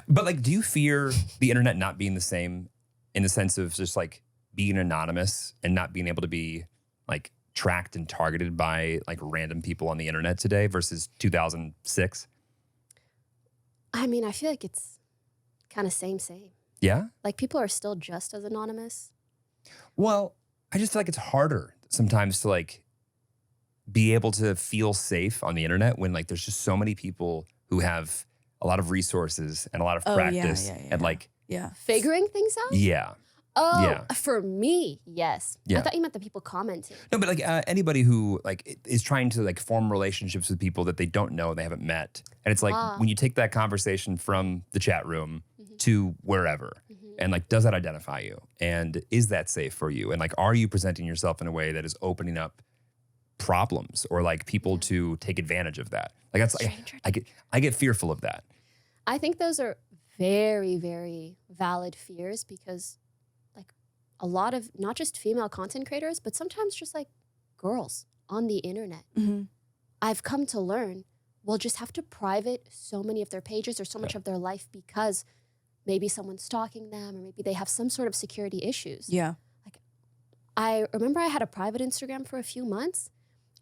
But like, do you fear the internet not being the same in the sense of just like being anonymous and not being able to be like tracked and targeted by like random people on the internet today versus 2006? I mean, I feel like it's kind of same. Yeah? Like people are still just as anonymous. Well, I just feel like it's harder sometimes to like be able to feel safe on the internet when like there's just so many people who have a lot of resources and a lot of practice and like, Figuring things out? yeah. Oh, Yeah. For me, yes. Yeah. I thought you meant the people commenting. No, but like anybody who like is trying to like form relationships with people that they don't know, they haven't met. And it's like when you take that conversation from the chat room to wherever and like, does that identify you? And is that safe for you? And like, are you presenting yourself in a way that is opening up problems or like people to take advantage of that? Like that's like, I get fearful of that. I think those are very, very valid fears because like a lot of not just female content creators, but sometimes just like girls on the internet, I've come to learn will just have to private so many of their pages or so much of their life because maybe someone's stalking them or maybe they have some sort of security issues. Yeah. Like I remember I had a private Instagram for a few months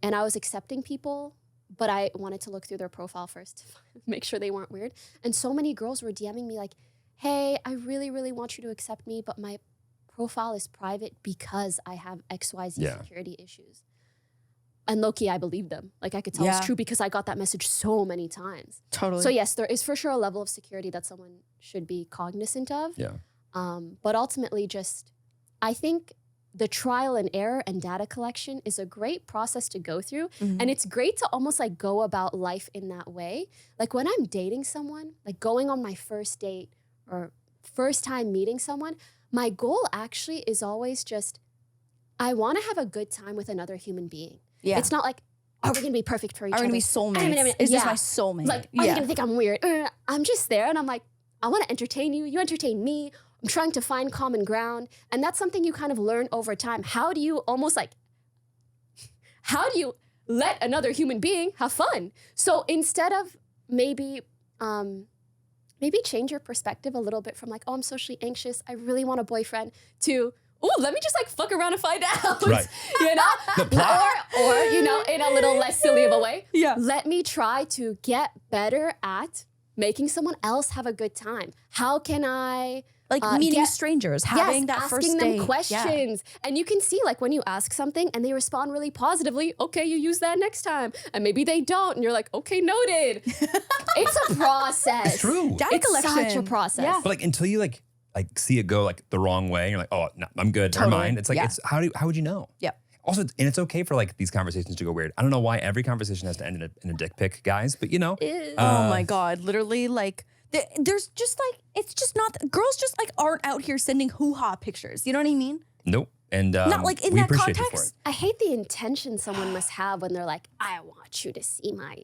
and I was accepting people, but I wanted to look through their profile first to make sure they weren't weird. And so many girls were DMing me like, hey, I really, really want you to accept me, but my profile is private because I have XYZ security issues. And low-key, I believed them. Like I could tell it's true because I got that message so many times. Totally. So yes, there is for sure a level of security that someone should be cognizant of. Yeah. But ultimately just, I think the trial and error and data collection is a great process to go through. And it's great to almost like go about life in that way. Like when I'm dating someone, like going on my first date or first time meeting someone, my goal actually is always just, I want to have a good time with another human being. Yeah. It's not like, are we going to be perfect for each other? Are we going to be soulmates? Is this my soulmate? Like, are you going to think I'm weird? I'm just there and I'm like, I want to entertain you. You entertain me. I'm trying to find common ground. And that's something you kind of learn over time. How do you let another human being have fun? So instead of maybe change your perspective a little bit from like, oh, I'm socially anxious, I really want a boyfriend, to, ooh, let me just like fuck around and find out. Right. You know? or, you know, in a little less silly of a way. Yeah. Let me try to get better at making someone else have a good time. How can I... Like meeting strangers, having that asking first date. them questions. And you can see like when you ask something and they respond really positively, okay, you use that next time. And maybe they don't. And you're like, okay, noted. It's a process. It's true. Data It's collection. such a process. Yeah. But like until you like see it go like the wrong way, and you're like, oh, no, I'm good. Never Totally. mind. It's like it's how would you know? Yeah. Also, and it's okay for like these conversations to go weird. I don't know why every conversation has to end in a dick pic, guys. But you know, Oh my God. Literally like there's just like, it's just not, girls just like aren't out here sending hoo-ha pictures. You know what I mean? nope. And Not like in we that appreciate you for context. it. I hate the intention someone must have when they're like, I want you to see my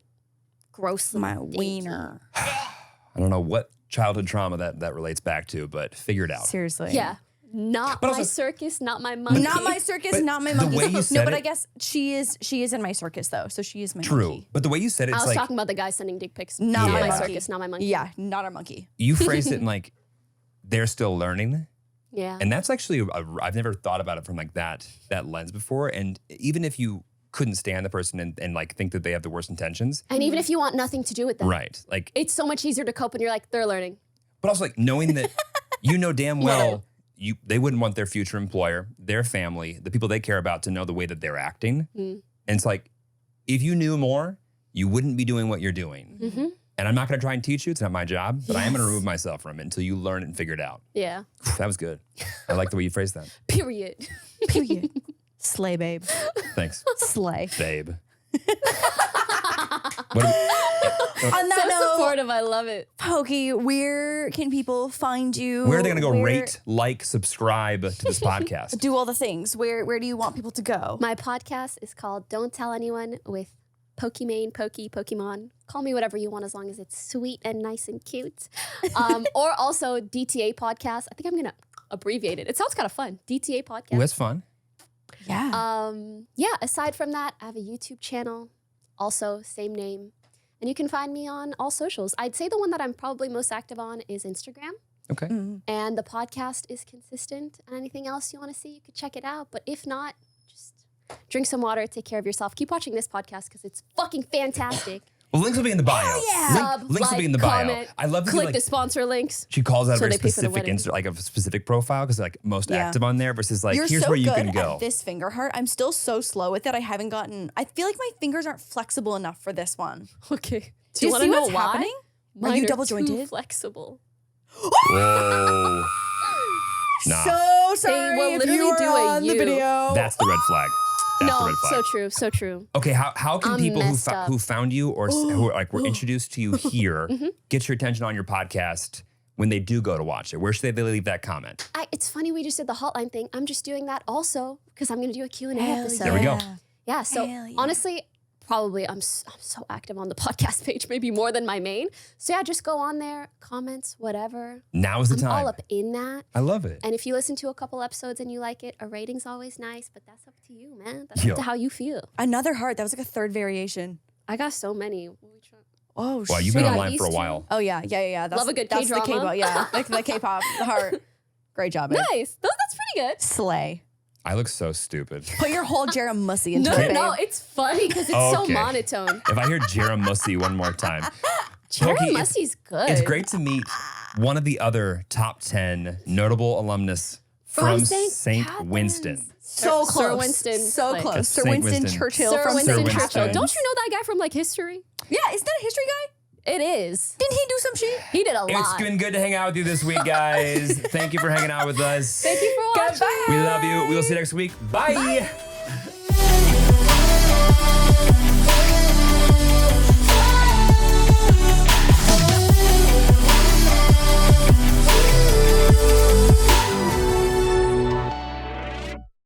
gross My little wiener. I don't know what childhood trauma that relates back to, but figure it out. Seriously. Yeah. Not But my also- circus, not my monkey. Not my circus, But not my the monkey. way you No, said but it- I guess she is in my circus though. So she is my True. monkey. But the way you said it, I it's was like talking about the guy sending dick pics. Not my my monkey. circus, not my monkey. Yeah, not our monkey. you phrased it in like they're still learning. Yeah. And that's actually, I've never thought about it from like that lens before. And even if you couldn't stand the person and like think that they have the worst intentions, And even if you want nothing to do with them, right? Like, it's so much easier to cope when you're like, they're learning. but also like knowing that you know damn well they wouldn't want their future employer, their family, the people they care about to know the way that they're acting. And it's like, if you knew more, you wouldn't be doing what you're doing. And I'm not going to try and teach you. It's not my job, but I am going to remove myself from it until you learn it and figure it out. Yeah. That was good. I like the way you phrased that. Period. Period. Slay, babe. Thanks, Slay. babe. On that So note, supportive. I love it. Pokey, where can people find you? Where are they going to go rate, like, subscribe to this podcast? Do all the things. Where do you want people to go? My podcast is called Don't Tell Anyone with Pokimane, Pokimane. Call me whatever you want as long as it's sweet and nice and cute. Or also DTA podcast. I think I'm going to abbreviate it. It sounds kind of fun. DTA podcast. Ooh, that's fun. Yeah. Aside from that, I have a YouTube channel, also same name. And you can find me on all socials. I'd say the one that I'm probably most active on is Instagram. Okay. And the podcast is consistent. And anything else you want to see, you could check it out. But if not, just drink some water, take care of yourself. Keep watching this podcast because it's fucking fantastic. Well, links will be in the bio. Links will be in the bio. Comment, I love that click the sponsor links. she calls out so a very they pay for the specific, wedding. like a specific profile because like most active on there versus like You're here's so where you good can go. at this finger heart. I'm still so slow with it. I haven't gotten. I feel like my fingers aren't flexible enough for this one. Okay. Do you wanna see know what's why? happening? Are Mine you double too jointed? flexible. Whoa. Nah, So sorry. will if literally you were do a on the U. video. that's the red flag. That's the No, red flag. so true, so true. Okay, how can I'm people who, messed up. who found you or who like were introduced to you here get your attention on your podcast when they do go to watch it? Where should they leave that comment? It's funny we just did the hotline thing. I'm just doing that also because I'm going to do a Q&A Hell episode. There we go. Yeah, so Hell yeah. honestly, probably I'm so active on the podcast page, maybe more than my main. So yeah, just go on there, comments, whatever. Now is the I'm time. all up in that. I love it. And if you listen to a couple episodes and you like it, a rating's always nice, but that's up to you, man. That's Yo. up to how you feel. Another heart. That was like a third variation. I got so many. Oh, Wow, you've shit. been got online these for a two. while. Oh yeah. That's, Love a good that's the K-drama. K-pop. Yeah, like the K-pop, the heart. Great job, babe. Nice. That's pretty good. Slay. I look so stupid. Put your whole Jeramussy into No, it, babe. no, it's funny because it's so Okay. monotone. If I hear Jeramussy one more time. Cherry Pokey, Mussy's good. It's great to meet one of the other top 10 notable alumnus from St. St. Catherine's. Winston. So Sir close. Winston, So like- close. That's Sir Saint Winston Winston. Churchill Sir from Winston St. Winston. Churchill. Catherine's. Don't you know that guy from like history? Yeah, isn't that a history guy? It is. Didn't he do some shit? He did a It's lot. been good to hang out with you this week, guys. Thank you for hanging out with us. Thank you for watching. Goodbye. We love you. We will see you next week. Bye.